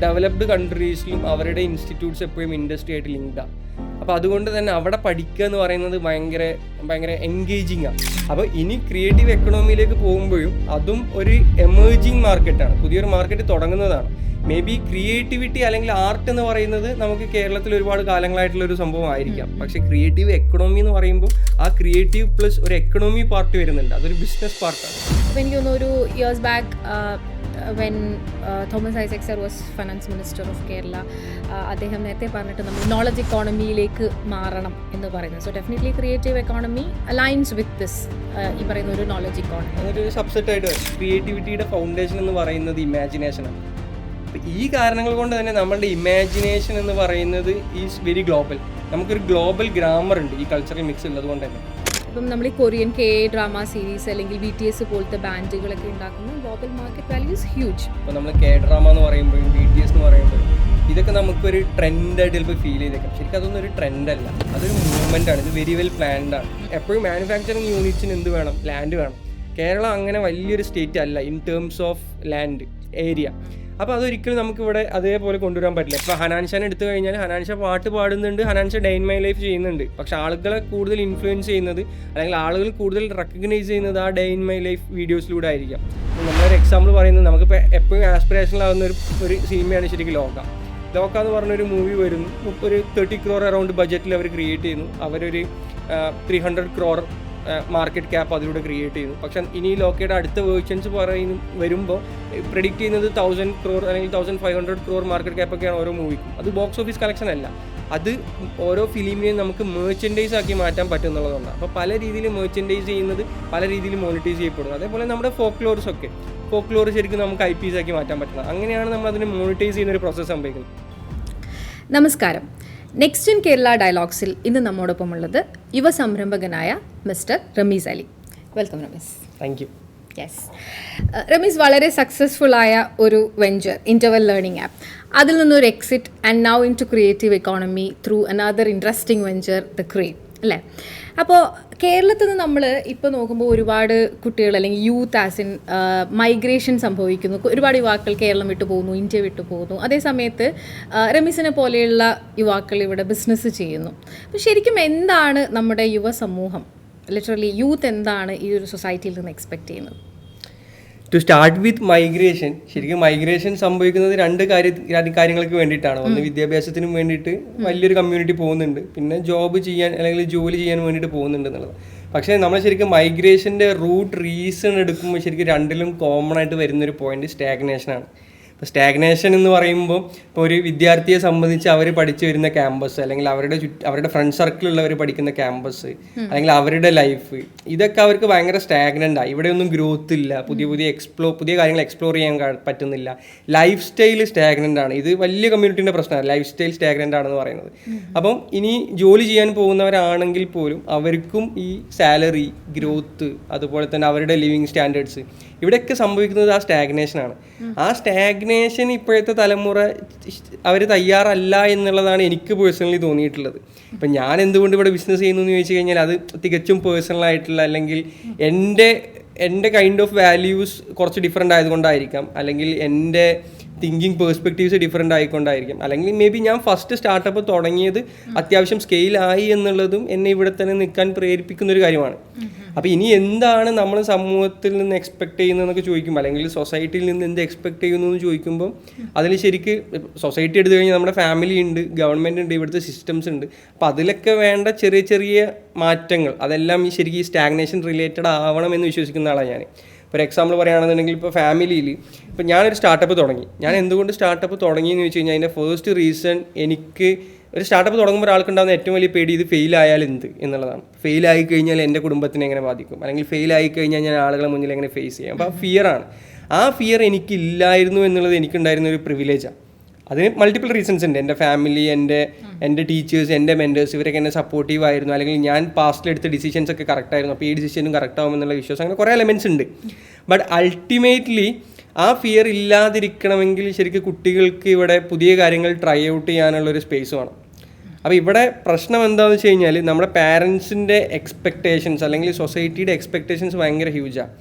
Developed കൺട്രീസിലും അവരുടെ institutes എപ്പോഴും industry ആയിട്ട് ലിങ്ക്ഡാണ്. അപ്പോൾ അതുകൊണ്ട് തന്നെ അവിടെ പഠിക്കുക എന്ന് പറയുന്നത് ഭയങ്കര എൻഗേജിങ് ആണ്. അപ്പോൾ ഇനി ക്രിയേറ്റീവ് എക്കണോമിയിലേക്ക് പോകുമ്പോഴും അതും ഒരു എമേർജിങ് മാർക്കറ്റാണ്, പുതിയൊരു മാർക്കറ്റ് തുടങ്ങുന്നതാണ്. മേ ബി ക്രിയേറ്റിവിറ്റി അല്ലെങ്കിൽ ആർട്ട് എന്ന് പറയുന്നത് നമുക്ക് കേരളത്തിൽ ഒരുപാട് കാലങ്ങളായിട്ടുള്ളൊരു സംഭവം ആയിരിക്കാം. പക്ഷേ ക്രിയേറ്റീവ് എക്കണോമി എന്ന് പറയുമ്പോൾ ആ ക്രിയേറ്റീവ് പ്ലസ് ഒരു എക്കണോമി പാർട്ട് വരുന്നുണ്ട്, അതൊരു ബിസിനസ് പാർട്ടാണ്. അപ്പോൾ എനിക്ക് തോന്നുന്നു ഒരു years back when Thomas Isaac sir was finance minister of Kerala, അദ്ദേഹം നേരത്തെ പറഞ്ഞിട്ട് നമ്മൾ നോളജ് ഇക്കോണമിയിലേക്ക് മാറണം എന്ന് പറയുന്നത്. So definitely creative economy aligns with this ഈ പറയുന്ന ഒരു നോളജ് ഇക്കോണമി. അതൊരു സബ്സെറ്റായിട്ട് ക്രിയേറ്റിവിറ്റിയുടെ ഫൗണ്ടേഷൻ എന്ന് പറയുന്നത് ഇമാജിനേഷനാണ്. അപ്പോൾ ഈ കാരണങ്ങൾ കൊണ്ട് തന്നെ നമ്മളുടെ ഇമാജിനേഷൻ എന്ന് പറയുന്നത് ഈസ് വെരി ഗ്ലോബൽ. നമുക്കൊരു ഗ്ലോബൽ ഗ്രാമർ ഉണ്ട് ഈ കൾച്ചറൽ മിക്സ് ഉള്ളത് കൊണ്ട് തന്നെ. ഇപ്പം നമ്മൾ ഈ കൊറിയൻ ഡ്രാമ സീരീസ് അല്ലെങ്കിൽ BTS പോലത്തെ ബാൻഡുകളൊക്കെ ഉണ്ടാക്കുന്ന global market value is huge. ഇപ്പോൾ നമ്മൾ ഡ്രാമ എന്ന് പറയുമ്പോഴും BTS എന്ന് പറയുമ്പോഴും ഇതൊക്കെ നമുക്കൊരു ട്രെൻഡായിട്ട് ചിലപ്പോൾ ഫീൽ ചെയ്തേക്കാം. ശരിക്കും അതൊന്നും ഒരു ട്രെൻഡല്ല, അതൊരു മൂവ്മെൻ്റാണ്. ഇത് വെരി വെൽ പ്ലാൻഡ് ആണ്. എപ്പോഴും മാനുഫാക്ചറിങ് യൂണിറ്റ്സിന് എന്ത് വേണം? ലാൻഡ് വേണം. കേരളം അങ്ങനെ വലിയൊരു സ്റ്റേറ്റ് അല്ല in terms of land area. അപ്പോൾ അതൊരിക്കലും നമുക്കിവിടെ അതേപോലെ കൊണ്ടുവരാൻ പറ്റില്ല. ഇപ്പോൾ ഹനാൻഷാനെ എടുത്തു കഴിഞ്ഞാൽ ഹനാൻഷ പാട്ട് പാടുന്നുണ്ട്, ഹനാൻഷ ഡേ ഇൻ മൈ ലൈഫ് ചെയ്യുന്നുണ്ട്. പക്ഷേ ആളുകളെ കൂടുതൽ ഇൻഫ്ലുവൻസ് ചെയ്യുന്നത് അല്ലെങ്കിൽ ആളുകൾ കൂടുതൽ റെക്കഗ്നൈസ് ചെയ്യുന്നത് ആ ഡേ ഇൻ മൈ ലൈഫ് വീഡിയോസിലൂടെ ആയിരിക്കാം. നമ്മളൊരു എക്സാമ്പിൾ പറയുന്നത് നമുക്കിപ്പോൾ എപ്പോഴും ആസ്പിറേഷനിലാവുന്ന ഒരു സിനിമയാണ് ശരിക്കും ലോക എന്ന് പറഞ്ഞൊരു മൂവി വരുന്നു. ഒരു 30 crore അറൗണ്ട് ബഡ്ജറ്റിൽ അവർ ക്രിയേറ്റ് ചെയ്യുന്നു. അവരൊരു 300 crore മാർക്കറ്റ് ക്യാപ്പ് അതിലൂടെ ക്രിയേറ്റ് ചെയ്യുന്നു. പക്ഷെ ഇനി ലോക്കയുടെ അടുത്ത വേർഷൻസ് വരുമ്പോൾ പ്രെഡിക്റ്റ് ചെയ്യുന്നത് 1000 crore അല്ലെങ്കിൽ 1500 crore മാർക്കറ്റ് ക്യാപ്പൊക്കെയാണ് ഓരോ മൂവിക്കും. അത് ബോക്സ് ഓഫീസ് കളക്ഷൻ അല്ല, അത് ഓരോ ഫിലിമിനെയും നമുക്ക് മേർച്ചൻഡൈസ് ആക്കി മാറ്റാൻ പറ്റുന്നുള്ളതാണ്. അപ്പോൾ പല രീതിയിൽ മേർച്ചൻഡൈസ് ചെയ്യുന്നത് പല രീതിയിൽ മോണിറ്റൈസ് ചെയ്യപ്പെടുന്നു. അതേപോലെ നമ്മുടെ ഫോക്ലോർ ശരിക്കും നമുക്ക് IPs ആക്കി മാറ്റാൻ പറ്റുന്നത്. അങ്ങനെയാണ് നമ്മൾ അതിനെ മോണിറ്റൈസ് ചെയ്യുന്ന ഒരു പ്രോസസ്സ് സംഭവിക്കുന്നത്. നമസ്കാരം. നെക്സ്റ്റ് ഇൻ കേരള ഡയലോഗ്സിൽ ഇന്ന് നമ്മോടൊപ്പമുള്ളത് യുവ സംരംഭകനായ mister Ramees Ali. Welcome Ramees. Thank you. Yes, Ramees വളരെ സക്സസ്ഫുൾ ആയ ഒരു വെഞ്ചർ ഇൻ്റർവെൽ ലേണിംഗ് ആപ്പ്, അതിൽ നിന്നൊരു exit and now into creative economy through another interesting venture the Crave അല്ലേ. അപ്പോൾ കേരളത്തിൽ നിന്ന് നമ്മൾ ഇപ്പോൾ നോക്കുമ്പോൾ ഒരുപാട് കുട്ടികൾ അല്ലെങ്കിൽ യൂത്ത് ആസ് ഇൻ മൈഗ്രേഷൻ സംഭവിക്കുന്നു. ഒരുപാട് യുവാക്കൾ കേരളം വിട്ടു പോകുന്നു, ഇന്ത്യ വിട്ടു പോകുന്നു. അതേസമയത്ത് റമീസിനെ പോലെയുള്ള യുവാക്കൾ ഇവിടെ ബിസിനസ് ചെയ്യുന്നു. അപ്പോൾ ശരിക്കും എന്താണ് നമ്മുടെ യുവസമൂഹം, ലിറ്ററലി യൂത്ത് എന്താണ് ഈ ഒരു സൊസൈറ്റിയിൽ നിന്ന് എക്സ്പെക്റ്റ് ചെയ്യുന്നത്? ടു സ്റ്റാർട്ട് വിത്ത് മൈഗ്രേഷൻ, ശരിക്കും മൈഗ്രേഷൻ സംഭവിക്കുന്നത് രണ്ട് കാര്യങ്ങൾക്ക് വേണ്ടിയിട്ടാണ്. ഒന്ന് വിദ്യാഭ്യാസത്തിനും വേണ്ടിയിട്ട് വലിയൊരു കമ്മ്യൂണിറ്റി പോകുന്നുണ്ട്, പിന്നെ ജോബ് ചെയ്യാൻ അല്ലെങ്കിൽ ജോലി ചെയ്യാൻ വേണ്ടിയിട്ട് പോകുന്നുണ്ട് എന്നുള്ളത്. പക്ഷേ നമ്മൾ ശരിക്കും മൈഗ്രേഷൻ്റെ റൂട്ട് റീസൺ എടുക്കുമ്പോൾ ശരിക്കും രണ്ടിലും കോമൺ ആയിട്ട് വരുന്നൊരു പോയിന്റ് സ്റ്റാഗ്നേഷനാണ്. ഇപ്പോൾ സ്റ്റാഗ്നേഷൻ എന്ന് പറയുമ്പോൾ ഇപ്പോൾ ഒരു വിദ്യാർത്ഥിയെ സംബന്ധിച്ച് അവർ പഠിച്ചു വരുന്ന ക്യാമ്പസ് അല്ലെങ്കിൽ അവരുടെ ഫ്രണ്ട് സർക്കിളുള്ളവർ പഠിക്കുന്ന ക്യാമ്പസ് അല്ലെങ്കിൽ അവരുടെ ലൈഫ്, ഇതൊക്കെ അവർക്ക് ഭയങ്കര സ്റ്റാഗ്നൻ്റാണ്. ഇവിടെയൊന്നും ഗ്രോത്ത് ഇല്ല, പുതിയ കാര്യങ്ങൾ എക്സ്പ്ലോർ ചെയ്യാൻ പറ്റുന്നില്ല. ലൈഫ് സ്റ്റൈൽ സ്റ്റാഗ്നൻ്റ് ആണ്. ഇത് വലിയ കമ്മ്യൂണിറ്റീൻ്റെ പ്രശ്നമാണ്, ലൈഫ് സ്റ്റൈൽ സ്റ്റാഗ്നൻ്റ് ആണെന്ന് പറയുന്നത്. അപ്പം ഇനി ജോലി ചെയ്യാൻ പോകുന്നവരാണെങ്കിൽ പോലും അവർക്കും ഈ സാലറി ഗ്രോത്ത് അതുപോലെ തന്നെ അവരുടെ ലിവിങ് സ്റ്റാൻഡേർഡ്സ് ഇവിടെയൊക്കെ സംഭവിക്കുന്നത് ആ സ്റ്റാഗ്നേഷനാണ്. ആ സ്റ്റാഗ്നേഷൻ ഇപ്പോഴത്തെ തലമുറ അവർ തയ്യാറല്ല എന്നുള്ളതാണ് എനിക്ക് പേഴ്സണലി തോന്നിയിട്ടുള്ളത്. ഇപ്പം ഞാൻ എന്തുകൊണ്ട് ഇവിടെ ബിസിനസ് ചെയ്യുന്നു എന്ന് ചോദിച്ചു കഴിഞ്ഞാൽ അത് തികച്ചും പേഴ്സണലായിട്ടുള്ള അല്ലെങ്കിൽ എൻ്റെ കൈൻഡ് ഓഫ് വാല്യൂസ് കുറച്ച് ഡിഫറെൻ്റ് ആയതുകൊണ്ടായിരിക്കാം, അല്ലെങ്കിൽ എൻ്റെ തിങ്കിങ് പേഴ്സ്പെക്റ്റീവ്സ് ഡിഫറെൻ്റ് ആയിക്കൊണ്ടായിരിക്കും, അല്ലെങ്കിൽ മേ ബി ഞാൻ ഫസ്റ്റ് സ്റ്റാർട്ടപ്പ് തുടങ്ങിയത് അത്യാവശ്യം സ്കെയിലായി എന്നുള്ളതും എന്നെ ഇവിടെ തന്നെ നിൽക്കാൻ പ്രേരിപ്പിക്കുന്നൊരു കാര്യമാണ്. അപ്പോൾ ഇനി എന്താണ് നമ്മൾ സമൂഹത്തിൽ നിന്ന് എക്സ്പെക്ട് ചെയ്യുന്നതെന്നൊക്കെ ചോദിക്കുമ്പോൾ അല്ലെങ്കിൽ സൊസൈറ്റിയിൽ നിന്ന് എന്ത് എക്സ്പെക്ട് ചെയ്യുന്നു എന്ന് ചോദിക്കുമ്പോൾ അതിൽ ശരിക്ക് സൊസൈറ്റി എടുത്തു കഴിഞ്ഞാൽ നമ്മുടെ ഫാമിലി ഉണ്ട്, ഗവൺമെൻറ് ഉണ്ട്, ഇവിടുത്തെ സിസ്റ്റംസ് ഉണ്ട്. അപ്പോൾ അതിലൊക്കെ വേണ്ട ചെറിയ ചെറിയ മാറ്റങ്ങൾ അതെല്ലാം ഈ ശരിക്കും ഈ സ്റ്റാഗ്നേഷൻ റിലേറ്റഡ് ആവണമെന്ന് വിശ്വസിക്കുന്ന ആളാണ് ഞാൻ. ഒരു എക്സാമ്പിൾ പറയുകയാണെന്നുണ്ടെങ്കിൽ ഇപ്പോൾ ഫാമിലിയിൽ ഇപ്പോൾ ഞാനൊരു സ്റ്റാർട്ടപ്പ് തുടങ്ങി. ഞാൻ എന്തുകൊണ്ട് സ്റ്റാർട്ടപ്പ് തുടങ്ങിയെന്ന് വെച്ച് കഴിഞ്ഞാൽ അതിൻ്റെ ഫസ്റ്റ് റീസൺ, എനിക്ക് ഒരു സ്റ്റാർട്ടപ്പ് തുടങ്ങുമ്പോൾ ഒരാൾക്കുണ്ടാകുന്ന ഏറ്റവും വലിയ പേടി ഇത് ഫെയിലായാൽ എന്ത് എന്നുള്ളതാണ്. ഫെയിലായി കഴിഞ്ഞാൽ എൻ്റെ കുടുംബത്തിനെ എങ്ങനെ ബാധിക്കും, അല്ലെങ്കിൽ ഫെയിലായി കഴിഞ്ഞാൽ ഞാൻ ആളുകളെ മുന്നിൽ എങ്ങനെ ഫേസ് ചെയ്യാം. അപ്പോൾ ആ ഫിയറാണ്. ആ ഫിയർ എനിക്കില്ലായിരുന്നു എന്നുള്ളത് എനിക്കുണ്ടായിരുന്ന ഒരു പ്രിവിലേജാണ്. അതിന് മൾട്ടിപ്പിൾ റീസൺസ് ഉണ്ട്. എൻ്റെ ഫാമിലി, എൻ്റെ ടീച്ചേഴ്സ്, എൻ്റെ മെൻറ്റേഴ്സ് ഇവരൊക്കെ എന്നെ സപ്പോർട്ടീവ് ആയിരുന്നു, അല്ലെങ്കിൽ ഞാൻ പാസ്റ്റിലെടുത്ത ഡിസിഷൻസ് ഒക്കെ കറക്റ്റ് ആയിരുന്നു, അപ്പോൾ ഈ ഡിസിഷനും കറക്റ്റ് ആകുമെന്നുള്ള വിശ്വാസം, അങ്ങനെ കുറേ എലമെൻറ്റ്സ് ഉണ്ട്. ബട്ട് അൾട്ടിമേറ്റ്ലി ആ ഫിയർ ഇല്ലാതിരിക്കണമെങ്കിൽ ശരിക്കും കുട്ടികൾക്ക് ഇവിടെ പുതിയ കാര്യങ്ങൾ ട്രൈ ഔട്ട് ചെയ്യാനുള്ളൊരു സ്പേസ് വേണം. അപ്പോൾ ഇവിടെ പ്രശ്നം എന്താണെന്ന് വെച്ച് കഴിഞ്ഞാൽ നമ്മുടെ പാരൻസിൻ്റെ എക്സ്പെക്റ്റേഷൻസ് അല്ലെങ്കിൽ സൊസൈറ്റിയുടെ എക്സ്പെക്റ്റേഷൻസ് ഭയങ്കര ഹ്യൂജാണ്.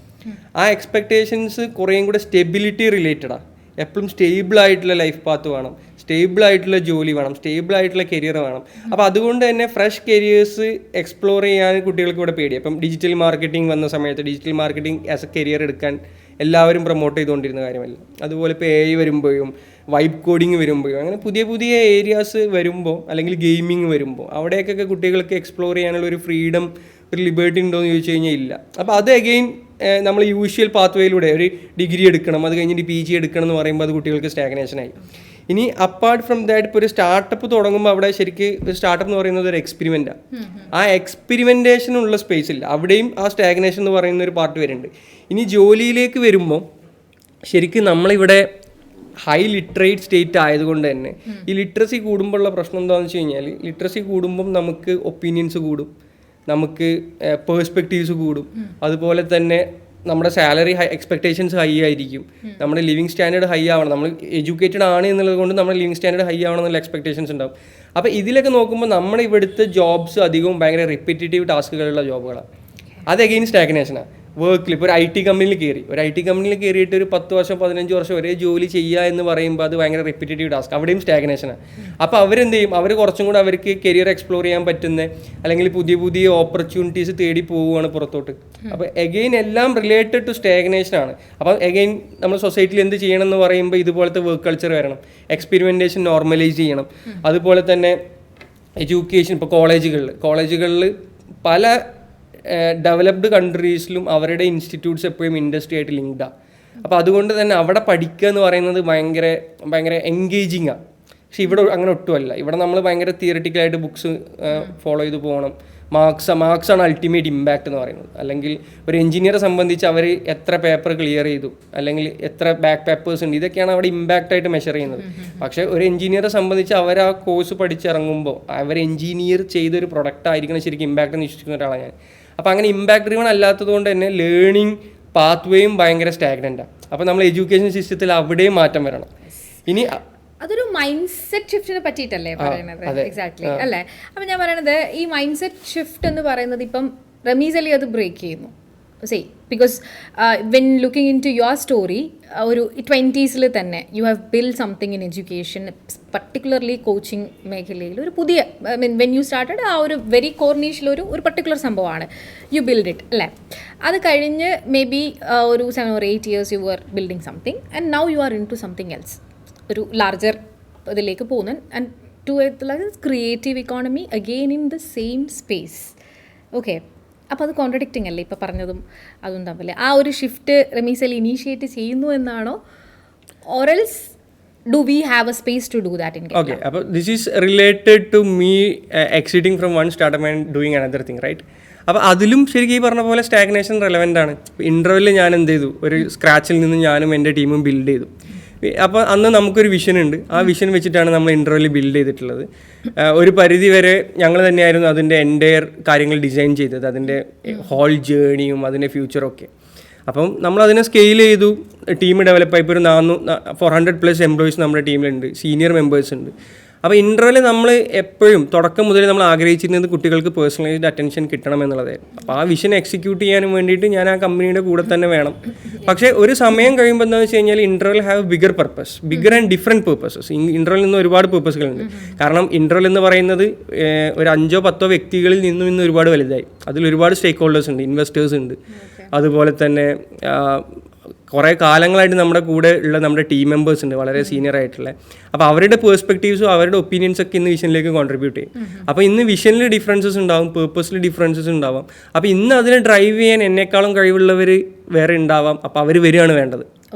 ആ എക്സ്പെക്റ്റേഷൻസ് കുറേയും കൂടെ സ്റ്റെബിലിറ്റി റിലേറ്റഡാണ്. എപ്പോഴും സ്റ്റേബിൾ ആയിട്ടുള്ള ലൈഫ് പാത്ത് വേണം, സ്റ്റേബിൾ ആയിട്ടുള്ള ജോലി വേണം, സ്റ്റേബിൾ ആയിട്ടുള്ള കരിയർ വേണം. അപ്പോൾ അതുകൊണ്ട് തന്നെ ഫ്രഷ് കരിയേഴ്സ് എക്സ്പ്ലോർ ചെയ്യാൻ കുട്ടികൾക്ക് ഇവിടെ പേടി. അപ്പം ഡിജിറ്റൽ മാർക്കറ്റിംഗ് വന്ന സമയത്ത് digital marketing as A career എടുക്കാൻ എല്ലാവരും പ്രൊമോട്ട് ചെയ്തുകൊണ്ടിരുന്ന കാര്യമല്ല. അതുപോലെ ഇപ്പോൾ AI വരുമ്പോഴും വൈബ് കോഡിങ് വരുമ്പോഴും അങ്ങനെ പുതിയ പുതിയ ഏരിയാസ് വരുമ്പോൾ, അല്ലെങ്കിൽ ഗെയിമിങ് വരുമ്പോൾ, അവിടേക്കൊക്കെ കുട്ടികൾക്ക് എക്സ്പ്ലോർ ചെയ്യാനുള്ള ഒരു ഫ്രീഡം, ഒരു ലിബർട്ടി ഉണ്ടോ എന്ന് ചോദിച്ചു കഴിഞ്ഞാൽ ഇല്ല. അപ്പോൾ അത് അഗെയിൻ നമ്മൾ യൂഷ്വൽ പാത്ത് വേയിലൂടെ ഒരു ഡിഗ്രി എടുക്കണം, അത് കഴിഞ്ഞിട്ട് PG എടുക്കണം എന്ന് പറയുമ്പോൾ അത് കുട്ടികൾക്ക് സ്റ്റാഗ്നേഷനായി. ഇനി അപ്പാർട്ട് ഫ്രം ദാറ്റ് ഇപ്പോൾ ഒരു സ്റ്റാർട്ടപ്പ് തുടങ്ങുമ്പോൾ അവിടെ ശരിക്ക് ഒരു സ്റ്റാർട്ടപ്പ് എന്ന് പറയുന്നത് ഒരു എക്സ്പെരിമെൻറ്റാണ്. ആ എക്സ്പെരിമെൻറ്റേഷനുള്ള സ്പേസ് ഇല്ല, അവിടെയും ആ സ്റ്റാഗ്നേഷൻ എന്ന് പറയുന്ന ഒരു പാർട്ട് വരുന്നുണ്ട്. ഇനി ജോലിയിലേക്ക് വരുമ്പോൾ ശരിക്കും നമ്മളിവിടെ ഹൈ ലിറ്ററേറ്റ് സ്റ്റേറ്റ് ആയതുകൊണ്ട് തന്നെ ഈ ലിറ്ററസി കൂടുമ്പോഴുള്ള പ്രശ്നം എന്താണെന്ന് വെച്ച് കഴിഞ്ഞാൽ, ലിറ്ററസി കൂടുമ്പം നമുക്ക് ഒപ്പീനിയൻസ് കൂടും, നമുക്ക് പേഴ്സ്പെക്റ്റീവ്സ് കൂടും, അതുപോലെ തന്നെ നമ്മുടെ സാലറി എക്സ്പെക്ടേഷൻസ് ഹൈ ആയിരിക്കും, നമ്മുടെ ലിവിങ് സ്റ്റാൻഡേർഡ് ഹൈ ആവണം, നമ്മൾ എഡ്യൂക്കേറ്റഡ് ആണ് എന്നുള്ളത് കൊണ്ട് നമ്മുടെ ലിവിങ് സ്റ്റാൻഡേർഡ് ഹൈ ആവണം എന്നുള്ള എക്സ്പെക്ടേഷൻസ് ഉണ്ടാവും. അപ്പോൾ ഇതിലൊക്കെ നോക്കുമ്പോൾ നമ്മുടെ ഇവിടുത്തെ ജോബ്സ് അധികവും ഭയങ്കര റിപ്പീറ്റേറ്റീവ് ടാസ്കുകളുള്ള ജോബുകളാണ്. അത് അഗെയിൻ സ്റ്റാഗ്നേഷനാണ്. വർക്കിൽ ഇപ്പോൾ ഒരു IT കമ്പനിയിൽ കയറി, ഒരു IT കമ്പനിയിൽ കയറിയിട്ട് ഒരു 10 വർഷം 15 വർഷം ഒരേ ജോലി ചെയ്യുക എന്ന് പറയുമ്പോൾ അത് ഭയങ്കര റിപ്പീറ്റേറ്റീവ് ടാസ്ക്, അവിടെയും സ്റ്റാഗ്നേഷനാണ്. അപ്പോൾ അവരെന്ത് ചെയ്യും, അവർ കുറച്ചും കൂടെ അവർക്ക് കരിയർ എക്സ്പ്ലോർ ചെയ്യാൻ പറ്റുന്ന അല്ലെങ്കിൽ പുതിയ പുതിയ ഓപ്പർച്യൂണിറ്റീസ് തേടി പോവുകയാണ് പുറത്തോട്ട്. അപ്പോൾ എഗെയിൻ എല്ലാം റിലേറ്റഡ് ടു സ്റ്റാഗ്നേഷനാണ്. അപ്പോൾ എഗെയിൻ നമ്മൾ സൊസൈറ്റിയിൽ എന്ത് ചെയ്യണം എന്ന് പറയുമ്പോൾ ഇതുപോലത്തെ വർക്ക് കൾച്ചർ വരണം, എക്സ്പെരിമെൻറ്റേഷൻ നോർമലൈസ് ചെയ്യണം. അതുപോലെ തന്നെ എഡ്യൂക്കേഷൻ, ഇപ്പോൾ കോളേജുകളിൽ പല ഡെവലപ്ഡ് കൺട്രീസിലും അവരുടെ ഇൻസ്റ്റിറ്റ്യൂട്ട്സ് എപ്പോഴും ഇൻഡസ്ട്രി ആയിട്ട് ലിങ്ക്ഡാണ്. അപ്പോൾ അതുകൊണ്ട് തന്നെ അവിടെ പഠിക്കുക എന്ന് പറയുന്നത് ഭയങ്കര ഭയങ്കര എൻഗേജിങ് ആണ്. പക്ഷെ ഇവിടെ അങ്ങനെ ഒട്ടുമല്ല. ഇവിടെ നമ്മൾ ഭയങ്കര തിയറിറ്റിക്കലായിട്ട് ബുക്സ് ഫോളോ ചെയ്ത് പോകണം. മാർക്സാണ് അൾട്ടിമേറ്റ് ഇമ്പാക്റ്റ് എന്ന് പറയുന്നത്. അല്ലെങ്കിൽ ഒരു എഞ്ചിനീയറെ സംബന്ധിച്ച് അവർ എത്ര പേപ്പർ ക്ലിയർ ചെയ്തു, അല്ലെങ്കിൽ എത്ര ബാക്ക് പേപ്പേഴ്സ് ഉണ്ട്, ഇതൊക്കെയാണ് അവിടെ ഇമ്പാക്റ്റ് ആയിട്ട് മെഷർ ചെയ്യുന്നത്. പക്ഷേ ഒരു എഞ്ചിനീയറെ സംബന്ധിച്ച് അവർ ആ കോഴ്സ് പഠിച്ചിറങ്ങുമ്പോൾ അവർ എഞ്ചിനീയർ ചെയ്തൊരു പ്രൊഡക്റ്റ് ആയിരിക്കണം ശരിക്കും ഇമ്പാക്റ്റ് എന്ന് വിശ്വസിക്കുന്ന ഒരാളാണ് ഞാൻ. അപ്പോൾ അങ്ങനെ ഇമ്പാക്ട് ഡ്രിവൺ അല്ലാത്തത് കൊണ്ട് തന്നെ ലേണിംഗ് പാത്ത് വേയും ഭയങ്കര സ്റ്റാഗ്നൻ്റാണ്. അപ്പോൾ നമ്മൾ എഡ്യൂക്കേഷൻ സിസ്റ്റത്തിൽ അവിടെയും മാറ്റം വരണം. ഇനി അതൊരു മൈൻഡ് സെറ്റ് ഷിഫ്റ്റിനെ പറ്റിയിട്ടല്ലേ പറയുന്നത്? എക്സാക്ട്ലി അല്ലേ? അപ്പം ഞാൻ പറയണത് ഈ മൈൻഡ് സെറ്റ് ഷിഫ്റ്റ് എന്ന് പറയുന്നത് ഇപ്പം റമീസ് അലി അത് ബ്രേക്ക് ചെയ്യുന്നു. Because when looking into your story, ഒരു 20s തന്നെ you have build something in education, particularly coaching മേഖലയിൽ ഒരു പുതിയ വെൻ യു സ്റ്റാർട്ടഡ് ആ ഒരു വെരി കോർ നീഷിലൊരു പർട്ടിക്കുലർ സംഭവമാണ് യു ബിൽഡ് ഇറ്റ് അല്ലേ? അത് കഴിഞ്ഞ് മേ ബി ഒരു 7 or 8 years you are building something and now you are into something else, ഒരു ലാർജർ ഇതിലേക്ക് പോകുന്നു. And to creative economy again in the same space. Okay, അപ്പോൾ അത് കോൺട്രഡിക്റ്റിംഗ് അല്ലേ ഇപ്പോൾ പറഞ്ഞതും അതും തമ്മിൽ? ആ ഒരു ഷിഫ്റ്റ് റമീസ് അലി ഇനീഷ്യേറ്റ് ചെയ്യുന്നു എന്നാണോ, or else do we have a space to do that in Kerala? Okay, അപ്പോൾ this is related to me exiting from one startup and doing another thing, right? അപ്പോൾ അതിലും ശരിക്കും ഈ പറഞ്ഞ പോലെ സ്റ്റാഗ്നേഷൻ റെലവൻ്റ് ആണ്. ഇൻ്റർവെല്ലിൽ ഞാൻ എന്ത് ചെയ്തു, ഒരു സ്ക്രാച്ചിൽ നിന്ന് ഞാനും എൻ്റെ ടീമും ബിൽഡ് ചെയ്തു. അപ്പോൾ അന്ന് നമുക്കൊരു വിഷൻ ഉണ്ട്, ആ വിഷൻ വെച്ചിട്ടാണ് നമ്മൾ ഇൻ്റർവെല്ലിൽ ബിൽഡ് ചെയ്തിട്ടുള്ളത്. ഒരു പരിധി വരെ ഞങ്ങൾ തന്നെയായിരുന്നു അതിൻ്റെ എൻ്റയർ കാര്യങ്ങൾ ഡിസൈൻ ചെയ്തത്, അതിൻ്റെ ഹോൾ ജേണിയും അതിൻ്റെ ഫ്യൂച്ചറൊക്കെ. അപ്പം നമ്മളതിനെ സ്കെയിൽ ചെയ്തു, ടീം ഡെവലപ്പായി. ഇപ്പോൾ ഒരു 400+ എംപ്ലോയീസ് നമ്മുടെ ടീമിലുണ്ട്, സീനിയർ മെമ്പേഴ്സ് ഉണ്ട്. അപ്പോൾ ഇൻ്റർവെല്ലിൽ നമ്മൾ എപ്പോഴും തുടക്കം മുതൽ നമ്മൾ ആഗ്രഹിച്ചിരുന്നത് കുട്ടികൾക്ക് പേഴ്സണലൈസ്ഡ് അറ്റൻഷൻ കിട്ടണം എന്നുള്ളതായിരുന്നു. അപ്പോൾ ആ വിഷൻ എക്സിക്യൂട്ട് ചെയ്യാനും വേണ്ടിയിട്ട് ഞാൻ ആ കമ്പനിയുടെ കൂടെ തന്നെ വേണം. പക്ഷേ ഒരു സമയം കഴിയുമ്പോൾ എന്താണെന്ന് വെച്ച് കഴിഞ്ഞാൽ interval have bigger purpose, bigger and different purposes. ഇൻ്റർവെല്ലിൽ നിന്ന് ഒരുപാട് പർപ്പസുകളുണ്ട്. കാരണം ഇൻ്റർവെൽ എന്ന് പറയുന്നത് ഒരു 5-10 വ്യക്തികളിൽ നിന്നും ഇന്ന് ഒരുപാട് വലുതായി. അതിൽ ഒരുപാട് സ്റ്റേക്ക് ഹോൾഡേഴ്സ് ഉണ്ട്, ഇൻവെസ്റ്റേഴ്സ് ഉണ്ട്, അതുപോലെ തന്നെ കുറേ കാലങ്ങളായിട്ട് നമ്മുടെ കൂടെ ഉള്ള നമ്മുടെ ടീം മെമ്പേഴ്സ് ഉണ്ട്, വളരെ സീനിയർ ആയിട്ടുള്ള. അപ്പോൾ അവരുടെ പേഴ്സ്പെക്റ്റീവ്സും അവരുടെ ഒപ്പീനിയൻസൊക്കെ ഇന്ന് വിഷനിലേക്ക് കോൺട്രിബ്യൂട്ട് ചെയ്യും. അപ്പോൾ ഇന്ന് വിഷനിൽ ഡിഫറൻസസ് ഉണ്ടാവും, പേർപ്പസിൽ ഡിഫറൻസസ് ഉണ്ടാവാം. അപ്പോൾ ഇന്ന് അതിനെ ഡ്രൈവ് ചെയ്യാൻ എന്നെക്കാളും കഴിവുള്ളവർ വേറെ ഉണ്ടാവാം. അപ്പോൾ അവർ വരികയാണ് വേണ്ടത്,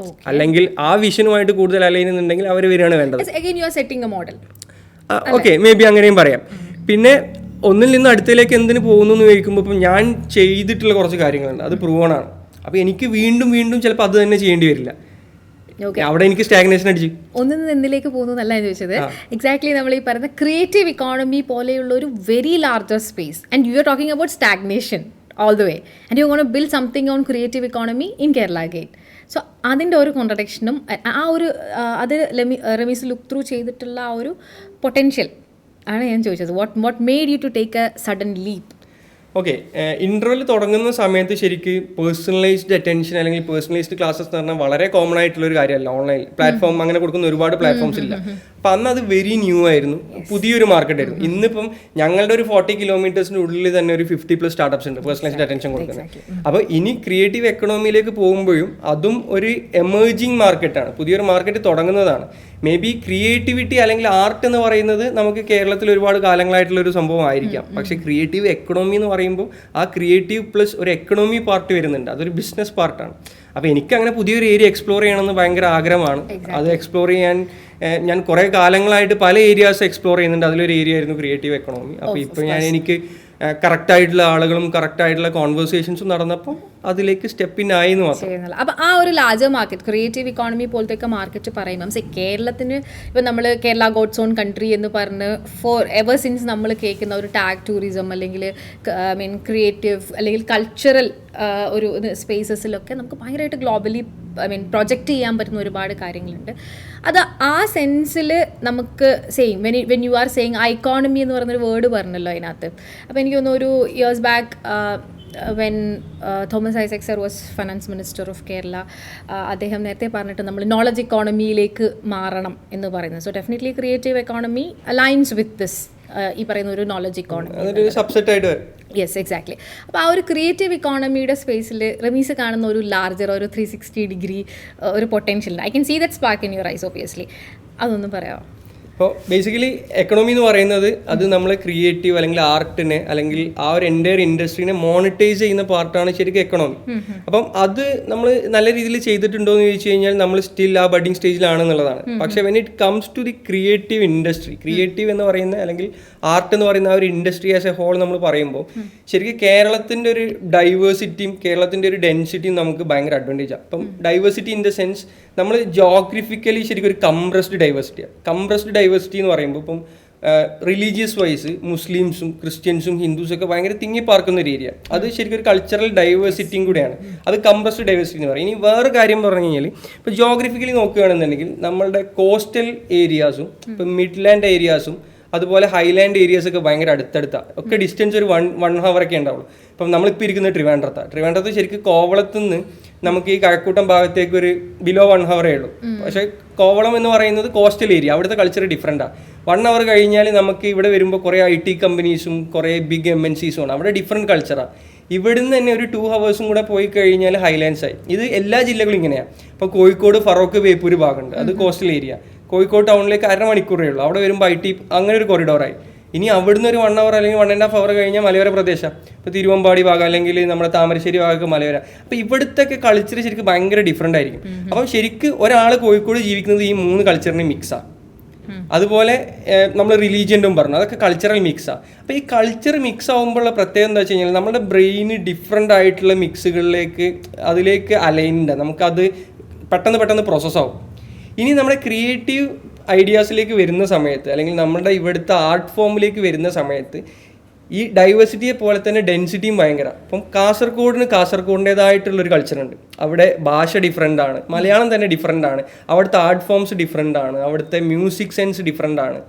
അല്ലെങ്കിൽ ആ വിഷനുമായിട്ട് കൂടുതൽ അലൈൻ ചെയ്യുന്നുണ്ടെങ്കിൽ അവർ വരികയാണ് വേണ്ടത്. ഓക്കെ, മേ ബി അങ്ങനെയും പറയാം. പിന്നെ ഒന്നിൽ നിന്ന് അടുത്തയിലേക്ക് എന്തിനു പോകുന്നു എന്ന് ചോദിക്കുമ്പോൾ ഇപ്പം ഞാൻ ചെയ്തിട്ടുള്ള കുറച്ച് കാര്യങ്ങളുണ്ട്, അത് പ്രൂവണാണ്. അപ്പോൾ എനിക്ക് വീണ്ടും വീണ്ടും ചിലപ്പോൾ അത് തന്നെ ചെയ്യേണ്ടി വരില്ല. അവിടെ എനിക്ക് സ്റ്റാഗ്നേഷൻ അടിച്ചു. ഒന്നിൽ നിന്ന് എന്തിലേക്ക് പോകുന്നു എന്നല്ല ഞാൻ ചോദിച്ചത്. എക്സാക്ട്ലി നമ്മൾ ഈ പറയുന്ന ക്രിയേറ്റീവ് ഇക്കോണമി പോലെയുള്ള ഒരു very larger space, and you are talking about stagnation all the way, and you gonna build something on creative economy in Kerala again. So അതിൻ്റെ ഒരു കോൺട്രഡിക്ഷനും ആ ഒരു അത് റമീസ് ലുക്ക് ത്രൂ ചെയ്തിട്ടുള്ള ആ ഒരു പൊട്ടൻഷ്യൽ ആണ് ഞാൻ ചോദിച്ചത്. What made you to take a sudden leap? Okay, interval തുടങ്ങുന്ന സമയത്ത് ശരിക്ക് പേഴ്സണലൈസ്ഡ് അറ്റൻഷൻ അല്ലെങ്കിൽ പേഴ്സണലൈസ്ഡ് ക്ലാസ്സസ് എന്ന് പറഞ്ഞാൽ വളരെ കോമൺ ആയിട്ടുള്ള ഒരു കാര്യമല്ല. ഓൺലൈൻ പ്ലാറ്റ്ഫോം അങ്ങനെ കൊടുക്കുന്ന ഒരുപാട് പ്ലാറ്റ്ഫോംസ് ഇല്ല. അപ്പം അന്ന് അത് വെരി ന്യൂ ആയിരുന്നു, പുതിയൊരു മാർക്കറ്റ് ആയിരുന്നു. ഇന്നിപ്പം ഞങ്ങളുടെ ഒരു 40 കിലോമീറ്റേഴ്സിൻ്റെ ഉള്ളിൽ തന്നെ ഒരു 50+ സ്റ്റാർട്ടപ്സ് ഉണ്ട് പേഴ്സണലൈസ്ഡ് അറ്റൻഷൻ കൊടുക്കുന്നത്. അപ്പോൾ ഇനി ക്രിയേറ്റീവ് എക്കണോമിയിലേക്ക് പോകുമ്പോഴും അതും ഒരു എമേർജിങ് മാർക്കറ്റാണ്, പുതിയൊരു മാർക്കറ്റ് തുടങ്ങുന്നതാണ്. മേ ബി ക്രിയേറ്റിവിറ്റി അല്ലെങ്കിൽ ആർട്ട് എന്ന് പറയുന്നത് നമുക്ക് കേരളത്തിൽ ഒരുപാട് കാലങ്ങളായിട്ടുള്ള ഒരു സംഭവം ആയിരിക്കാം. പക്ഷേ ക്രിയേറ്റീവ് എക്കണോമി എന്ന് പറയുമ്പോൾ ആ ക്രിയേറ്റീവ് പ്ലസ് ഒരു എക്കണോമി പാർട്ട് വരുന്നുണ്ട്, അതൊരു ബിസിനസ് പാർട്ടാണ്. അപ്പോൾ എനിക്കങ്ങനെ പുതിയൊരു ഏരിയ എക്സ്പ്ലോർ ചെയ്യണമെന്ന് ഭയങ്കര ആഗ്രഹമാണ്. അത് എക്സ്പ്ലോർ ചെയ്യാൻ ഞാൻ കുറേ കാലങ്ങളായിട്ട് പല ഏരിയാസ് എക്സ്പ്ലോർ ചെയ്യുന്നുണ്ട്. അതിലൊരു ഏരിയ ആയിരുന്നു ക്രിയേറ്റീവ് എക്കണോമി. അപ്പോൾ ഇപ്പോൾ എനിക്ക് കറക്റ്റായിട്ടുള്ള ആളുകളും കറക്റ്റായിട്ടുള്ള കോൺവെർസേഷൻസും നടന്നപ്പോൾ അതിലേക്ക് സ്റ്റെപ്പ് ഇൻ ആയി എന്ന് മാത്രം. അപ്പം ആ ഒരു ലാർജർ മാർക്കറ്റ് ക്രിയേറ്റീവ് ഇക്കോണമി പോലത്തെ മാർക്കറ്റ് പറയുമ്പം കേരളത്തിന് ഇപ്പം നമ്മൾ കേരള ഗോഡ്സ് ഓൺ കൺട്രി എന്ന് പറഞ്ഞ് ഫോർ എവർ സിൻസ് നമ്മൾ കേൾക്കുന്ന ഒരു ടാഗ് ടൂറിസം അല്ലെങ്കിൽ ക്രിയേറ്റീവ് അല്ലെങ്കിൽ കൾച്ചറൽ ഒരു സ്പേസസിലൊക്കെ നമുക്ക് ഭയങ്കരമായിട്ട് ഗ്ലോബലി പ്രൊജക്റ്റ് ചെയ്യാൻ പറ്റുന്ന ഒരുപാട് കാര്യങ്ങളുണ്ട്. അത് ആ സെൻസിൽ നമുക്ക് same when you are saying economy എന്ന് പറയുന്നൊരു വേർഡ് പറഞ്ഞല്ലോ അതിനകത്ത്. അപ്പോൾ എനിക്ക് തോന്നുന്നു ഒരു years back when Thomas Isaac sir was finance minister of Kerala, അദ്ദേഹം നേരത്തെ പറഞ്ഞിട്ട് നമ്മൾ നോളജ് ഇക്കോണമിയിലേക്ക് മാറണം എന്ന് പറയുന്നത്. So definitely creative economy aligns with this ഈ പറയുന്ന ഒരു നോളജ് ഇക്കോണമി. Yes, exactly. അപ്പോൾ ആ ഒരു ക്രിയേറ്റീവ് ഇക്കോണമിയുടെ സ്പേസിൽ റമീസ് കാണുന്ന ഒരു ലാർജർ ഒരു 360 ഡിഗ്രി ഒരു പൊട്ടൻഷ്യൽ ഉണ്ട്. I can see that spark in your eyes obviously. അതൊന്നും പറയാമോ? ഇപ്പോൾ ബേസിക്കലി എക്കണോമി എന്ന് പറയുന്നത് അത് നമ്മൾ ക്രിയേറ്റീവ് അല്ലെങ്കിൽ ആർട്ടിനെ അല്ലെങ്കിൽ ആ ഒരു എൻ്റയർ ഇൻഡസ്ട്രീനെ മോണിറ്റൈസ് ചെയ്യുന്ന പാർട്ടാണ് ശരിക്കും എക്കണോമി. അപ്പം അത് നമ്മൾ നല്ല രീതിയിൽ ചെയ്തിട്ടുണ്ടോ എന്ന് ചോദിച്ചു കഴിഞ്ഞാൽ നമ്മൾ സ്റ്റിൽ ആ ബഡിങ് സ്റ്റേജിലാണെന്നുള്ളതാണ്. പക്ഷേ when it comes to the creative industry, creative എന്ന് പറയുന്ന അല്ലെങ്കിൽ ആർട്ട് എന്ന് പറയുന്ന ആ ഒരു ഇൻഡസ്ട്രി ആസ് എ ഹോൾ നമ്മൾ പറയുമ്പോൾ ശരിക്കും കേരളത്തിൻ്റെ ഒരു ഡൈവേഴ്സിറ്റിയും കേരളത്തിൻ്റെ ഒരു ഡെൻസിറ്റിയും നമുക്ക് ഭയങ്കര അഡ്വാൻറ്റേജാണ്. അപ്പം ഡൈവേഴ്സിറ്റി ഇൻ ദ സെൻസ് നമ്മൾ ജോഗ്രഫിക്കലി ശരിക്കും ഒരു കംപ്രസ്ഡ് ഡൈവേഴ്സിറ്റിയാണ്. കംപ്രസ്ഡ് ഡൈവേഴ്സിറ്റി എന്ന് പറയുമ്പോൾ ഇപ്പം റിലീജിയസ് വൈസ് മുസ്ലിംസും ക്രിസ്ത്യൻസും ഹിന്ദുസും ഒക്കെ ഭയങ്കര തിങ്ങിപ്പാർക്കുന്ന ഒരു ഏരിയ. അത് ശരിക്കും ഒരു കൾച്ചറൽ ഡൈവേഴ്സിറ്റിയും കൂടെയാണ്. അത് കംപ്രസ്ഡ് ഡൈവേഴ്സിറ്റി എന്ന് പറയും. ഇനി വേറെ കാര്യം പറഞ്ഞു കഴിഞ്ഞാൽ ഇപ്പോൾ ജോഗ്രഫിക്കലി നോക്കുകയാണെന്നുണ്ടെങ്കിൽ നമ്മളുടെ കോസ്റ്റൽ ഏരിയാസും ഇപ്പം മിഡ്ലാൻഡ് ഏരിയാസും അതുപോലെ ഹൈലാൻഡ് ഏരിയാസ് ഒക്കെ ഭയങ്കര അടുത്തടുത്താണ്. ഒക്കെ ഡിസ്റ്റൻസ് ഒരു 1 hour ഒക്കെ ഉണ്ടാവുള്ളൂ. ഇപ്പം നമ്മളിപ്പോൾ ഇരിക്കുന്നത് ട്രിവാൻഡ്രത്ത് ശരിക്കും കോവളത്ത് നിന്ന് നമുക്ക് ഈ കഴക്കൂട്ടം ഭാഗത്തേക്ക് ഒരു ബിലോ 1 hour ഉള്ളൂ. പക്ഷേ കോവളം എന്ന് പറയുന്നത് കോസ്റ്റൽ ഏരിയ, അവിടുത്തെ കൾച്ചർ ഡിഫറെൻറ്റാണ്. 1 hour കഴിഞ്ഞാൽ നമുക്ക് ഇവിടെ വരുമ്പോൾ കുറേ IT കമ്പനീസും കുറേ ബിഗ് MNCസും ആണ്. അവിടെ ഡിഫറെൻറ്റ് കൾച്ചറാണ്. ഇവിടുന്ന് തന്നെ ഒരു 2 hours കൂടെ പോയി കഴിഞ്ഞാൽ ഹൈലാൻഡ്സ് ആയി. ഇത് എല്ലാ ജില്ലകളും ഇങ്ങനെയാണ്. ഇപ്പോൾ കോഴിക്കോട് ഫറോക്ക് ബേപ്പൂർ ഭാഗമുണ്ട്, അത് കോസ്റ്റൽ ഏരിയ. കോഴിക്കോട് ടൗണിലേക്ക് 1/2 മണിക്കൂറേ ഉള്ളൂ. അവിടെ വരുമ്പോൾ IT അങ്ങനെ ഒരു കൊറിഡോറായി. ഇനി അവിടുന്ന് ഒരു 1 hour അല്ലെങ്കിൽ 1.5 hour കഴിഞ്ഞാൽ മലയോര പ്രദേശം, ഇപ്പോൾ തിരുവമ്പാടി ഭാഗം അല്ലെങ്കിൽ നമ്മുടെ താമരശ്ശേരി ഭാഗമൊക്കെ മലയോര. അപ്പോൾ ഇവിടുത്തെ കൾച്ചർ ശരിക്കും ഭയങ്കര ഡിഫറെൻ്റ് ആയിരിക്കും. അപ്പം ശരിക്കും ഒരാൾ കോഴിക്കോട് ജീവിക്കുന്നത് ഈ 3 കൾച്ചറിന് മിക്സാണ്. അതുപോലെ നമ്മൾ റിലീജിയനും പറഞ്ഞു, അതൊക്കെ കൾച്ചറൽ മിക്സാണ്. അപ്പോൾ ഈ കൾച്ചർ മിക്സ് ആകുമ്പോഴുള്ള പ്രത്യേകത എന്താ വെച്ച് കഴിഞ്ഞാൽ നമ്മുടെ ബ്രെയിന് ഡിഫറെൻ്റ് ആയിട്ടുള്ള അതിലേക്ക് അലൈൻഡ്, നമുക്കത് പെട്ടെന്ന് പ്രോസസ്സാവും. ഇനി നമ്മുടെ ക്രിയേറ്റീവ് ഐഡിയാസിലേക്ക് വരുന്ന സമയത്ത് അല്ലെങ്കിൽ നമ്മുടെ ഇവിടുത്തെ ആർട്ട് ഫോമിലേക്ക് വരുന്ന സമയത്ത് ഈ ഡൈവേഴ്സിറ്റിയെ പോലെ തന്നെ ഡെൻസിറ്റിയും ഭയങ്കര. അപ്പം കാസർഗോഡിൻ്റേതായിട്ടുള്ളൊരു കൾച്ചറുണ്ട്. അവിടെ ഭാഷ ഡിഫറെൻ്റ് ആണ്, മലയാളം തന്നെ ഡിഫറെൻ്റ് ആണ്, അവിടുത്തെ ആർട്ട് ഫോംസ് ഡിഫറെൻ്റ് ആണ്, അവിടുത്തെ മ്യൂസിക് സെൻസ് ഡിഫറെൻ്റ് ആണ്.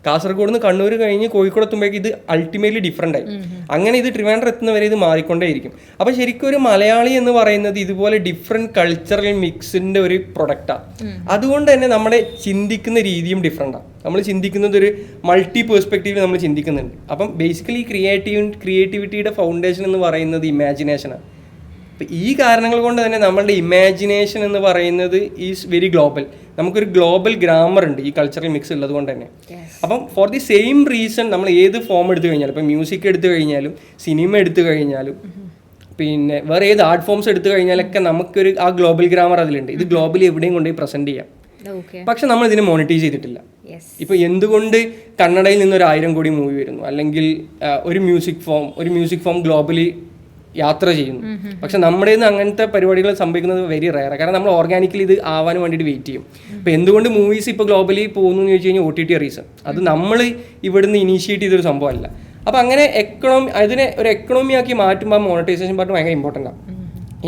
കാസർഗോഡ് നിന്ന് കണ്ണൂർ കഴിഞ്ഞ് കോഴിക്കോട് എത്തുമ്പോഴേക്ക് ഇത് അൾട്ടിമേറ്റ്ലി ഡിഫറെൻ്റ് ആയി. അങ്ങനെ ഇത് ട്രിവാൻഡ്രം എത്തുന്നവരെ ഇത് മാറിക്കൊണ്ടേയിരിക്കും. അപ്പോൾ ശരിക്കും ഒരു മലയാളി എന്ന് പറയുന്നത് ഇതുപോലെ ഡിഫറെൻറ്റ് കൾച്ചറൽ മിക്സിൻ്റെ ഒരു പ്രൊഡക്റ്റാണ്. അതുകൊണ്ട് തന്നെ നമ്മുടെ ചിന്തിക്കുന്ന രീതിയും ഡിഫറെൻ്റാണ്. നമ്മൾ ചിന്തിക്കുന്നത് ഒരു മൾട്ടി പേഴ്സ്പെക്റ്റീവിൽ നമ്മൾ ചിന്തിക്കുന്നുണ്ട്. അപ്പം ബേസിക്കലി ക്രിയേറ്റിവിറ്റിയുടെ ഫൗണ്ടേഷൻ എന്ന് പറയുന്നത് ഇമാജിനേഷനാണ്. അപ്പം ഈ കാരണങ്ങൾ കൊണ്ട് തന്നെ നമ്മളുടെ ഇമാജിനേഷൻ എന്ന് പറയുന്നത് ഈസ് വെരി ഗ്ലോബൽ. നമുക്കൊരു ഗ്ലോബൽ ഗ്രാമർ ഉണ്ട് ഈ കൾച്ചറൽ മിക്സ് ഉള്ളത് കൊണ്ട് തന്നെ. അപ്പം ഫോർ ദി സെയിം റീസൺ നമ്മൾ ഏത് ഫോം എടുത്തു കഴിഞ്ഞാലും, ഇപ്പം മ്യൂസിക് എടുത്തു കഴിഞ്ഞാലും സിനിമ എടുത്തു കഴിഞ്ഞാലും പിന്നെ വേറെ ഏത് ആർട്ട് ഫോംസ് എടുത്തു കഴിഞ്ഞാലൊക്കെ നമുക്കൊരു ആ ഗ്ലോബൽ ഗ്രാമർ അതിലുണ്ട്. ഇത് ഗ്ലോബലി എവിടെയും കൊണ്ടുപോയി പ്രസൻറ്റ് ചെയ്യാം. പക്ഷെ നമ്മൾ ഇതിനെ മോണിറ്റൈസ് ചെയ്തിട്ടില്ല. ഇപ്പോൾ എന്തുകൊണ്ട് കന്നഡയിൽ നിന്നൊരു 1000 കോടി മൂവി വരുന്നു, അല്ലെങ്കിൽ ഒരു മ്യൂസിക് ഫോം ഗ്ലോബലി യാത്ര ചെയ്യുന്നു. പക്ഷെ നമ്മുടെ നിന്ന് അങ്ങനത്തെ പരിപാടികൾ സംഭവിക്കുന്നത് വെരി റയർ. കാരണം നമ്മൾ ഓർഗാനിക്കലി ഇത് ആവാൻ വേണ്ടിയിട്ട് വെയിറ്റ് ചെയ്യും. ഇപ്പോൾ എന്തുകൊണ്ട് മൂവീസ് ഇപ്പോൾ ഗ്ലോബലി പോകുന്നു എന്ന് ചോദിച്ചു കഴിഞ്ഞാൽ OTT റീസൺ. അത് നമ്മൾ ഇവിടുന്ന് ഇനീഷ്യേറ്റ് ചെയ്തൊരു സംഭവമല്ല. അപ്പോൾ അങ്ങനെ അതിനെ ഒരു എക്കണോമി ആക്കി മാറ്റുമ്പോൾ മോണിറ്റൈസേഷൻ പാർട്ട് ഭയങ്കര ഇമ്പോർട്ടൻ്റ് ആണ്.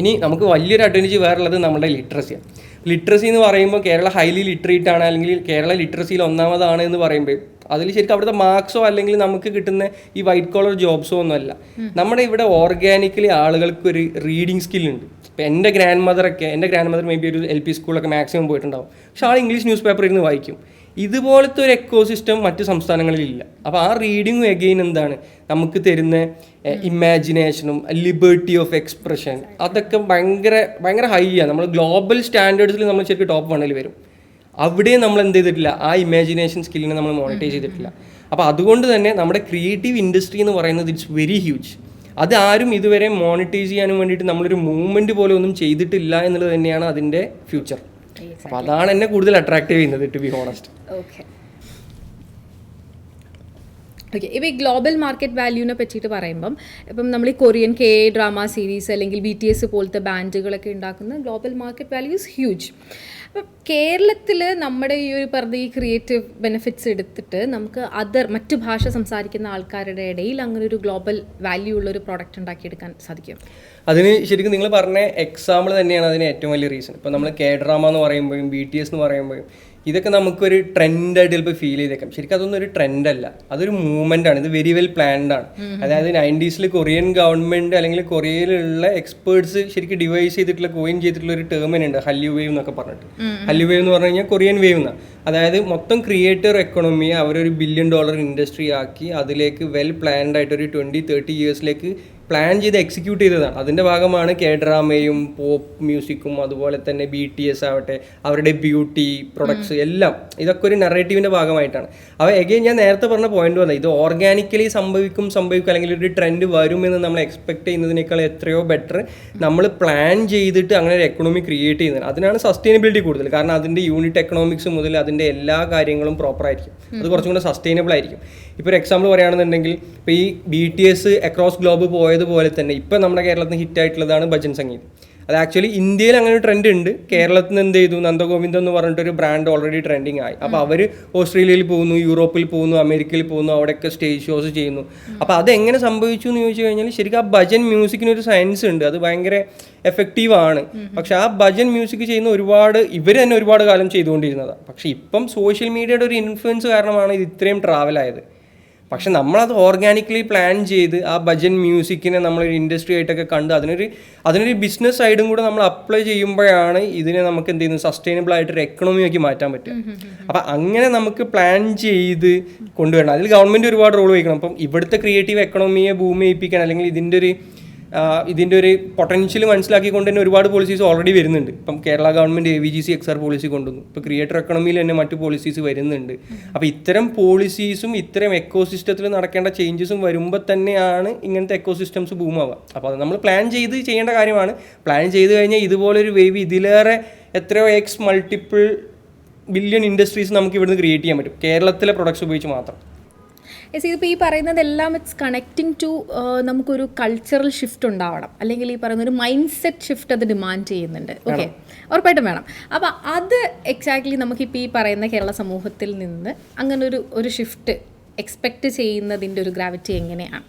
ഇനി നമുക്ക് വലിയൊരു അഡ്വാൻറ്റേജ് വേറുള്ളത് നമ്മുടെ ലിറ്ററസിയാണ്. ലിറ്ററസി എന്ന് പറയുമ്പോൾ കേരള ഹൈലി ലിറ്ററേറ്റ് ആണ്, അല്ലെങ്കിൽ കേരള ലിറ്ററസിയിൽ ഒന്നാമതാണ് എന്ന് പറയുമ്പോൾ അതിൽ ശരിക്കും അവിടുത്തെ മാർക്സോ അല്ലെങ്കിൽ നമുക്ക് കിട്ടുന്ന ഈ വൈറ്റ് കോളർ ജോബ്സോ ഒന്നുമല്ല. നമ്മുടെ ഇവിടെ ഓർഗാനിക്കലി ആളുകൾക്ക് ഒരു റീഡിങ് സ്കില്ലുണ്ട്. ഇപ്പോൾ എൻ്റെ ഗ്രാൻഡ് മദർ മേ ബി ഒരു LP സ്കൂളൊക്കെ മാക്സിമം പോയിട്ടുണ്ടാവും, പക്ഷെ ആൾ ഇംഗ്ലീഷ് ന്യൂസ് പേപ്പർ ഇരുന്ന് വായിക്കും. ഇതുപോലത്തെ ഒരു എക്കോസിസ്റ്റം മറ്റു സംസ്ഥാനങ്ങളിലില്ല. അപ്പോൾ ആ റീഡിങ്ങും എഗെയിൻ എന്താണ് നമുക്ക് തരുന്ന ഇമാജിനേഷനും ലിബർട്ടി ഓഫ് എക്സ്പ്രഷൻ അതൊക്കെ ഭയങ്കര ഹൈ ആണ്. നമ്മൾ ഗ്ലോബൽ സ്റ്റാൻഡേർഡ്സിൽ നമ്മൾ ശരിക്കും ടോപ്പ് 1 വരും. അവിടെ നമ്മൾ എന്ത് ചെയ്തിട്ടില്ല, ആ ഇമാജിനേഷൻ സ്കില്ലിനെ നമ്മൾ മോണിറ്റൈസ് ചെയ്തിട്ടില്ല. അപ്പോൾ അതുകൊണ്ട് തന്നെ നമ്മുടെ ക്രിയേറ്റീവ് ഇൻഡസ്ട്രി എന്ന് പറയുന്നത് ഇറ്റ്സ് വെരി ഹ്യൂജ്. അത് ആരും ഇതുവരെ മോണിറ്റൈസ് ചെയ്യാനും വേണ്ടിയിട്ട് നമ്മളൊരു മൂവ്മെൻറ്റ് പോലെ ഒന്നും ചെയ്തിട്ടില്ല എന്നുള്ളത് തന്നെയാണ് അതിൻ്റെ ഫ്യൂച്ചർ. അപ്പോൾ അതാണ് എന്നെ കൂടുതൽ അട്രാക്റ്റീവ് ചെയ്യുന്നത്, ടു ബി ഹോണസ്റ്റ്. ഓക്കെ, ഇപ്പോൾ ഈ ഗ്ലോബൽ മാർക്കറ്റ് വാല്യൂവിനെ പറ്റിയിട്ട് പറയുമ്പം ഇപ്പം നമ്മൾ ഈ കൊറിയൻ ഡ്രാമ സീരീസ് അല്ലെങ്കിൽ BTS പോലത്തെ ബാൻഡുകളൊക്കെ ഉണ്ടാക്കുന്ന global market value is huge. അപ്പം കേരളത്തിൽ നമ്മുടെ ഈ ഒരു പറഞ്ഞ ഈ ക്രിയേറ്റീവ് ബെനിഫിറ്റ്സ് എടുത്തിട്ട് നമുക്ക് മറ്റു ഭാഷ സംസാരിക്കുന്ന ആൾക്കാരുടെ ഇടയിൽ അങ്ങനെ ഒരു ഗ്ലോബൽ വാല്യൂ ഉള്ള ഒരു പ്രോഡക്റ്റ് ഉണ്ടാക്കിയെടുക്കാൻ സാധിക്കും. അതിന് ശരിക്കും നിങ്ങൾ പറഞ്ഞ എക്സാമ്പിൾ തന്നെയാണ് അതിന് ഏറ്റവും വലിയ റീസൺ. ഇപ്പോൾ നമ്മൾ ഡ്രാമ എന്ന് പറയുമ്പോഴും BTS എന്ന് പറയുമ്പോഴും ഇതൊക്കെ നമുക്കൊരു ട്രെൻഡായിട്ട് ചിലപ്പോൾ ഫീൽ ചെയ്തേക്കാം. ശരിക്കും അതൊന്നും ഒരു ട്രെൻഡല്ല, അതൊരു മൂവ്മെൻ്റ് ആണ്. ഇത് വെരി വെൽ പ്ലാൻഡ് ആണ്. അതായത് 90s കൊറിയൻ ഗവൺമെൻറ് അല്ലെങ്കിൽ കൊറിയയിലുള്ള എക്സ്പേർട്സ് ശരിക്കും ഡിവൈസ് ചെയ്തിട്ടുള്ള കോയിൻ ചെയ്തിട്ടുള്ള ഒരു ടേമിനുണ്ട്, ഹല്യു വേവ് എന്നൊക്കെ പറഞ്ഞിട്ട്. ഹല്യു വേവ് എന്ന് പറഞ്ഞു കഴിഞ്ഞാൽ കൊറിയൻ വേവ് എന്നാണ്. അതായത് മൊത്തം ക്രിയേറ്റർ എക്കണോമിയെ അവരൊരു $1 ബില്യൺ ഇൻഡസ്ട്രി ആക്കി അതിലേക്ക് വെൽ പ്ലാൻഡ് ആയിട്ട് ഒരു 20-30 ഇയേഴ്സിലേക്ക് പ്ലാൻ ചെയ്ത് എക്സിക്യൂട്ട് ചെയ്തതാണ്. അതിൻ്റെ ഭാഗമാണ് ഡ്രാമയും പോപ്പ് മ്യൂസിക്കും അതുപോലെ തന്നെ BTS ആവട്ടെ, അവരുടെ ബ്യൂട്ടി പ്രൊഡക്ട്സ് എല്ലാം ഇതൊക്കെ ഒരു നറേറ്റീവിൻ്റെ ഭാഗമായിട്ടാണ്. അപ്പോൾ എഗെയിൻ ഞാൻ നേരത്തെ പറഞ്ഞ പോയിന്റ് വന്നത് ഇത് ഓർഗാനിക്കലി സംഭവിക്കും അല്ലെങ്കിൽ ഒരു ട്രെൻഡ് വരുമെന്ന് നമ്മൾ എക്സ്പെക്ട് ചെയ്യുന്നതിനേക്കാൾ എത്രയോ ബെറ്റർ നമ്മൾ പ്ലാൻ ചെയ്തിട്ട് അങ്ങനെ ഒരു എക്കണോമി ക്രിയേറ്റ് ചെയ്യുന്നത്. അതിനാണ് സസ്റ്റൈനബിലിറ്റി കൂടുതൽ. കാരണം അതിൻ്റെ യൂണിറ്റ് എക്കണോമിക്സ് മുതൽ അതിൻ്റെ എല്ലാ കാര്യങ്ങളും പ്രോപ്പർ ആയിരിക്കും. അത് കുറച്ചും കൂടെ സസ്റ്റൈനബിൾ ആയിരിക്കും. ഇപ്പോൾ ഒരു എക്സാമ്പിൾ പറയുകയാണെന്നുണ്ടെങ്കിൽ ഇപ്പോൾ ഈ BTS അക്രോസ് ഗ്ലോബ് പോയതുപോലെ തന്നെ ഇപ്പം നമ്മുടെ കേരളത്തിൽ ഹിറ്റായിട്ടുള്ളതാണ് ഭജൻ സംഗീത്. അത് ആക്ച്വലി ഇന്ത്യയിൽ അങ്ങനെ ഒരു ട്രെൻഡ് ഉണ്ട്. കേരളത്തിൽ നിന്ന് എന്ത് ചെയ്തു, നന്ദഗോവിന്ദം എന്ന് പറഞ്ഞിട്ടൊരു ബ്രാൻഡ് ഓൾറെഡി ട്രെൻഡിങ് ആയി. അപ്പോൾ അവർ ഓസ്ട്രേലിയയിൽ പോകുന്നു, യൂറോപ്പിൽ പോകുന്നു, അമേരിക്കയിൽ പോകുന്നു, അവിടെയൊക്കെ സ്റ്റേജ് ഷോസ് ചെയ്യുന്നു. അപ്പോൾ അതെങ്ങനെ സംഭവിച്ചു എന്ന് ചോദിച്ചു കഴിഞ്ഞാൽ ശരിക്കും ആ ഭജൻ മ്യൂസിക്കിനൊരു സയൻസ് ഉണ്ട്, അത് ഭയങ്കര എഫക്റ്റീവ് ആണ്. പക്ഷെ ആ ഭജൻ മ്യൂസിക് ചെയ്യുന്ന ഇവർ തന്നെ ഒരുപാട് കാലം ചെയ്തുകൊണ്ടിരുന്നതാണ്. പക്ഷെ ഇപ്പം സോഷ്യൽ മീഡിയയുടെ ഒരു ഇൻഫ്ലുവൻസ് കാരണമാണ് ഇത് ഇത്രയും ട്രാവലായത്. പക്ഷെ നമ്മളത് ഓർഗാനിക്കലി പ്ലാൻ ചെയ്ത് ആ ഭജൻ മ്യൂസിക്കിനെ നമ്മളൊരു ഇൻഡസ്ട്രി ആയിട്ടൊക്കെ കണ്ട് അതിനൊരു ബിസിനസ് സൈഡും കൂടെ നമ്മൾ അപ്ലൈ ചെയ്യുമ്പോഴാണ് ഇതിനെ നമുക്ക് എന്ത് ചെയ്യുന്നത് സസ്റ്റൈനബിൾ ആയിട്ടൊരു എക്കണോമിയാക്കി മാറ്റാൻ പറ്റും. അപ്പം അങ്ങനെ നമുക്ക് പ്ലാൻ ചെയ്ത് കൊണ്ടുവരണം. അതിൽ ഗവൺമെൻറ് ഒരുപാട് റോൾ വഹിക്കണം. അപ്പം ഇവിടുത്തെ ക്രിയേറ്റീവ് എക്കണോമിയെ ഭൂമിയിപ്പിക്കാൻ അല്ലെങ്കിൽ ഇതിൻ്റെ ഒരു പൊട്ടൻഷ്യൽ മനസ്സിലാക്കിക്കൊണ്ട് തന്നെ ഒരുപാട് പോളിസീസ് ഓൾറെഡി വരുന്നുണ്ട്. ഇപ്പം Kerala government AVGC XR policy കൊണ്ടുവന്നു. ഇപ്പോൾ ക്രിയേറ്റർ എക്കണോമിയിൽ തന്നെ മറ്റു പോളിസീസ് വരുന്നുണ്ട്. അപ്പോൾ ഇത്തരം പോളിസീസും ഇത്തരം എക്കോസിസ്റ്റത്തിൽ നടക്കേണ്ട ചേഞ്ചസും വരുമ്പോൾ തന്നെയാണ് ഇങ്ങനത്തെ എക്കോസിസ്റ്റംസ് ബൂമാവുക. അപ്പോൾ അത് നമ്മൾ പ്ലാൻ ചെയ്ത് ചെയ്യേണ്ട കാര്യമാണ്. പ്ലാൻ ചെയ്ത് കഴിഞ്ഞാൽ ഇതുപോലൊരു വേവ് ഇതിലേറെ എത്രയോ മൾട്ടിപ്പിൾ ബില്യൺ ഇൻഡസ്ട്രീസ് നമുക്ക് ഇവിടുന്ന് ക്രിയേറ്റ് ചെയ്യാൻ പറ്റും കേരളത്തിലെ പ്രൊഡക്ട്സ് ഉപയോഗിച്ച് മാത്രം. ഇതിപ്പോൾ ഈ പറയുന്നതെല്ലാം ഇറ്റ്സ് കണക്റ്റിംഗ് ടു നമുക്കൊരു കൾച്ചറൽ ഷിഫ്റ്റ് ഉണ്ടാവണം, അല്ലെങ്കിൽ ഈ പറയുന്ന ഒരു മൈൻഡ് സെറ്റ് ഷിഫ്റ്റ് അത് ഡിമാൻഡ് ചെയ്യുന്നുണ്ട്. ഓക്കെ, ഉറപ്പായിട്ടും വേണം. അപ്പോൾ അത് എക്സാക്ട്ലി നമുക്കിപ്പോൾ ഈ പറയുന്ന കേരള സമൂഹത്തിൽ നിന്ന് അങ്ങനെ ഒരു ഷിഫ്റ്റ് എക്സ്പെക്റ്റ് ചെയ്യുന്നതിൻ്റെ ഒരു ഗ്രാവിറ്റി എങ്ങനെയാണ്?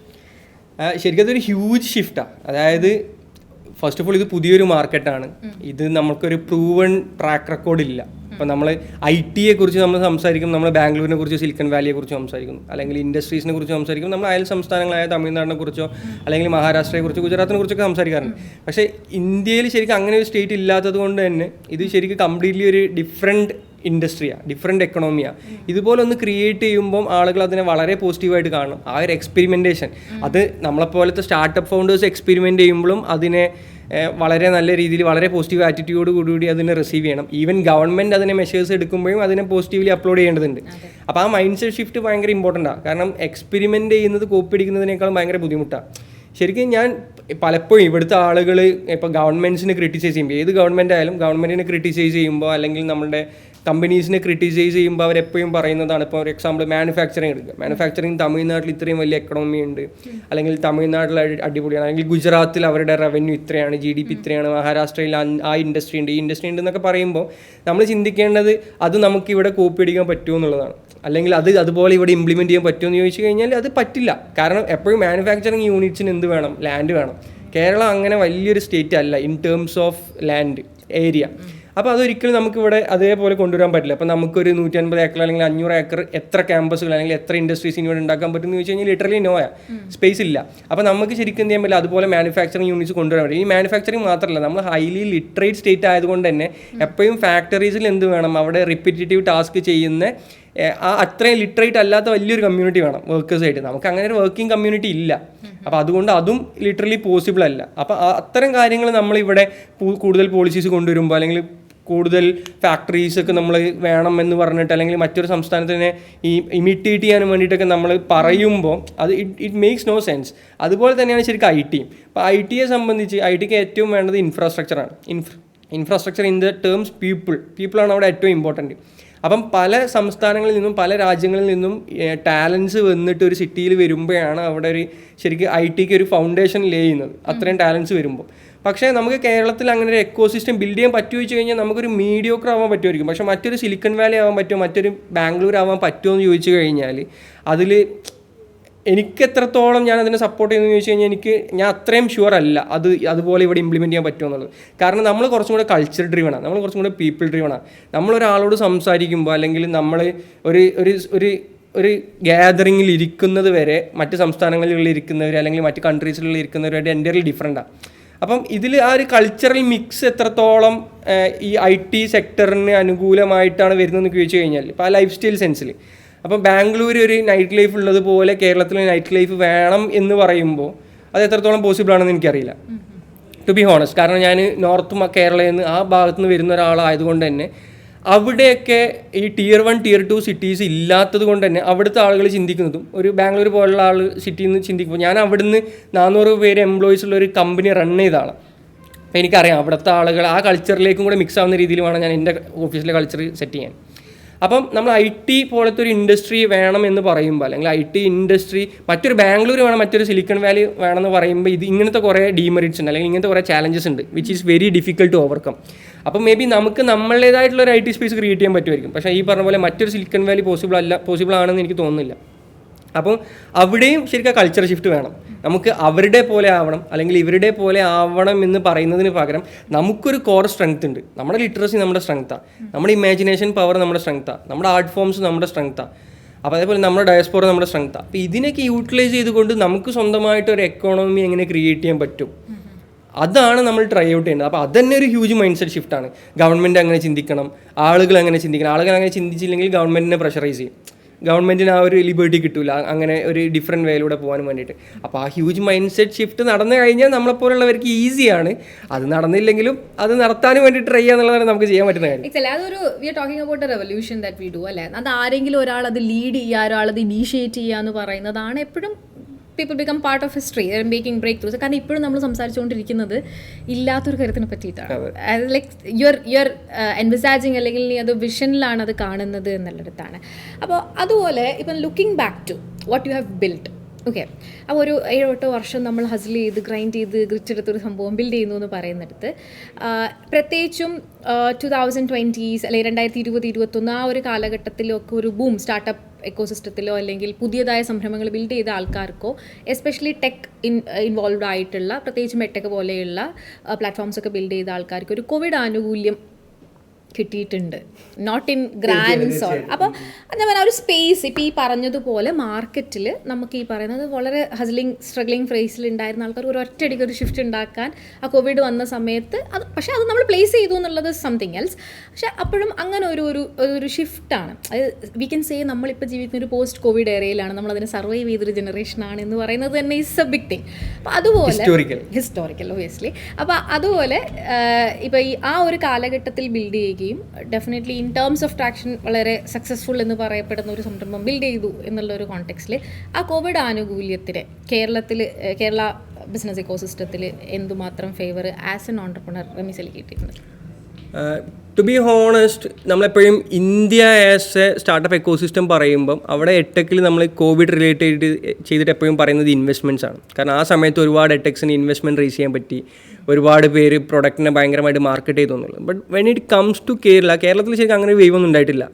ശരിക്കും അതൊരു ഹ്യൂജ് ഷിഫ്റ്റാണ്. അതായത് ഫസ്റ്റ് ഓഫ് ഓൾ ഇത് പുതിയൊരു മാർക്കറ്റാണ്. ഇത് നമുക്കൊരു പ്രൂവൺ ട്രാക്ക് റെക്കോർഡ് ഇല്ല. ഇപ്പം നമ്മൾ IT കുറിച്ച് നമ്മൾ സംസാരിക്കും, നമ്മൾ ബാംഗ്ലൂരിനെ കുറിച്ച് സിലിക്കൺ വാലിയെ കുറിച്ച് സംസാരിക്കുന്നു, അല്ലെങ്കിൽ ഇൻഡസ്ട്രീസിനെ കുറിച്ച് സംസാരിക്കും, നമ്മൾ അയൽ സംസ്ഥാനങ്ങളായ തമിഴ്നാടിനെ കുറിച്ചോ അല്ലെങ്കിൽ മഹാരാഷ്ട്രയെ കുറിച്ചോ ഗുജറാത്തിനെ കുറിച്ചൊക്കെ സംസാരിക്കാറുണ്ട്. പക്ഷേ ഇന്ത്യയിൽ ശരിക്കും അങ്ങനെ ഒരു സ്റ്റേറ്റ് ഇല്ലാത്തത് കൊണ്ട് തന്നെ ഇത് ശരിക്കും കംപ്ലീറ്റ്ലി ഒരു ഡിഫറെൻറ്റ് ഇൻഡസ്ട്രിയാണ്, ഡിഫറെൻറ്റ് എക്കണോമിയാണ്. ഇതുപോലെ ഒന്ന് ക്രിയേറ്റ് ചെയ്യുമ്പം ആളുകൾ അതിനെ വളരെ പോസിറ്റീവായിട്ട് കാണണം. ആ ഒരു എക്സ്പെരിമെൻറ്റേഷൻ അത് നമ്മളെപ്പോലത്തെ സ്റ്റാർട്ടപ്പ് ഫൗണ്ടേഴ്സ് എക്സ്പെരിമെൻറ്റ് ചെയ്യുമ്പോഴും അതിനെ വളരെ നല്ല രീതിയിൽ വളരെ പോസിറ്റീവ് ആറ്റിറ്റ്യൂഡ് കൂടി അതിനെ റിസീവ് ചെയ്യണം. ഈവൻ ഗവൺമെൻറ് അതിനെ മെഷേഴ്സ് എടുക്കുമ്പോഴും അതിനെ പോസിറ്റീവ്ലി അപ്ലോഡ് ചെയ്യേണ്ടതുണ്ട്. അപ്പോൾ ആ മൈൻഡ് സെറ്റ് ഷിഫ്റ്റ് ഭയങ്കര ഇമ്പോർട്ടൻ്റാണ്. കാരണം എക്സ്പെരിമെൻറ്റ് ചെയ്യുന്നത് കോപ്പി അടിക്കുന്നതിനേക്കാളും ഭയങ്കര ബുദ്ധിമുട്ടാണ്. ശരിക്കും ഞാൻ പലപ്പോഴും ഇവിടുത്തെ ആളുകൾ ഇപ്പോൾ ഗവൺമെൻറ്റ്സിനെ ക്രിട്ടിസൈസ് ചെയ്യുമ്പോൾ, ഏത് ഗവൺമെൻറ് ആയാലും ഗവൺമെൻറ്റിനെ ക്രിട്ടിസൈസ് ചെയ്യുമ്പോൾ അല്ലെങ്കിൽ നമ്മളുടെ കമ്പനീസിനെ ക്രിട്ടിസൈസ് ചെയ്യുമ്പോൾ അവരെപ്പോഴും പറയുന്നതാണ്, ഇപ്പോൾ ഒരു എക്സാമ്പിൾ മാനുഫാക്ചറിങ് എടുക്കുക. മാനുഫാക്ചറിങ് തമിഴ്നാട്ടിൽ ഇത്രയും വലിയ എക്കണോമി ഉണ്ട്, അല്ലെങ്കിൽ തമിഴ്നാട്ടിൽ അടിപൊളിയാണ്, അല്ലെങ്കിൽ ഗുജറാത്തിൽ അവരുടെ റവന്യൂ ഇത്രയാണ്, GDP ഇത്രയാണ്, മഹാരാഷ്ട്രയിൽ ആ ഇൻഡസ്ട്രി ഉണ്ട്, ഈ ഇൻഡസ്ട്രി ഉണ്ട് എന്നൊക്കെ പറയുമ്പോൾ നമ്മൾ ചിന്തിക്കേണ്ടത് അത് നമുക്കിവിടെ കോപ്പി അടിക്കാൻ പറ്റുമോ എന്നുള്ളതാണ്. അല്ലെങ്കിൽ അതുപോലെ ഇവിടെ ഇംപ്ലിമെൻറ്റ് ചെയ്യാൻ പറ്റുമോ എന്ന് ചോദിച്ചു കഴിഞ്ഞാൽ അത് പറ്റില്ല. കാരണം എപ്പോഴും മാനുഫാക്ചറിങ് യൂണിറ്റ്സിന് എന്ത് വേണം? ലാൻഡ് വേണം. കേരളം അങ്ങനെ വലിയൊരു സ്റ്റേറ്റ് അല്ല in terms of land area. അപ്പോൾ അതൊരിക്കലും നമുക്കിവിടെ അതേപോലെ കൊണ്ടുവരാൻ പറ്റില്ല. അപ്പോൾ നമുക്കൊരു 150 ഏക്കർ അല്ലെങ്കിൽ 500 ഏക്കർ എത്ര ക്യാമ്പസുകൾ അല്ലെങ്കിൽ എത്ര ഇൻഡസ്ട്രീസ് ഇവിടെ ഉണ്ടാക്കാൻ പറ്റുമെന്ന് ചോദിച്ചു കഴിഞ്ഞാൽ ലിറ്ററലി നോയാ, സ്പേസ് ഇല്ല. അപ്പോൾ നമുക്ക് ശരിക്കും എന്ത് ചെയ്യാൻ പറ്റില്ല, അതുപോലെ മാനുഫാക്ചറിങ് യൂണിറ്റ്സ് കൊണ്ടുവരാൻ പറ്റും. ഈ മാനുഫാക്ചറിങ് മാത്രമല്ല, നമ്മൾ ഹൈലി ലിറ്ററേറ്റ് സ്റ്റേറ്റ് ആയതുകൊണ്ട് തന്നെ എപ്പോഴും ഫാക്ടറീസിൽ എന്ത് വേണം, അവിടെ റിപ്പീറ്റേറ്റീവ് ടാസ്ക് ചെയ്യുന്ന അത്രയും ലിറ്ററേറ്റ് അല്ലാത്ത വലിയൊരു കമ്മ്യൂണിറ്റി വേണം വർക്കേഴ്സായിട്ട്. നമുക്ക് അങ്ങനെ ഒരു വർക്കിംഗ് കമ്മ്യൂണിറ്റി ഇല്ല. അപ്പോൾ അതുകൊണ്ട് അതും ലിറ്ററലി പോസിബിൾ അല്ല. അപ്പോൾ അത്തരം കാര്യങ്ങൾ നമ്മളിവിടെ കൂടുതൽ പോളിസീസ് കൊണ്ടുവരുമ്പോൾ അല്ലെങ്കിൽ കൂടുതൽ ഫാക്ടറീസ് ഒക്കെ നമ്മൾ വേണം എന്ന് പറഞ്ഞിട്ട് അല്ലെങ്കിൽ മറ്റൊരു സംസ്ഥാനത്തിനെ ഇമിറ്റേറ്റ് ചെയ്യാൻ വേണ്ടിയിട്ടൊക്കെ നമ്മൾ പറയുമ്പോൾ അത് ഇറ്റ് മേക്സ് നോ സെൻസ്. അതുപോലെ തന്നെയാണ് ശരിക്കും IT. അപ്പോൾ IT-യെ സംബന്ധിച്ച് IT-ക്ക് ഏറ്റവും വേണ്ടത് ഇൻഫ്രാസ്ട്രക്ചറാണ്. ഇൻഫ്രാസ്ട്രക്ചർ ഇൻ ദ ടേംസ് പീപ്പിളാണ് അവിടെ ഏറ്റവും ഇമ്പോർട്ടൻറ്റ്. അപ്പം പല സംസ്ഥാനങ്ങളിൽ നിന്നും പല രാജ്യങ്ങളിൽ നിന്നും ടാലൻസ് വന്നിട്ട് ഒരു സിറ്റിയിൽ വരുമ്പോഴാണ് അവിടെ ഒരു ശരിക്കും IT-ക്ക് ഒരു ഫൗണ്ടേഷൻ ലേ ചെയ്യുന്നത്, അത്രയും ടാലൻസ് വരുമ്പോൾ. പക്ഷേ നമുക്ക് കേരളത്തിൽ അങ്ങനെ ഒരു എക്കോസിസ്റ്റം ബിൽഡ് ചെയ്യാൻ പറ്റുമോ ചോദിച്ചു കഴിഞ്ഞാൽ നമുക്കൊരു മീഡിയോക്കർ ആവാൻ പറ്റുമായിരിക്കും. പക്ഷേ മറ്റൊരു സിലിക്കൺ വാലി ആവാൻ പറ്റുമോ, മറ്റൊരു ബാംഗ്ലൂർ ആവാൻ പറ്റുമോ എന്ന് ചോദിച്ചു കഴിഞ്ഞാൽ അതിൽ എനിക്ക് എത്രത്തോളം ഞാൻ അതിനെ സപ്പോർട്ട് ചെയ്യുന്നതെന്ന് ചോദിച്ചു കഴിഞ്ഞാൽ ഞാൻ അത്രയും ഷുവർ അല്ല അതുപോലെ ഇവിടെ ഇംപ്ലിമെൻറ്റ് ചെയ്യാൻ പറ്റുമോ എന്നുള്ളത്. കാരണം നമ്മൾ കുറച്ചും കൂടെ കൾച്ചർ ഡ്രിവണാണ്, നമ്മൾ കുറച്ചും കൂടെ പീപ്പിൾ ഡ്രിവണാണ്. നമ്മളൊരാളോട് സംസാരിക്കുമ്പോൾ അല്ലെങ്കിൽ നമ്മൾ ഒരു ഗ്യാതറിങ്ങിൽ ഇരിക്കുന്നത് വരെ മറ്റ് സംസ്ഥാനങ്ങളിൽ ഇരിക്കുന്നവർ അല്ലെങ്കിൽ മറ്റ് കൺട്രീസിലുള്ള ഇരിക്കുന്നവരായിട്ട് എൻ്റയർലി ഡിഫറെൻറ്റാണ്. അപ്പം ഇതിൽ ആ ഒരു കൾച്ചറൽ മിക്സ് എത്രത്തോളം ഈ IT സെക്ടറിന് അനുകൂലമായിട്ടാണ് വരുന്നതെന്ന് ചോദിച്ചു കഴിഞ്ഞാൽ ഇപ്പോൾ ആ ലൈഫ് സ്റ്റൈൽ സെൻസിൽ അപ്പം ബാംഗ്ലൂർ ഒരു നൈറ്റ് ലൈഫ് ഉള്ളതുപോലെ കേരളത്തിൽ നൈറ്റ് ലൈഫ് വേണം എന്ന് പറയുമ്പോൾ അത് എത്രത്തോളം പോസിബിൾ ആണെന്ന് എനിക്കറിയില്ല, ടു ബി ഹോണസ്റ്റ്. കാരണം ഞാൻ നോർത്ത് കേരളയിൽ നിന്ന് ആ ഭാഗത്ത് നിന്ന് വരുന്ന ഒരാളായതുകൊണ്ട് തന്നെ അവിടെയൊക്കെ ഈ Tier 1 Tier 2 സിറ്റീസ് ഇല്ലാത്തത് കൊണ്ട് തന്നെ അവിടുത്തെ ആളുകൾ ചിന്തിക്കുന്നതും ഒരു ബാംഗ്ലൂർ പോലുള്ള സിറ്റിയിൽ നിന്ന് ചിന്തിക്കുമ്പോൾ ഞാൻ അവിടുന്ന് 400 പേര് എംപ്ലോയീസ് ഉള്ള ഒരു കമ്പനി റൺ ചെയ്താണ്. അപ്പോൾ എനിക്കറിയാം അവിടുത്തെ ആളുകൾ ആ കൾച്ചറിലേക്കും കൂടെ മിക്സ് ആവുന്ന രീതിയിൽ വേണം ഞാൻ എൻ്റെ ഓഫീസിലെ കൾച്ചർ സെറ്റ് ചെയ്യാൻ. അപ്പം നമ്മൾ IT പോലത്തെ ഒരു ഇൻഡസ്ട്രി വേണം എന്ന് പറയുമ്പോൾ അല്ലെങ്കിൽ IT ഇൻഡസ്ട്രി മറ്റൊരു ബാംഗ്ലൂർ വേണം, മറ്റൊരു സിലിക്കൺ വാലി വേണമെന്ന് പറയുമ്പോൾ ഇങ്ങനത്തെ കുറേ ഡീമെറിറ്റ്സ് ഉണ്ട് അല്ലെങ്കിൽ ഇങ്ങനത്തെ കുറേ ചാലഞ്ചസ് ഉണ്ട് which is very difficult to overcome. അപ്പം മേ ബി നമുക്ക് നമ്മളുടേതായിട്ടുള്ള ഒരു IT സ്പേസ് ക്രിയേറ്റ് ചെയ്യാൻ പറ്റുമായിരിക്കും. പക്ഷേ ഈ പറഞ്ഞ പോലെ മറ്റൊരു സിലിക്കൺ വാലി പോസിബിൾ ആണെന്ന് എനിക്ക് തോന്നുന്നില്ല. അപ്പം അവിടെയും ശരിക്കും കൾച്ചർ ഷിഫ്റ്റ് വേണം. നമുക്ക് അവരുടെ പോലെ ആവണം അല്ലെങ്കിൽ ഇവരുടെ പോലെ ആവണം എന്ന് പറയുന്നതിന് പകരം നമുക്കൊരു കോർ സ്ട്രെങ്ത് ഉണ്ട്. നമ്മുടെ ലിറ്ററസി നമ്മുടെ സ്ട്രെങ്ത്താണ്, നമ്മുടെ ഇമാജിനേഷൻ പവർ നമ്മുടെ സ്ട്രെങ്ത്താണ്, നമ്മുടെ ആർട്ട് ഫോംസ് നമ്മുടെ സ്ട്രെങ്ത്താണ്, അപ്പോൾ അതേപോലെ നമ്മുടെ ഡയസ്പോറ നമ്മുടെ സ്ട്രെങ്ത്താണ്. അപ്പോൾ ഇതിനൊക്കെ യൂട്ടിലൈസ് ചെയ്തുകൊണ്ട് നമുക്ക് സ്വന്തമായിട്ട് ഒരു എക്കോണമി എങ്ങനെ ക്രിയേറ്റ് ചെയ്യാൻ പറ്റും, അതാണ് നമ്മൾ ട്രൈ ഔട്ട് ചെയ്യേണ്ടത്. അപ്പോൾ അതന്നെ ഒരു ഹ്യൂജ് മൈൻഡ് സെറ്റ് ഷിഫ്റ്റാണ്. ഗവൺമെൻറ് അങ്ങനെ ചിന്തിക്കണം, ആളുകൾ അങ്ങനെ ചിന്തിക്കണം. ആളുകൾ അങ്ങനെ ചിന്തിച്ചില്ലെങ്കിൽ ഗവൺമെൻറ്റിനെ പ്രഷറൈസ് ചെയ്യും, ഗവൺമെൻറ്റിന് ആ ഒരു ലിബർട്ടി കിട്ടില്ല അങ്ങനെ ഒരു ഡിഫറെൻറ്റ് വേയിലൂടെ പോകാൻ വേണ്ടിയിട്ട്. അപ്പോൾ ആ ഹ്യൂജ് മൈൻഡ് സെറ്റ് ഷിഫ്റ്റ് നടന്നു കഴിഞ്ഞാൽ നമ്മളെപ്പോലുള്ളവർക്ക് ഈസിയാണ്. അത് നടന്നില്ലെങ്കിലും അത് നടത്താൻ വേണ്ടി ട്രൈ ചെയ്യുക എന്നുള്ളതാണ് നമുക്ക് ചെയ്യാൻ പറ്റുന്ന കാര്യം. അതൊരു we are talking about a revolution that we do അല്ലേ. അത് ആരെങ്കിലും ഒരാൾ അത് ലീഡ് ചെയ്യുക, ഒരാൾ അത് ഇനീഷ്യേറ്റ് ചെയ്യുക എന്ന് പറയുന്നതാണ് എപ്പോഴും people become part of history, making breakthroughs. കാരണം ഇപ്പോഴും നമ്മൾ സംസാരിച്ചുകൊണ്ടിരിക്കുന്നത് ഇല്ലാത്തൊരു കാര്യത്തിനെ പറ്റിയിട്ടാണ്. ലൈക്ക് യുവർ എൻവിസാജിങ് അല്ലെങ്കിൽ നീ അത് വിഷനിലാണ് അത് കാണുന്നത് എന്നുള്ളിടത്താണ്. അപ്പോൾ അതുപോലെ ഇപ്പം looking back to what you have build, okay. അപ്പോൾ ഒരു 7-8 വർഷം നമ്മൾ ഹസിൽ ചെയ്ത് ഗ്രൈൻഡ് ചെയ്ത് ഗ്രിച്ചെടുത്തൊരു സംഭവം ബിൽഡ് ചെയ്യുന്നു എന്ന് പറയുന്നിടത്ത് പ്രത്യേകിച്ചും 2020s അല്ലെങ്കിൽ 2020-2021 ആ ഒരു കാലഘട്ടത്തിലൊക്കെ ഒരു ബൂം സ്റ്റാർട്ടപ്പ് എക്കോസിസ്റ്റത്തിലോ അല്ലെങ്കിൽ പുതിയതായ സംരംഭങ്ങൾ ബിൽഡ് ചെയ്ത ആൾക്കാർക്കോ എസ്പെഷ്യലി ടെക് ഇൻവോൾവ്ഡ് ആയിട്ടുള്ള പ്രത്യേകിച്ച് മെട്ടെക് പോലെയുള്ള പ്ലാറ്റ്ഫോംസ് ഒക്കെ ബിൽഡ് ചെയ്ത ആൾക്കാർക്ക് ഒരു കോവിഡ് ആനുകൂല്യം കിട്ടിയിട്ടുണ്ട്, നോട്ട് ഇൻ ഗ്രാൻഡ്സ് ഓർ. അപ്പോൾ എന്താ പറയുക, ഒരു സ്പേസ് ഇപ്പോൾ ഈ പറഞ്ഞതുപോലെ മാർക്കറ്റിൽ നമുക്ക് ഈ പറയുന്നത് വളരെ സ്ട്രഗ്ലിംഗ് ഫേസിൽ ഉണ്ടായിരുന്ന ആൾക്കാർ ഒരു ഒറ്റയടിക്ക് ഒരു ഷിഫ്റ്റ് ഉണ്ടാക്കാൻ ആ കോവിഡ് വന്ന സമയത്ത് പക്ഷേ അത് നമ്മൾ പ്ലേസ് ചെയ്തു എന്നുള്ളത് സംതിങ് എൽസ്. പക്ഷേ അപ്പോഴും അങ്ങനെ ഒരു ഷിഫ്റ്റാണ്. അത് വി കൻ സേ നമ്മളിപ്പോൾ ജീവിക്കുന്ന ഒരു പോസ്റ്റ് കോവിഡ് ഏരിയയിലാണ്, നമ്മളതിനെ സർവൈവ് ചെയ്തൊരു ജനറേഷനാണ് എന്ന് പറയുന്നത് തന്നെ ഈസ് എ ബിഗ് തിങ്. അപ്പോൾ അതുപോലെ ഹിസ്റ്റോറിക്കൽ ഒബിയസ്ലി. അപ്പോൾ അതുപോലെ ഇപ്പോൾ ഈ ആ ഒരു കാലഘട്ടത്തിൽ ബിൽഡ് ചെയ്യുകയും definitely in terms of traction വളരെ സക്സസ്ഫുൾ എന്ന് പറയപ്പെടുന്ന ഒരു സംരംഭം ബിൽഡ് ചെയ്തു എന്നുള്ള ഒരു കോണ്ടെക്സ്റ്റിൽ ആ കോവിഡ് ആനുകൂല്യത്തിന് കേരള ബിസിനസ് ഇക്കോസിസ്റ്റത്തിൽ എന്തുമാത്രം favour as an entrepreneur Ramees കിട്ടിയിട്ടുണ്ട്? ടു ബി ഹോണസ്റ്റ്, നമ്മളെപ്പോഴും India as a startup ecosystem പറയുമ്പം അവിടെ എട്ടെക്കിൽ നമ്മൾ കോവിഡ് റിലേറ്റഡ് ചെയ്തിട്ട് എപ്പോഴും പറയുന്നത് ഇൻവെസ്റ്റ്മെൻറ്റ്സ് ആണ്. കാരണം ആ സമയത്ത് ഒരുപാട് എട്ടെക്സിന് ഇൻവെസ്റ്റ്മെൻറ്റ് റേസ് ചെയ്യാൻ പറ്റി, ഒരുപാട് പേര് പ്രൊഡക്റ്റിനെ ഭയങ്കരമായിട്ട് മാർക്കറ്റ് ചെയ്തു എന്നുള്ളത്. But when it comes to കേരളത്തിൽ ശരിക്കും അങ്ങനെ വേവ് ഒന്നും ഉണ്ടായിട്ടില്ല.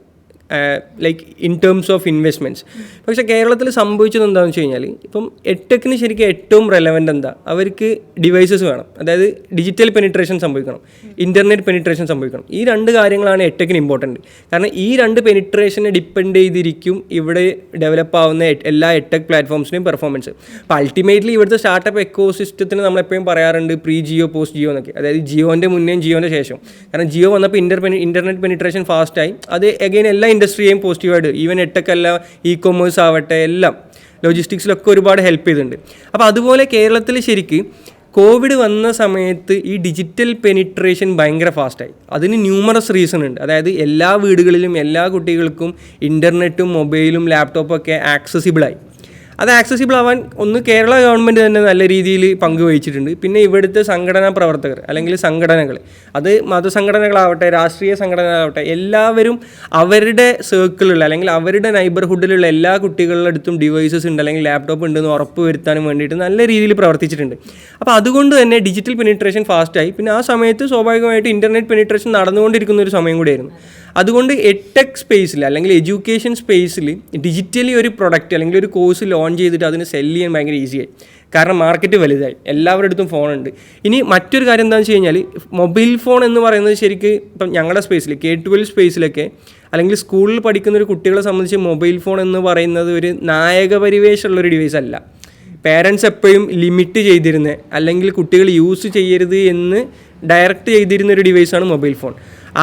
Like in terms of investments. പക്ഷേ കേരളത്തിൽ സംഭവിച്ചത് എന്താണെന്ന് വെച്ച് കഴിഞ്ഞാൽ ഇപ്പം എട്ടെക്കിന് ശരിക്കും ഏറ്റവും റെലവൻ്റ് എന്താ, അവർക്ക് ഡിവൈസസ് വേണം, അതായത് ഡിജിറ്റൽ പെനിട്രേഷൻ സംഭവിക്കണം, ഇൻ്റർനെറ്റ് പെനിട്രേഷൻ സംഭവിക്കണം. ഈ രണ്ട് കാര്യങ്ങളാണ് എട്ടെക്കിന് ഇമ്പോർട്ടൻറ്റ്. കാരണം ഈ രണ്ട് പെനിട്രേഷനെ ഡിപ്പെൻഡ് ചെയ്തിരിക്കും ഇവിടെ ഡെവലപ്പ് ആവുന്ന എല്ലാ എട്ടെക് പ്ലാറ്റ്ഫോംസിൻ്റെയും പെർഫോമൻസ്. അപ്പോൾ അൾട്ടിമേറ്റ്ലി ഇവിടുത്തെ സ്റ്റാർട്ടപ്പ് എക്കോ സിസ്റ്റത്തിന് നമ്മളെപ്പോഴും പറയാറുണ്ട് പ്രീ ജിയോ പോസ്റ്റ് ജിയോ എന്നൊക്കെ, അതായത് ജിയോൻ്റെ മുന്നേയും ജിയോൻ്റെ ശേഷം. കാരണം ജിയോ വന്നപ്പോൾ ഇൻ്റർനെറ്റ് പെനിട്രേഷൻ ഫാസ്റ്റായി, അത് എഗെയിൻ എല്ലാ ഇൻഡസ്ട്രിയെയും പോസിറ്റീവായിട്ട്, ഈവൻ എട്ടെക് അല്ല ഇ കൊമേഴ്സ് ആവട്ടെ എല്ലാം ലോജിസ്റ്റിക്സിലൊക്കെ ഒരുപാട് ഹെൽപ്പ് ചെയ്തിട്ടുണ്ട്. അപ്പോൾ അതുപോലെ കേരളത്തിൽ ശരിക്ക് കോവിഡ് വന്ന സമയത്ത് ഈ ഡിജിറ്റൽ പെനിട്രേഷൻ ഭയങ്കര ഫാസ്റ്റായി. അതിന് ന്യൂമറസ് റീസൺ ഉണ്ട്. അതായത് എല്ലാ വീടുകളിലും എല്ലാ കുട്ടികൾക്കും ഇൻ്റർനെറ്റും മൊബൈലും ലാപ്ടോപ്പും ഒക്കെ ആക്സസിബിളായി. അത് ആക്സസിബിൾ ആവാൻ ഒന്ന് കേരള ഗവൺമെൻറ് തന്നെ നല്ല രീതിയിൽ പങ്കുവഹിച്ചിട്ടുണ്ട്. പിന്നെ ഇവിടുത്തെ സംഘടനാ പ്രവർത്തകർ അല്ലെങ്കിൽ സംഘടനകൾ, അത് മതസംഘടനകളാവട്ടെ രാഷ്ട്രീയ സംഘടനകളാവട്ടെ, എല്ലാവരും അവരുടെ സർക്കിളിലുള്ള അല്ലെങ്കിൽ അവരുടെ നൈബർഹുഡിലുള്ള എല്ലാ കുട്ടികളുടെ അടുത്തും ഡിവൈസസ് ഉണ്ട് അല്ലെങ്കിൽ ലാപ്ടോപ്പ് ഉണ്ടെന്ന് ഉറപ്പ് വരുത്താനും വേണ്ടിയിട്ട് നല്ല രീതിയിൽ പ്രവർത്തിച്ചിട്ടുണ്ട്. അപ്പോൾ അതുകൊണ്ട് തന്നെ ഡിജിറ്റൽ പെനിട്രേഷൻ ഫാസ്റ്റായി. പിന്നെ ആ സമയത്ത് സ്വാഭാവികമായിട്ട് ഇൻ്റർനെറ്റ് പെനിട്രേഷൻ നടന്നുകൊണ്ടിരിക്കുന്ന ഒരു സമയം കൂടിയായിരുന്നു. അതുകൊണ്ട് എട്ടെക് സ്പേസിൽ അല്ലെങ്കിൽ എഡ്യൂക്കേഷൻ സ്പേസിൽ ഡിജിറ്റലി ഒരു പ്രൊഡക്റ്റ് അല്ലെങ്കിൽ ഒരു കോഴ്സ് ലോഞ്ച് ചെയ്തിട്ട് അതിന് സെല്ല് ചെയ്യാൻ ഭയങ്കര ഈസിയായി. കാരണം മാർക്കറ്റ് വലുതായി, എല്ലാവരുടെ അടുത്തും ഫോണുണ്ട്. ഇനി മറ്റൊരു കാര്യം എന്താണെന്ന് വെച്ച് കഴിഞ്ഞാൽ മൊബൈൽ ഫോൺ എന്ന് പറയുന്നത് ശരിക്കും ഇപ്പം ഞങ്ങളുടെ സ്പേസിൽ K-12 സ്പേസിലൊക്കെ അല്ലെങ്കിൽ സ്കൂളിൽ പഠിക്കുന്ന ഒരു കുട്ടികളെ സംബന്ധിച്ച് മൊബൈൽ ഫോൺ എന്ന് പറയുന്നത് ഒരു നായകപരിവേഷമുള്ളൊരു ഡിവൈസ് അല്ല. പേരൻസ് എപ്പോഴും ലിമിറ്റ് ചെയ്തിരുന്നത് അല്ലെങ്കിൽ കുട്ടികൾ യൂസ് ചെയ്യരുത് എന്ന് ഡയറക്റ്റ് ചെയ്തിരുന്ന ഒരു ഡിവൈസാണ് മൊബൈൽ ഫോൺ.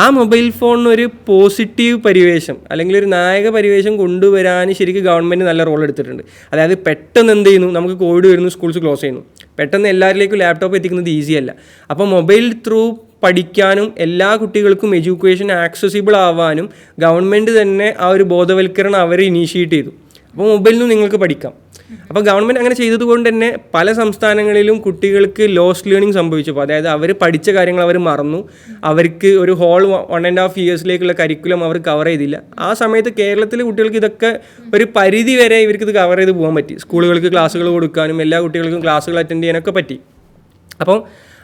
ആ മൊബൈൽ ഫോണിനൊരു പോസിറ്റീവ് പരിവേഷം അല്ലെങ്കിൽ ഒരു നായക പരിവേഷം കൊണ്ടുവരാൻ ശരിക്കും ഗവൺമെൻറ് നല്ല റോൾ എടുത്തിട്ടുണ്ട്. അതായത് പെട്ടെന്ന് എന്ത് ചെയ്യുന്നു, നമുക്ക് കോവിഡ് വരുന്നു, സ്കൂൾസ് ക്ലോസ് ചെയ്യുന്നു, പെട്ടെന്ന് എല്ലാവരിലേക്കും ലാപ്ടോപ്പ് എത്തിക്കുന്നത് ഈസിയല്ല. അപ്പോൾ മൊബൈൽ ത്രൂ പഠിക്കാനും എല്ലാ കുട്ടികൾക്കും എഡ്യൂക്കേഷൻ ആക്സസിബിൾ ആവാനും ഗവൺമെൻറ് തന്നെ ആ ഒരു ബോധവൽക്കരണം അവർ ഇനീഷ്യേറ്റ് ചെയ്തു. അപ്പോൾ മൊബൈലിൽ നിന്ന് നിങ്ങൾക്ക് പഠിക്കാം. അപ്പോൾ ഗവൺമെൻറ് അങ്ങനെ ചെയ്തതുകൊണ്ട് തന്നെ പല സംസ്ഥാനങ്ങളിലും കുട്ടികൾക്ക് ലോസ്റ്റ് ലേണിംഗ് സംഭവിച്ചപ്പോൾ, അതായത് അവർ പഠിച്ച കാര്യങ്ങൾ അവർ മറന്നു, അവർക്ക് ഒരു ഹോൾ 1.5 ഇയേഴ്സിലേക്കുള്ള കരിക്കുലം അവർ കവർ ചെയ്തില്ല. ആ സമയത്ത് കേരളത്തിലെ കുട്ടികൾക്ക് ഇതൊക്കെ ഒരു പരിധി വരെ ഇവർക്കിത് കവർ ചെയ്ത് പോകാൻ പറ്റി. സ്കൂളുകൾക്ക് ക്ലാസ്സുകൾ കൊടുക്കാനും എല്ലാ കുട്ടികൾക്കും ക്ലാസ്സുകൾ അറ്റൻഡ് ചെയ്യാനൊക്കെ പറ്റി. അപ്പോൾ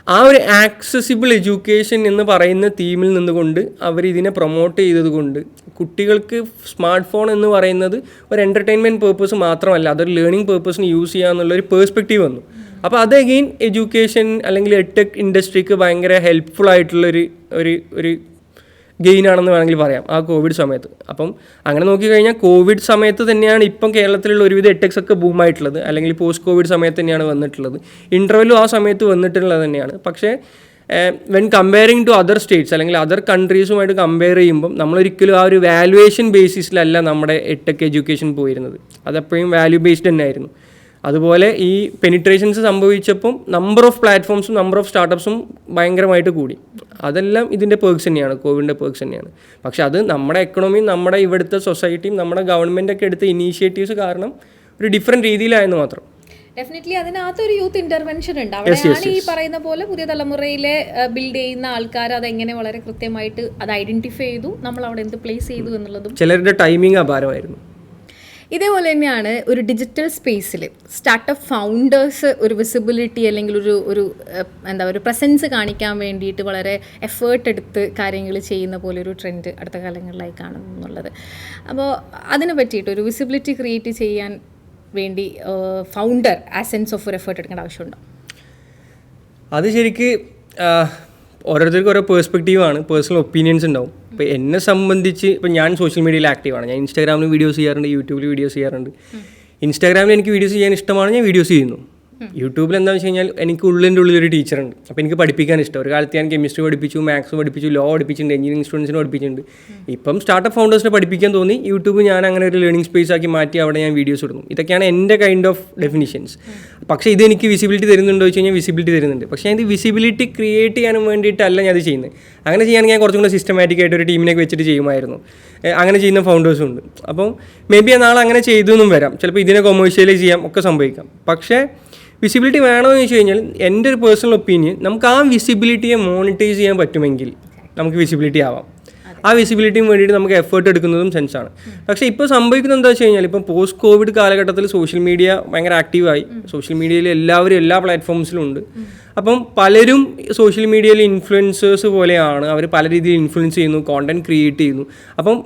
ആ ഒരു ആക്സസിബിൾ എഡ്യൂക്കേഷൻ എന്ന് പറയുന്ന തീമിൽ നിന്നുകൊണ്ട് അവർ ഇതിനെ പ്രൊമോട്ട് ചെയ്തതുകൊണ്ട് കുട്ടികൾക്ക് സ്മാർട്ട് ഫോൺ എന്ന് പറയുന്നത് ഒരു എൻ്റർടൈൻമെൻറ്റ് പേർപ്പസ് മാത്രമല്ല, അതൊരു ലേണിംഗ് പേർപ്പസിന് യൂസ് ചെയ്യാമെന്നുള്ളൊരു പേഴ്സ്പെക്റ്റീവ് വന്നു. അപ്പോൾ അത് അഗെയിൻ എഡ്യൂക്കേഷൻ അല്ലെങ്കിൽ എഡ്ടെക് ഇൻഡസ്ട്രിക്ക് ഭയങ്കര ഹെൽപ്ഫുൾ ആയിട്ടുള്ളൊരു ഒരു ഗെയിനാണെന്ന് വേണമെങ്കിൽ പറയാം ആ കോവിഡ് സമയത്ത്. അപ്പം അങ്ങനെ നോക്കിക്കഴിഞ്ഞാൽ കോവിഡ് സമയത്ത് തന്നെയാണ് ഇപ്പം കേരളത്തിലുള്ള ഒരുവിധ എട്ടെക്സ് ഒക്കെ ബൂമായിട്ടുള്ളത്, അല്ലെങ്കിൽ പോസ്റ്റ് കോവിഡ് സമയത്ത് തന്നെയാണ് വന്നിട്ടുള്ളത്. ഇൻ്റർവെല്ലും ആ സമയത്ത് വന്നിട്ടുള്ളത് തന്നെയാണ്. പക്ഷേ when comparing to other states അല്ലെങ്കിൽ അതർ കൺട്രീസുമായിട്ട് കമ്പയർ ചെയ്യുമ്പം നമ്മളൊരിക്കലും ആ ഒരു വാല്യുവേഷൻ ബേസിസിലല്ല നമ്മുടെ എട്ടെക് എഡ്യൂക്കേഷൻ പോയിരുന്നത്. അതെപ്പോഴും വാല്യൂ ബേസ്ഡ് തന്നെ ആയിരുന്നു. അതുപോലെ ഈ പെനിട്രേഷൻസ് സംഭവിച്ചപ്പം നമ്പർ ഓഫ് പ്ലാറ്റ്ഫോംസും നമ്പർ ഓഫ് സ്റ്റാർട്ടപ്സും ഭയങ്കരമായിട്ട് കൂടി. അതെല്ലാം ഇതിൻ്റെ പേർക്സ് തന്നെയാണ്, കോവിഡിൻ്റെ പേർക്സ് തന്നെയാണ്. പക്ഷെ അത് നമ്മുടെ എക്കണോമിയും നമ്മുടെ ഇവിടുത്തെ സൊസൈറ്റിയും നമ്മുടെ ഗവൺമെൻറ്റൊക്കെ എടുത്ത ഇനീഷ്യേറ്റീവ്സ് കാരണം ഒരു ഡിഫറെൻറ്റ് രീതിയിലായെന്ന് മാത്രം. ഡെഫിനറ്റ്ലി അതിനകത്തൊരു യൂത്ത് ഇന്റർവെൻഷൻ ഉണ്ട്. അവിടെയാണ് ഈ പറയുന്ന പോലെ പുതിയ തലമുറയിലെ ബിൽഡ് ചെയ്യുന്ന ആൾക്കാർ അതെങ്ങനെ വളരെ കൃത്യമായിട്ട് അത് ഐഡന്റിഫൈ ചെയ്തു, നമ്മൾ അവിടെ എന്ത് പ്ലേസ് ചെയ്തു എന്നുള്ളതും. ചിലരുടെ ടൈമിംഗ് അപാരമായിരുന്നു. ഇതേപോലെ തന്നെയാണ് ഒരു ഡിജിറ്റൽ സ്പേസിൽ സ്റ്റാർട്ടപ്പ് ഫൗണ്ടേഴ്സ് ഒരു വിസിബിലിറ്റി അല്ലെങ്കിൽ ഒരു എന്താ ഒരു പ്രസൻസ് കാണിക്കാൻ വേണ്ടിയിട്ട് വളരെ എഫേർട്ട് എടുത്ത് കാര്യങ്ങൾ ചെയ്യുന്ന പോലെ ഒരു ട്രെൻഡ് അടുത്ത കാലങ്ങളിലായി കാണുന്നു എന്നുള്ളത്. അപ്പോൾ അതിനെ പറ്റിയിട്ട് ഒരു വിസിബിലിറ്റി ക്രിയേറ്റ് ചെയ്യാൻ വേണ്ടി ഫൗണ്ടർ ആ സെൻസ് ഓഫ് ഒരു എഫേർട്ട് എടുക്കേണ്ട ആവശ്യമുണ്ടോ? അത് ശരിക്ക് ഓരോരുത്തർക്കും ഓരോ പേഴ്സ്പെക്റ്റീവാണ്, പേഴ്സണൽ ഒപ്പീനിയൻസ് ഉണ്ടാവും. ഇപ്പോൾ എന്നെ സംബന്ധിച്ച് ഇപ്പം ഞാൻ സോഷ്യൽ മീഡിയയിൽ ആക്റ്റീവാണ്. ഞാൻ ഇൻസ്റ്റാഗ്രാമിൽ വീഡിയോസ് ചെയ്യാറുണ്ട്, യൂട്യൂബിൽ വീഡിയോസ് ചെയ്യാറുണ്ട്. ഇൻസ്റ്റാഗ്രാമിൽ എനിക്ക് വീഡിയോസ് ചെയ്യാൻ ഇഷ്ടമാണ്, ഞാൻ വീഡിയോസ് ചെയ്യുന്നു. യൂട്യൂബിൽ എന്താണെന്ന് വെച്ച് കഴിഞ്ഞാൽ എനിക്ക് ഉള്ളിലൊരു ടീച്ചറുണ്ട്, അപ്പോൾ എനിക്ക് പഠിപ്പിക്കാൻ ഇഷ്ടം. ഒരു കാലത്ത് ഞാൻ കെമിസ്ട്രി പഠിപ്പിച്ചു, മാത്സ് പഠിപ്പിച്ചു, ലോ പഠിപ്പിച്ചിട്ടുണ്ട്, എഞ്ചിനീയറിംഗ് സ്റ്റുഡൻസിനെ പഠിപ്പിച്ചിട്ടുണ്ട്. ഇപ്പം സ്റ്റാർട്ടപ്പ് ഫൗണ്ടേഴ്സിനെ പഠിപ്പിക്കാൻ തോന്നി, യൂട്യൂബ് ഞാൻ അങ്ങനെ ഒരു ലേണിംഗ് സ്പേസ് ആക്കി മാറ്റി അവിടെ ഞാൻ വീഡിയോസ് ഇടുന്നു. ഇതൊക്കെയാണ് എൻ്റെ കൈൻഡ് ഓഫ് ഡെഫിനിഷൻസ്. പക്ഷേ ഇത് എനിക്ക് വിസിബിലിറ്റി തരുന്നുണ്ടോ വെച്ച് കഴിഞ്ഞാൽ വിസിബിലിറ്റി തരുന്നുണ്ട്. പക്ഷേ ഇത് വിസിബിലിറ്റി ക്രിയേറ്റ് ചെയ്യാനും വേണ്ടിയിട്ടല്ല ഞാൻ അത് ചെയ്യുന്നത്. അങ്ങനെ ചെയ്യാണെങ്കിൽ ഞാൻ കുറച്ചും കൂടെ സിസ്റ്റമാറ്റിക് ആയിട്ട് ഒരു ടീമിനൊക്കെ വെച്ചിട്ട് ചെയ്യുമായിരുന്നു. അങ്ങനെ ചെയ്യുന്ന ഫൗണ്ടേഴ്സും ഉണ്ട്. അപ്പം മേ ബി നാളെ അങ്ങനെ ചെയ്തു എന്നും വരാം, ചിലപ്പോൾ ഇതിനെ കൊമേഴ്ഷ്യലൈസ് ചെയ്യാം, ഒക്കെ സംഭവിക്കാം. പക്ഷേ വിസിബിലിറ്റി വേണമെന്ന് വെച്ച് കഴിഞ്ഞാൽ എൻ്റെ ഒരു പേഴ്സണൽ ഒപ്പീനിയൻ, നമുക്ക് ആ വിസിബിലിറ്റിയെ മോണിറ്റൈസ് ചെയ്യാൻ പറ്റുമെങ്കിൽ നമുക്ക് വിസിബിലിറ്റി ആവാം. ആ വിസിബിലിറ്റിയും വേണ്ടിയിട്ട് നമുക്ക് എഫേർട്ട് എടുക്കുന്നതും സെൻസാണ്. പക്ഷേ ഇപ്പോൾ സംഭവിക്കുന്നത് എന്താ വെച്ച് കഴിഞ്ഞാൽ, ഇപ്പം പോസ്റ്റ് കോവിഡ് കാലഘട്ടത്തിൽ സോഷ്യൽ മീഡിയ ഭയങ്കര ആക്റ്റീവായി. സോഷ്യൽ മീഡിയയിൽ എല്ലാവരും എല്ലാ പ്ലാറ്റ്ഫോംസിലും ഉണ്ട്. അപ്പം പലരും സോഷ്യൽ മീഡിയയിൽ ഇൻഫ്ലുവൻസേഴ്സ് പോലെയാണ്. അവർ പല രീതിയിൽ ഇൻഫ്ലുവൻസ് ചെയ്യുന്നു, കോണ്ടന്റ് ക്രിയേറ്റ് ചെയ്യുന്നു. അപ്പം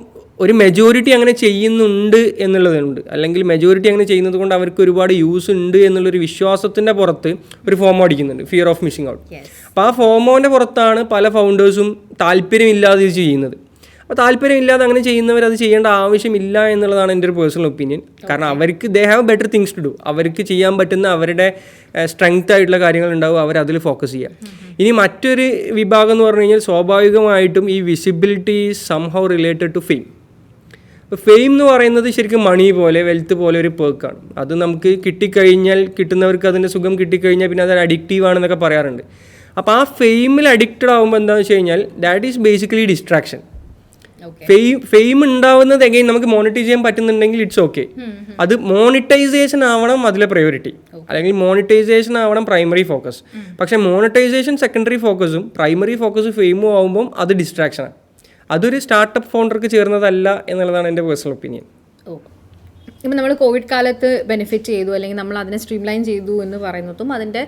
ഒരു മെജോറിറ്റി അങ്ങനെ ചെയ്യുന്നുണ്ട് എന്നുള്ളതുണ്ട്, അല്ലെങ്കിൽ മെജോറിറ്റി അങ്ങനെ ചെയ്യുന്നത് കൊണ്ട് അവർക്ക് ഒരുപാട് യൂസ് ഉണ്ട് എന്നുള്ളൊരു വിശ്വാസത്തിൻ്റെ പുറത്ത് ഒരു ഫോമോ അടിക്കുന്നുണ്ട്, ഫിയർ ഓഫ് മിസ്സിങ് ഔട്ട്. അപ്പോൾ ആ ഫോമോൻ്റെ പുറത്താണ് പല ഫൗണ്ടേഴ്സും താല്പര്യമില്ലാതെ ഇത് ചെയ്യുന്നത്. അപ്പോൾ താല്പര്യമില്ലാതെ അങ്ങനെ ചെയ്യുന്നവർ അത് ചെയ്യേണ്ട ആവശ്യമില്ല എന്നുള്ളതാണ് എൻ്റെ ഒരു പേഴ്സണൽ ഒപ്പീനിയൻ. കാരണം അവർക്ക് they have better things to do. അവർക്ക് ചെയ്യാൻ പറ്റുന്ന അവരുടെ സ്ട്രെങ്ത് ആയിട്ടുള്ള കാര്യങ്ങൾ ഉണ്ടാവും, അവർ അതിൽ ഫോക്കസ് ചെയ്യുക. ഇനി മറ്റൊരു വിഭാഗം എന്ന് പറഞ്ഞു കഴിഞ്ഞാൽ സ്വാഭാവികമായിട്ടും ഈ visibility is somehow related to fame. ഇപ്പോൾ ഫെയിം എന്ന് പറയുന്നത് ശരിക്കും മണി പോലെ, വെൽത്ത് പോലെ ഒരു പേർക്കാണ്. അത് നമുക്ക് കിട്ടിക്കഴിഞ്ഞാൽ, കിട്ടുന്നവർക്ക് അതിൻ്റെ സുഖം കിട്ടിക്കഴിഞ്ഞാൽ പിന്നെ അത് അഡിക്റ്റീവ് ആണെന്നൊക്കെ പറയാറുണ്ട്. അപ്പോൾ ആ ഫെയിമിൽ അഡിക്റ്റഡ് ആകുമ്പോൾ എന്താണെന്ന് വെച്ച് കഴിഞ്ഞാൽ that is basically distraction. Fame ഉണ്ടാവുന്നത് എഗെയിൻ നമുക്ക് മോണിറ്റൈസ് ചെയ്യാൻ പറ്റുന്നുണ്ടെങ്കിൽ ഇറ്റ്സ് ഓക്കെ. അത് മോണിറ്റൈസേഷൻ ആവണം അതിലെ പ്രയോറിറ്റി, അല്ലെങ്കിൽ മോണിറ്റൈസേഷൻ ആവണം പ്രൈമറി ഫോക്കസ്. പക്ഷേ മോണിറ്റൈസേഷൻ സെക്കൻഡറി ഫോക്കസും പ്രൈമറി ഫോക്കസും ഫെയിമും ആകുമ്പം അത് ഡിസ്ട്രാക്ഷനാണ്. അതൊരു സ്റ്റാർട്ടപ്പ് ഫൗണ്ടർക്ക് ചേർന്നതല്ല എന്നുള്ളതാണ് എൻ്റെ പേഴ്സണൽ ഒപ്പീനിയൻ. ഇപ്പം നമ്മൾ കോവിഡ് കാലത്ത് ബെനിഫിറ്റ് ചെയ്തു, അല്ലെങ്കിൽ നമ്മൾ അതിനെ സ്ട്രീംലൈൻ ചെയ്തു എന്ന് പറയുന്നതും അതിൻ്റെ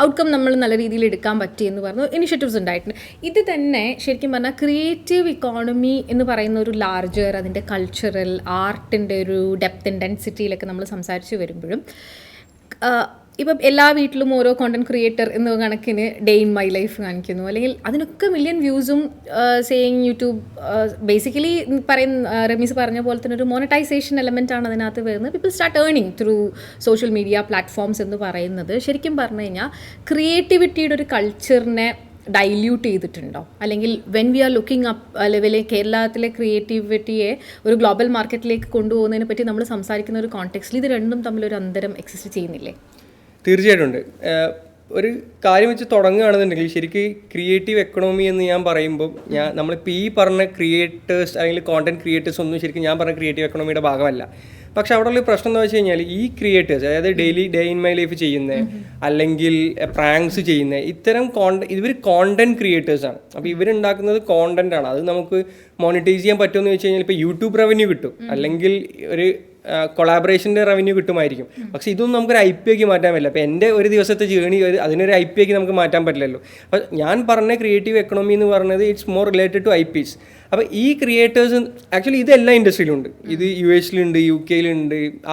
ഔട്ട്കം നമ്മൾ നല്ല രീതിയിൽ എടുക്കാൻ പറ്റി എന്ന് പറഞ്ഞു ഇനിഷ്യേറ്റീവ്സ് ഉണ്ടായിട്ടുണ്ട്. ഇത് തന്നെ ശരിക്കും പറഞ്ഞാൽ ക്രിയേറ്റീവ് ഇക്കോണമി എന്ന് പറയുന്ന ഒരു ലാർജർ, അതിൻ്റെ കൾച്ചറൽ ആർട്ടിൻ്റെ ഒരു ഡെപ്ത് ആൻഡ് ഡെൻസിറ്റിയിലൊക്കെ നമ്മൾ സംസാരിച്ച് വരുമ്പോഴും ഇപ്പം എല്ലാ വീട്ടിലും ഓരോ കോണ്ടന്റ് ക്രിയേറ്റർ എന്ന കണക്കിന് ഡേ ഇൻ മൈ ലൈഫ് കാണിക്കുന്നു, അല്ലെങ്കിൽ അതിനൊക്കെ മില്യൺ വ്യൂസും സേയിങ് യൂട്യൂബ് ബേസിക്കലി റമീസ് പറഞ്ഞ പോലെ തന്നെ ഒരു മോണിറ്റൈസേഷൻ എലമെൻ്റ് ആണ് അതിനകത്ത് വരുന്നത്. People start earning through social media platforms എന്ന് പറയുന്നത് ശരിക്കും പറഞ്ഞു കഴിഞ്ഞാൽ ക്രിയേറ്റിവിറ്റിയുടെ ഒരു കൾച്ചറിനെ ഡൈല്യൂട്ട് ചെയ്തിട്ടുണ്ടോ? അല്ലെങ്കിൽ when we are looking up ലെവലിൽ കേരളത്തിലെ ക്രിയേറ്റിവിറ്റിയെ ഒരു ഗ്ലോബൽ മാർക്കറ്റിലേക്ക് കൊണ്ടുപോകുന്നതിനെ പറ്റി നമ്മൾ സംസാരിക്കുന്ന ഒരു കോണ്ടെക്സ്റ്റിൽ ഇത് രണ്ടും തമ്മിലൊരു അന്തരം എക്സിസ്റ്റ് ചെയ്യുന്നില്ലേ? തീർച്ചയായിട്ടും ഉണ്ട്. ഒരു കാര്യം വെച്ച് തുടങ്ങുകയാണെന്നുണ്ടെങ്കിൽ ശരിക്കും ക്രിയേറ്റീവ് എക്കണോമി എന്ന് ഞാൻ പറയുമ്പോൾ നമ്മളിപ്പോൾ ഈ പറഞ്ഞ ക്രിയേറ്റേഴ്സ് അല്ലെങ്കിൽ കോണ്ടന്റ് ക്രിയേറ്റേഴ്സ് ഒന്നും ശരിക്കും ഞാൻ പറഞ്ഞ ക്രിയേറ്റീവ് എക്കണോമിയുടെ ഭാഗമല്ല. പക്ഷെ അവിടെ ഉള്ള പ്രശ്നം എന്ന് വെച്ച് കഴിഞ്ഞാൽ ഈ ക്രിയേറ്റേഴ്സ്, അതായത് daily day in my life ചെയ്യുന്നത് അല്ലെങ്കിൽ പ്രാങ്ക്സ് ചെയ്യുന്നത്, ഇത്തരം ഇവർ കോണ്ടന്റ് ക്രിയേറ്റേഴ്സാണ്. അപ്പോൾ ഇവരുണ്ടാക്കുന്നത് കോണ്ടന്റ് ആണ്. അത് നമുക്ക് മോണിറ്റൈസ് ചെയ്യാൻ പറ്റുമെന്ന് വെച്ച് കഴിഞ്ഞാൽ ഇപ്പോൾ യൂട്യൂബ് റവന്യൂ കിട്ടും, അല്ലെങ്കിൽ ഒരു കൊളാബറേഷൻ്റെ റവന്യൂ കിട്ടുമായിരിക്കും. പക്ഷേ ഇതൊന്നും നമുക്കൊരു IP ആക്കി മാറ്റാൻ പറ്റില്ല. അപ്പോൾ എൻ്റെ ഒരു ദിവസത്തെ ജേണി അതിനൊരു IP ആക്കി നമുക്ക് മാറ്റാൻ പറ്റില്ലല്ലോ. അപ്പോൾ ഞാൻ പറഞ്ഞ ക്രിയേറ്റീവ് എക്കണോമി എന്ന് പറയുന്നത് it's more related to IPs. അപ്പോൾ ഈ ക്രിയേറ്റേഴ്സ് ആക്ച്വലി ഇത് എല്ലാ ഇൻഡസ്ട്രിയിലുണ്ട്. ഇത് US UK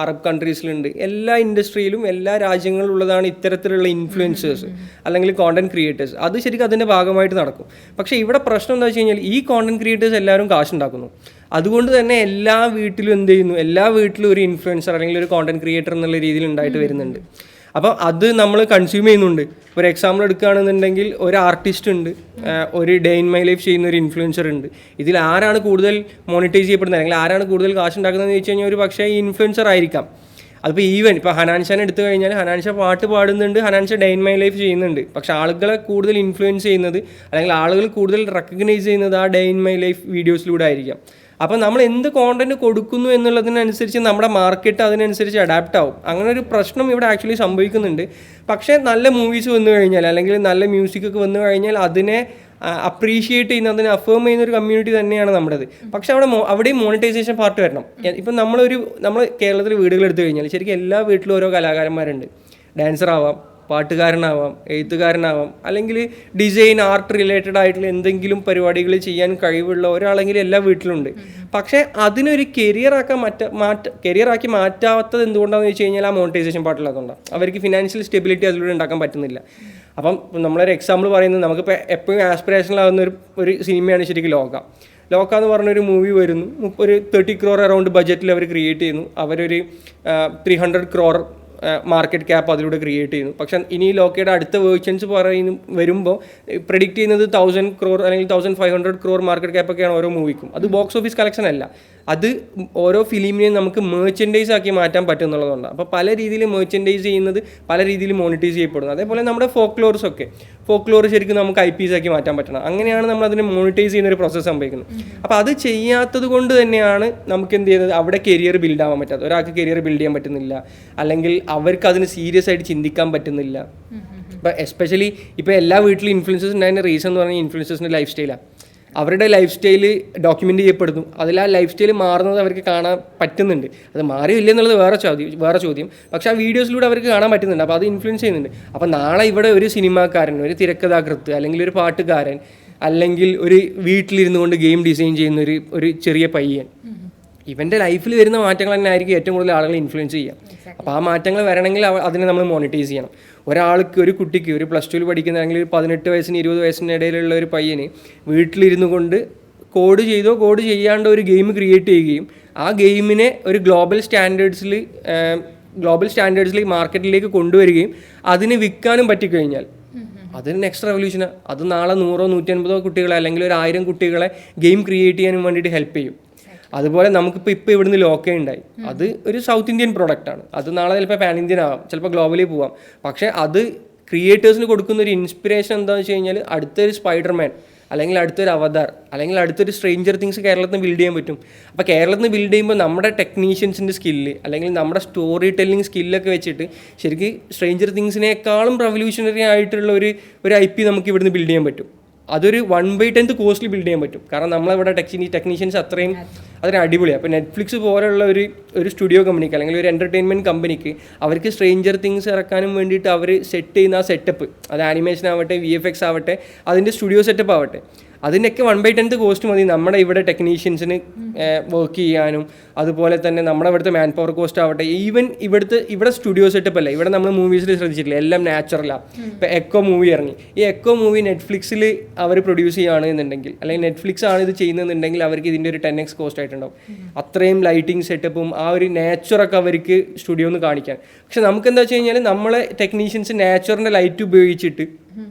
അറബ് കൺട്രീസിലുണ്ട്. എല്ലാ ഇൻഡസ്ട്രിയിലും എല്ലാ രാജ്യങ്ങളിലുള്ളതാണ് ഇത്തരത്തിലുള്ള ഇൻഫ്ലുവൻസേഴ്സ് അല്ലെങ്കിൽ കോണ്ടന്റ് ക്രിയേറ്റേഴ്സ്. അത് ശരിക്കും അതിൻ്റെ ഭാഗമായിട്ട് നടക്കും. പക്ഷേ ഇവിടെ പ്രശ്നം എന്താ വെച്ച് കഴിഞ്ഞാൽ ഈ കോണ്ടന്റ് ക്രിയേറ്റേഴ്സ് എല്ലാവരും കാശുണ്ടാക്കുന്നു. അതുകൊണ്ട് തന്നെ എല്ലാ വീട്ടിലും എന്ത് ചെയ്യുന്നു, എല്ലാ വീട്ടിലും ഒരു ഇൻഫ്ലുവൻസർ അല്ലെങ്കിൽ ഒരു കോണ്ടന്റ് ക്രിയേറ്റർ എന്നുള്ള രീതിയിൽ ഉണ്ടായിട്ട് വരുന്നുണ്ട്. അപ്പം അത് നമ്മൾ കൺസ്യൂം ചെയ്യുന്നുണ്ട്. ഒരു എക്സാമ്പിൾ എടുക്കുകയാണെന്നുണ്ടെങ്കിൽ ഒരു ആർട്ടിസ്റ്റ് ഉണ്ട്, ഒരു ഡേ ഇൻ മൈ ലൈഫ് ചെയ്യുന്ന ഒരു ഇൻഫ്ലുവൻസർ ഉണ്ട്. ഇതിൽ ആരാണ് കൂടുതൽ മോണിറ്റൈസ് ചെയ്യപ്പെടുന്നത് അല്ലെങ്കിൽ ആരാണ് കൂടുതൽ കാശ് ഉണ്ടാക്കുന്നതെന്ന് ചോദിച്ചു കഴിഞ്ഞാൽ ഒരു പക്ഷേ ഈ ഇൻഫ്ലുവൻസർ ആയിരിക്കാം. അതിപ്പോൾ ഇപ്പോൾ ഹനാൻഷാനെ എടുത്തു കഴിഞ്ഞാൽ ഹനാൻഷ പാട്ട് പാടുന്നുണ്ട്, ഹനാൻഷ ഡേ ഇൻ മൈ ലൈഫ് ചെയ്യുന്നുണ്ട്. പക്ഷേ ആളുകളെ കൂടുതൽ ഇൻഫ്ലുവൻസ് ചെയ്യുന്നത് അല്ലെങ്കിൽ ആളുകൾ കൂടുതൽ റെക്കഗ്നൈസ് ചെയ്യുന്നത് ആ ഡേ ഇൻ മൈ ലൈഫ് വീഡിയോസിലൂടെ ആയിരിക്കാം. അപ്പോൾ നമ്മൾ എന്ത് കോണ്ടന്റ് കൊടുക്കുന്നു എന്നുള്ളതിനനുസരിച്ച് നമ്മുടെ മാർക്കറ്റ് അതിനനുസരിച്ച് അഡാപ്റ്റ് ആവും. അങ്ങനെ ഒരു പ്രശ്നം ഇവിടെ ആക്ച്വലി സംഭവിക്കുന്നുണ്ട്. പക്ഷേ നല്ല മൂവീസ് വന്നു കഴിഞ്ഞാൽ അല്ലെങ്കിൽ നല്ല മ്യൂസിക്കൊക്കെ വന്നു കഴിഞ്ഞാൽ അതിനെ അപ്രീഷിയേറ്റ് ചെയ്യുന്ന, അതിനെ അഫേം ചെയ്യുന്ന ഒരു കമ്മ്യൂണിറ്റി തന്നെയാണ് നമ്മുടേത്. പക്ഷേ അവിടെയും മോണിറ്റൈസേഷൻ പാർട്ട് വരണം. ഇപ്പം നമ്മൾ കേരളത്തിൽ വീടുകൾ എടുത്തു കഴിഞ്ഞാൽ ശരിക്കും എല്ലാ വീട്ടിലും ഓരോ കലാകാരന്മാരുണ്ട്. ഡാൻസർ ആവാം, പാട്ടുകാരനാവാം, എഴുത്തുകാരനാവാം, അല്ലെങ്കിൽ ഡിസൈൻ ആർട്ട് റിലേറ്റഡ് ആയിട്ടുള്ള എന്തെങ്കിലും പരിപാടികൾ ചെയ്യാൻ കഴിവുള്ള ഒരാളെങ്കിലും എല്ലാ വീട്ടിലുണ്ട്. പക്ഷേ അതിനൊരു കരിയറാക്കി മാറ്റാത്തത് എന്തുകൊണ്ടാണെന്ന് വെച്ച് കഴിഞ്ഞാൽ ആ മോണിറ്റൈസേഷൻ പാർട്ടില്ലാത്തതുകൊണ്ടാണ്. അവർക്ക് ഫിനാൻഷ്യൽ സ്റ്റെബിലിറ്റി അതിലൂടെ ഉണ്ടാക്കാൻ പറ്റുന്നില്ല. അപ്പം നമ്മളൊരു എക്സാമ്പിൾ പറയുന്നത്, നമുക്കിപ്പോൾ എപ്പോഴും ആസ്പിറേഷനിലാകുന്ന ഒരു സിനിമയാണ് ശരിക്കും ലോക എന്ന് പറഞ്ഞൊരു മൂവി വരുന്നു. ഒരു 30 crore അറൗണ്ട് ബഡ്ജറ്റിൽ അവർ ക്രിയേറ്റ് ചെയ്യുന്നു. അവരൊരു 300 crore മാർക്കറ്റ് ക്യാപ്പ് അതിലൂടെ ക്രിയേറ്റ് ചെയ്യുന്നു. പക്ഷേ ഇനി ലോക്കയുടെ അടുത്ത വേർഷൻസ് വരുമ്പോൾ പ്രെഡിക്റ്റ് ചെയ്യുന്നത് 1000 crore അല്ലെങ്കിൽ 1500 crore മാർക്കറ്റ് ക്യാപ്പൊക്കെയാണ് ഓരോ മൂവിക്കും. അത് ബോക്സ് ഓഫീസ് കളക്ഷൻ അല്ല, അത് ഓരോ ഫിലിമിനെയും നമുക്ക് മേർച്ചൻഡൈസ് ആക്കി മാറ്റാൻ പറ്റും എന്നുള്ളതുകൊണ്ടാണ്. അപ്പോൾ പല രീതിയിൽ മേർച്ചൻഡൈസ് ചെയ്യുന്നത് പല രീതിയിൽ മോണിറ്റൈസ് ചെയ്യപ്പെടുന്നു. അതേപോലെ നമ്മുടെ ഫോക്ലോർ ശരിക്കും നമുക്ക് IPs ആക്കി മാറ്റാൻ പറ്റണം. അങ്ങനെയാണ് നമ്മൾ അതിനെ മോണിറ്റൈസ് ചെയ്യുന്ന ഒരു പ്രോസസ്സ് സംഭവിക്കുന്നത്. അപ്പോൾ അത് ചെയ്യാത്തത് കൊണ്ട് തന്നെയാണ് നമുക്ക് എന്ത് ചെയ്യുന്നത്, അവിടെ കരിയർ ബിൽഡ് ആവാൻ പറ്റാത്തത്. ഒരാൾക്ക് കരിയർ ബിൽഡ് ചെയ്യാൻ പറ്റുന്നില്ല, അല്ലെങ്കിൽ അവർക്ക് അതിന് സീരിയസ് ആയിട്ട് ചിന്തിക്കാൻ പറ്റുന്നില്ല. ഇപ്പോൾ എസ്പെഷ്യലി ഇപ്പോൾ എല്ലാ വീട്ടിലും ഇൻഫ്ലുവൻസേഴ്സ് ഉണ്ടായതിൻ്റെ റീസൺ എന്ന് പറഞ്ഞാൽ ഇൻഫ്ലുവൻസേഴ്സിൻ്റെ ലൈഫ് സ്റ്റൈലാണ്. അവരുടെ ലൈഫ് സ്റ്റൈല് ഡോക്യുമെൻ്റ് ചെയ്യപ്പെടുന്നു. അതിൽ ആ ലൈഫ് സ്റ്റൈൽ മാറുന്നത് അവർക്ക് കാണാൻ പറ്റുന്നുണ്ട്. അത് മാറിയില്ല എന്നുള്ളത് വേറെ ചോദ്യം. പക്ഷേ ആ വീഡിയോസിലൂടെ അവർക്ക് കാണാൻ പറ്റുന്നുണ്ട്. അപ്പോൾ അത് ഇൻഫ്ലുവൻസ് ചെയ്യുന്നുണ്ട്. അപ്പോൾ നാളെ ഇവിടെ ഒരു സിനിമാക്കാരൻ, ഒരു തിരക്കഥാകൃത്ത്, അല്ലെങ്കിൽ ഒരു പാട്ടുകാരൻ, അല്ലെങ്കിൽ ഒരു വീട്ടിലിരുന്നു കൊണ്ട് ഗെയിം ഡിസൈൻ ചെയ്യുന്ന ഒരു ചെറിയ പയ്യൻ, ഇവൻ്റെ ലൈഫിൽ വരുന്ന മാറ്റങ്ങൾ തന്നെ ആയിരിക്കും ഏറ്റവും കൂടുതൽ ആളുകൾ ഇൻഫ്ലുവൻസ് ചെയ്യുക. അപ്പോൾ ആ മാറ്റങ്ങൾ വരണമെങ്കിൽ അതിനെ നമ്മൾ മോണിറ്റൈസ് ചെയ്യണം. ഒരു കുട്ടിക്ക് ഒരു +2 പഠിക്കുന്ന അല്ലെങ്കിൽ 18 വയസ്സിന് 20 വയസ്സിന് ഇടയിലുള്ള ഒരു പയ്യന് വീട്ടിലിരുന്നു കൊണ്ട് കോഡ് ചെയ്യാണ്ട് ഒരു ഗെയിം ക്രിയേറ്റ് ചെയ്യുകയും ആ ഗെയിമിനെ ഒരു ഗ്ലോബൽ സ്റ്റാൻഡേർഡ്സിൽ മാർക്കറ്റിലേക്ക് കൊണ്ടുവരികയും അതിനെ വിൽക്കാനും പറ്റിക്കഴിഞ്ഞാൽ അതൊരു നെക്സ്റ്റ് റെവല്യൂഷനാണ്. അത് നാളെ 100 150 കുട്ടികളെ അല്ലെങ്കിൽ ഒരു 1000 കുട്ടികളെ ഗെയിം ക്രിയേറ്റ് ചെയ്യാനും വേണ്ടിയിട്ട് ഹെൽപ്പ് ചെയ്യും. അതുപോലെ നമുക്കിപ്പോൾ ഇവിടുന്ന് ലോക്കേ ഉണ്ടായി, അത് ഒരു സൗത്ത് ഇന്ത്യൻ പ്രോഡക്റ്റാണ്. അത് നാളെ ചിലപ്പോൾ പാൻ ഇന്ത്യൻ ആവാം, ചിലപ്പോൾ ഗ്ലോബലി പോവാം. പക്ഷേ അത് ക്രിയേറ്റേഴ്സിന് കൊടുക്കുന്ന ഒരു ഇൻസ്പിറേഷൻ എന്താണെന്ന് വെച്ച് കഴിഞ്ഞാൽ അടുത്തൊരു സ്പൈഡർമാൻ അല്ലെങ്കിൽ അടുത്തൊരു അവതാർ അല്ലെങ്കിൽ അടുത്തൊരു സ്ട്രേഞ്ചർ തിങ്സ് കേരളത്തിൽ നിന്ന് ബിൽഡ് ചെയ്യാൻ പറ്റും. അപ്പോൾ കേരളത്തിൽ നിന്ന് ബിൽഡ് ചെയ്യുമ്പോൾ നമ്മുടെ ടെക്നീഷ്യൻസിൻ്റെ സ്കില്ല് അല്ലെങ്കിൽ നമ്മുടെ സ്റ്റോറി ടെല്ലിംഗ് സ്കില്ലൊക്കെ വെച്ചിട്ട് ശരിക്കും സ്ട്രേഞ്ചർ തിങ്സിനേക്കാളും റെവല്യൂഷണറി ആയിട്ടുള്ള ഒരു IP നമുക്ക് ഇവിടുന്ന് ബിൽഡ് ചെയ്യാൻ പറ്റും. അതൊരു 1/10 കോസ്റ്റിൽ ബിൽഡ് ചെയ്യാൻ പറ്റും. കാരണം നമ്മളിവിടെ ടെക്നീഷ്യൻസ് അത്രയും അതിന് അടിപൊളിയാണ്. അപ്പോൾ നെറ്റ്ഫ്ലിക്സ് പോലുള്ള ഒരു സ്റ്റുഡിയോ കമ്പനിക്ക് അല്ലെങ്കിൽ ഒരു എൻ്റർടൈൻമെൻറ്റ് കമ്പനിക്ക് അവർക്ക് സ്ട്രേഞ്ചർ തിങ്സ് ഇറക്കാനും വേണ്ടിയിട്ട് അവർ സെറ്റ് ചെയ്യുന്ന ആ സെറ്റപ്പ്, അത് ആനിമേഷൻ ആവട്ടെ, VFX ആവട്ടെ, അതിൻ്റെ സ്റ്റുഡിയോ സെറ്റപ്പ് ആവട്ടെ, അതിൻ്റെയൊക്കെ 1/10 കോസ്റ്റ് മതി നമ്മുടെ ഇവിടെ ടെക്നീഷ്യൻസിന് വർക്ക് ചെയ്യാനും. അതുപോലെ തന്നെ നമ്മുടെ ഇവിടുത്തെ മാൻ പവർ കോസ്റ്റ് ആവട്ടെ, ഈവൻ ഇവിടെ സ്റ്റുഡിയോ സെറ്റപ്പ് അല്ല, ഇവിടെ നമ്മൾ മൂവീസിൽ ശ്രദ്ധിച്ചിട്ടില്ല, എല്ലാം നാച്ചുറലാണ്. ഇപ്പോൾ എക്കോ മൂവി ഇറങ്ങി, ഈ എക്കോ മൂവി നെറ്റ്ഫ്ലിക്സിൽ അവർ പ്രൊഡ്യൂസ് ചെയ്യുകയാണെന്നുണ്ടെങ്കിൽ അല്ലെങ്കിൽ നെറ്റ്ഫ്ലിക്സ് ആണ് ഇത് ചെയ്യുന്നതെന്നുണ്ടെങ്കിൽ അവർക്ക് ഇതിൻ്റെ ഒരു 10x കോസ്റ്റ് ആയിട്ടുണ്ടാവും. അത്രയും ലൈറ്റിംഗ് സെറ്റപ്പും ആ ഒരു നേച്ചറൊക്കെ അവർക്ക് സ്റ്റുഡിയോന്ന് കാണിക്കാൻ. പക്ഷെ നമുക്ക് എന്താ വെച്ച് കഴിഞ്ഞാൽ നമ്മളെ ടെക്നീഷ്യൻസ് നാച്ചുറിൻ്റെ ലൈറ്റ് ഉപയോഗിച്ചിട്ട്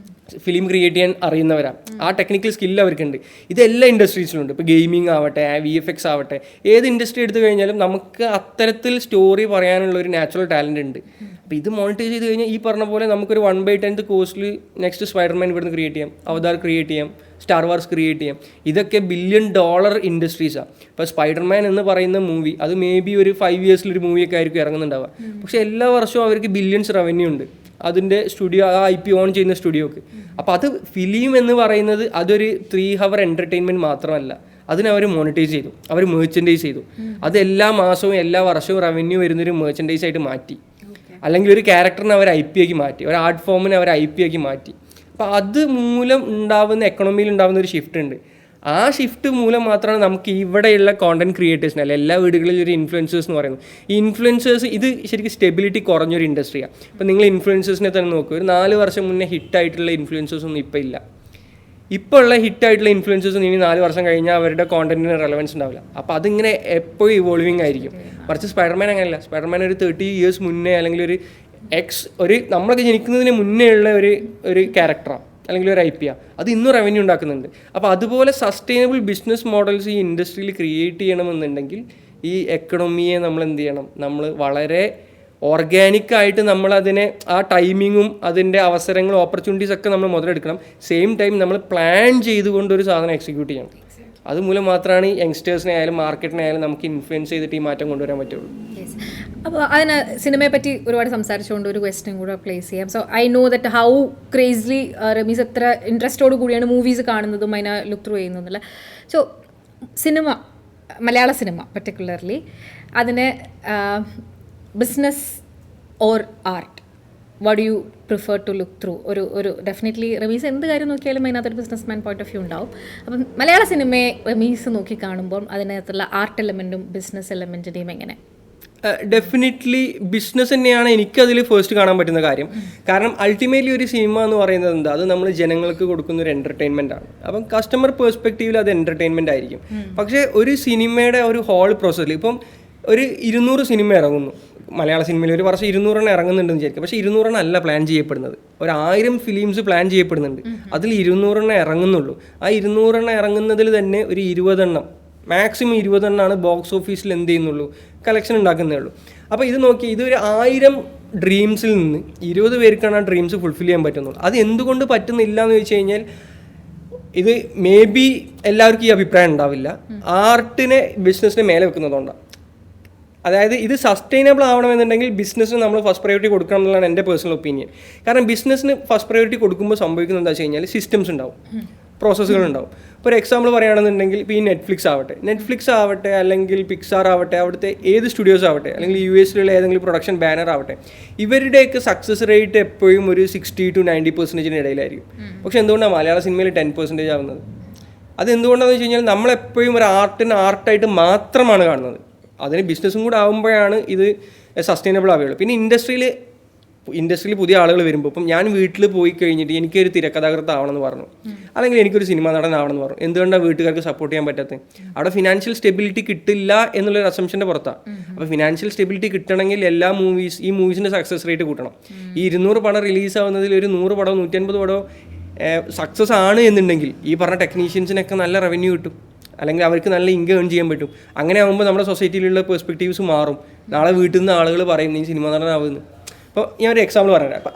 ഫിലിം ക്രിയേറ്റ് ചെയ്യാൻ അറിയുന്നവരാണ്. ആ ടെക്നിക്കൽ സ്കില്ല് അവർക്കുണ്ട്. ഇത് എല്ലാ ഇൻഡസ്ട്രീസിലുണ്ട്. ഇപ്പോൾ ഗെയിമിംഗ് ആവട്ടെ, VFX ആവട്ടെ, ഏത് ഇൻഡസ്ട്രി എടുത്തു കഴിഞ്ഞാലും നമുക്ക് അത്തരത്തിൽ സ്റ്റോറി പറയാനുള്ള ഒരു നാച്ചുറൽ ടാലൻ്റ് ഉണ്ട്. അപ്പോൾ ഇത് മോണിറ്റൈസ് ചെയ്ത് കഴിഞ്ഞാൽ ഈ പറഞ്ഞ പോലെ നമുക്കൊരു 1/10 കോസ്റ്റിൽ നെക്സ്റ്റ് സ്പൈഡർമാൻ ഇവിടുന്ന് ക്രിയേറ്റ് ചെയ്യാം, അവതാർ ക്രിയേറ്റ് ചെയ്യാം, സ്റ്റാർ വാർസ് ക്രിയേറ്റ് ചെയ്യാം. ഇതൊക്കെ $1 ബില്യൺ ഇൻഡസ്ട്രീസാണ്. ഇപ്പോൾ സ്പൈഡർമാൻ എന്ന് പറയുന്ന മൂവി അത് മേ ബി ഒരു 5 ഇയേഴ്സിലൊരു മൂവിയൊക്കെ ആയിരിക്കും ഇറങ്ങുന്നുണ്ടാവുക. പക്ഷേ എല്ലാ വർഷവും അവർക്ക് ബില്യൺസ് റവന്യൂ ഉണ്ട് അതിൻ്റെ സ്റ്റുഡിയോ, ആ IP ഓൺ ചെയ്യുന്ന സ്റ്റുഡിയോക്ക്. അപ്പോൾ അത് ഫിലിം എന്ന് പറയുന്നത് അതൊരു 3 hour എൻ്റർടൈൻമെൻറ്റ് മാത്രമല്ല, അതിനവർ മോണിറ്റൈസ് ചെയ്തു, അവർ മേർച്ചൻഡൈസ് ചെയ്തു. അത് എല്ലാ മാസവും എല്ലാ വർഷവും റവന്യൂ വരുന്നൊരു മേർച്ചൻഡൈസ് ആയിട്ട് മാറ്റി. അല്ലെങ്കിൽ ഒരു ക്യാരക്ടറിനെ അവർ IP ആക്കി മാറ്റി, ഒരു ആർട്ട് ഫോമിനെ അവർ IP ആക്കി മാറ്റി. അപ്പോൾ അത് മൂലം ഉണ്ടാവുന്ന എക്കണോമിയിൽ ഉണ്ടാകുന്ന ഒരു ഷിഫ്റ്റ് ഉണ്ട്. ആ ഷിഫ്റ്റ് മൂലം മാത്രമാണ് നമുക്ക് ഇവിടെയുള്ള കോണ്ടന്റ് ക്രിയേറ്റേഴ്സിന് അല്ല എല്ലാ വീടുകളിലും ഒരു ഇൻഫ്ലുവൻസേഴ്സ് എന്ന് പറയുന്നത്. ഈ ഇൻഫ്ലുവൻസേഴ്സ് ഇത് ശരിക്കും സ്റ്റെബിലിറ്റി കുറഞ്ഞൊരു ഇൻഡസ്ട്രിയാണ്. ഇപ്പോൾ നിങ്ങൾ ഇൻഫ്ലുവൻസേഴ്സിനെ തന്നെ നോക്കുക, ഒരു 4 വർഷം മുന്നേ ഹിറ്റായിട്ടുള്ള ഇൻഫ്ലുവൻസേഴ്സ് ഒന്നും ഇപ്പോൾ ഇല്ല. ഇപ്പോൾ ഉള്ള ഹിറ്റായിട്ടുള്ള ഇൻഫ്ലുവൻസേഴ്സ് ഇനി 4 വർഷം കഴിഞ്ഞാൽ അവരുടെ കോണ്ടന്റിന് റെലവൻസ് ഉണ്ടാവില്ല. അപ്പോൾ അതിങ്ങനെ എപ്പോഴും ഇവോൾവിങ് ആയിരിക്കും. മറിച്ച് സ്പൈഡർമാൻ അങ്ങനെയല്ല. സ്പൈഡർമാൻ ഒരു 30 years മുന്നേ അല്ലെങ്കിൽ ഒരു നമ്മളൊക്കെ ജനിക്കുന്നതിന് മുന്നേ ഉള്ള ഒരു ക്യാരക്ടറാണ് അല്ലെങ്കിൽ ഒരു IP ആണ്. അത് ഇന്നും റവന്യൂ ഉണ്ടാക്കുന്നുണ്ട്. അപ്പോൾ അതുപോലെ സസ്റ്റൈനബിൾ ബിസിനസ് മോഡൽസ് ഈ ഇൻഡസ്ട്രിയിൽ ക്രിയേറ്റ് ചെയ്യണമെന്നുണ്ടെങ്കിൽ ഈ എക്കണോമിയെ നമ്മൾ എന്ത് ചെയ്യണം, നമ്മൾ വളരെ ഓർഗാനിക്കായിട്ട് നമ്മളതിനെ ആ ടൈമിങ്ങും അതിൻ്റെ അവസരങ്ങളും ഓപ്പർച്യൂണിറ്റീസ് ഒക്കെ നമ്മൾ മുതലെടുക്കണം. സെയിം ടൈം നമ്മൾ പ്ലാൻ ചെയ്തുകൊണ്ട് ഒരു സാധനം എക്സിക്യൂട്ട് ചെയ്യണം. അതുമൂലം മാത്രമാണ് ഈ യങ്സ്റ്റേഴ്സിനെ ആയാലും മാർക്കറ്റിനെ ആയാലും നമുക്ക് ഇൻഫ്ലുവൻസ് ചെയ്തിട്ട് ഈ മാറ്റം കൊണ്ടുവരാൻ പറ്റുള്ളൂ. അപ്പോൾ അതിന് സിനിമയെ പറ്റി ഒരുപാട് സംസാരിച്ചുകൊണ്ട് ഒരു ക്വസ്റ്റ്യൻ കൂടെ പ്ലേസ് ചെയ്യാം. So I know that how crazily Ramees എത്ര ഇൻട്രസ്റ്റോട് കൂടിയാണ് മൂവീസ് കാണുന്നതും അതിനെ ലുക്ക് ത്രൂ ചെയ്യുന്നതെന്നല്ല. സോ മലയാള സിനിമ പർട്ടിക്കുലർലി അതിനെ business or art, what do you prefer to look through? ഒരു ഡെഫിനറ്റ്ലി റമീസ് എന്ത് കാര്യം നോക്കിയാലും അതിനകത്തൊരു business man point of view ഉണ്ടാവും. അപ്പം മലയാള സിനിമയെ റമീസ് നോക്കി കാണുമ്പോൾ അതിനകത്തുള്ള ആർട്ട് എലമെൻറ്റും ബിസിനസ് എലമെൻറ്റിൻ്റെയും എങ്ങനെ? ഡെഫിനറ്റ്ലി ബിസിനസ് തന്നെയാണ് എനിക്കതിൽ ഫസ്റ്റ് കാണാൻ പറ്റുന്ന കാര്യം. കാരണം അൾട്ടിമേറ്റ്ലി ഒരു സിനിമ എന്ന് പറയുന്നത് എന്താ, അത് നമ്മൾ ജനങ്ങൾക്ക് കൊടുക്കുന്ന ഒരു എൻ്റർടൈൻമെൻ്റ് ആണ്. അപ്പം കസ്റ്റമർ പേഴ്സ്പെക്റ്റീവിൽ അത് എൻ്റർടൈൻമെൻ്റ് ആയിരിക്കും. പക്ഷേ ഒരു സിനിമയുടെ ഒരു ഹോൾ പ്രോസസ്സിൽ ഇപ്പം ഒരു 200 സിനിമ ഇറങ്ങുന്നു മലയാള സിനിമയിൽ, ഒരു വർഷം 200 ഇറങ്ങുന്നുണ്ടെന്ന് വിചാരിക്കും. പക്ഷേ 200 അല്ല പ്ലാൻ ചെയ്യപ്പെടുന്നത്, ഒരു 1000 ഫിലിംസ് പ്ലാൻ ചെയ്യപ്പെടുന്നുണ്ട്. അതിൽ 200 ഇറങ്ങുന്നുള്ളൂ. ആ 200 ഇറങ്ങുന്നതിൽ തന്നെ ഒരു 20 മാക്സിമം 20 ബോക്സ് ഓഫീസിൽ എന്ത് ചെയ്യുന്നുള്ളൂ, കളക്ഷൻ ഉണ്ടാക്കുന്നേ ഉള്ളൂ. അപ്പോൾ ഇത് നോക്കി, ഇതൊരു 1000 ഡ്രീംസിൽ നിന്ന് 20 പേർക്കാണ് ആ ഡ്രീംസ് ഫുൾഫിൽ ചെയ്യാൻ പറ്റുന്നുള്ളൂ. അത് എന്തുകൊണ്ട് പറ്റുന്നില്ല എന്ന് വെച്ച് കഴിഞ്ഞാൽ ഇത് മേ ബി എല്ലാവർക്കും ഈ അഭിപ്രായം ഉണ്ടാവില്ല, ആർട്ടിനെ ബിസിനസ്സിനെ മേലെ വെക്കുന്നതുകൊണ്ടാണ്. അതായത് ഇത് സസ്റ്റൈനബിൾ ആവണമെന്നുണ്ടെങ്കിൽ ബിസിനസ്സിന് നമ്മൾ ഫസ്റ്റ് പ്രയോറിറ്റി കൊടുക്കണം എന്നുള്ളതാണ് എൻ്റെ പേഴ്സണൽ ഒപ്പീനിയൻ. കാരണം ബിസിനസ്സിന് ഫസ്റ്റ് പ്രയോറിറ്റി കൊടുക്കുമ്പോൾ സംഭവിക്കുന്നത് എന്താ വെച്ച് കഴിഞ്ഞാൽ സിസ്റ്റംസ് ഉണ്ടാവും, പ്രോസസ്സുകൾ ഉണ്ടാവും. ഇപ്പോൾ ഒരു എക്സാമ്പിൾ പറയുകയാണെന്നുണ്ടെങ്കിൽ ഇപ്പോൾ ഈ നെറ്റ്ഫ്ലിക്സ് ആവട്ടെ അല്ലെങ്കിൽ പിക്സാർ ആവട്ടെ, അവിടുത്തെ ഏത് സ്റ്റുഡിയോസ് ആവട്ടെ അല്ലെങ്കിൽ US ഏതെങ്കിലും പ്രൊഡക്ഷൻ ബാനർ ആവട്ടെ, ഇവരുടെയൊക്കെ സക്സസ് റേറ്റ് എപ്പോഴും ഒരു 60 to 90% ഇടയിലായിരിക്കും. പക്ഷെ എന്തുകൊണ്ടാണ് മലയാള സിനിമയിൽ 10% ആവുന്നത്? അതെന്തുകൊണ്ടാണെന്ന് വെച്ച് കഴിഞ്ഞാൽ നമ്മളെപ്പോഴും ഒരു ആർട്ടായിട്ട് മാത്രമാണ് കാണുന്നത്. അതിന് ബിസിനസ്സും കൂടെ ആകുമ്പോഴാണ് ഇത് സസ്റ്റൈനബിൾ ആവുകയുള്ളൂ. പിന്നെ ഇൻഡസ്ട്രിയിൽ പുതിയ ആളുകൾ വരുമ്പോൾ ഇപ്പം ഞാൻ വീട്ടിൽ പോയി കഴിഞ്ഞിട്ട് എനിക്കൊരു തിരക്കഥാകൃത്താവണമെന്ന് പറഞ്ഞു, അല്ലെങ്കിൽ എനിക്കൊരു സിനിമാ നടനാവണമെന്ന് പറഞ്ഞു, എന്തുകൊണ്ടാണ് വീട്ടുകാർക്ക് സപ്പോർട്ട് ചെയ്യാൻ പറ്റാത്തത്? അവിടെ ഫിനാൻഷ്യൽ സ്റ്റെബിലിറ്റി കിട്ടില്ല എന്നുള്ളൊരു അസംഷൻ്റെ പുറത്താണ്. അപ്പോൾ ഫിനാൻഷ്യൽ സ്റ്റെബിലിറ്റി കിട്ടണമെങ്കിൽ ഈ മൂവീസിൻ്റെ സക്സസ് റേറ്റ് കൂട്ടണം. ഈ 200 പടം റിലീസാവുന്നതിൽ ഒരു 100 പടമോ 150 പടമോ സക്സസ് ആണ് എന്നുണ്ടെങ്കിൽ ഈ പറഞ്ഞ ടെക്നീഷ്യൻസിനൊക്കെ നല്ല റവന്യൂ കിട്ടും, അല്ലെങ്കിൽ അവർക്ക് നല്ല ഇൻകം ഏൺ ചെയ്യാൻ പറ്റും. അങ്ങനെ ആകുമ്പോൾ നമ്മുടെ സൊസൈറ്റിയിലുള്ള പെർസ്പെക്റ്റീവ്സ് മാറും. നാളെ വീട്ടിൽ നിന്ന് ആളുകൾ പറയും നീ സിനിമ നടനാവുന്നു. അപ്പോൾ ഞാൻ ഒരു എക്സാമ്പിൾ പറയാം. അപ്പോൾ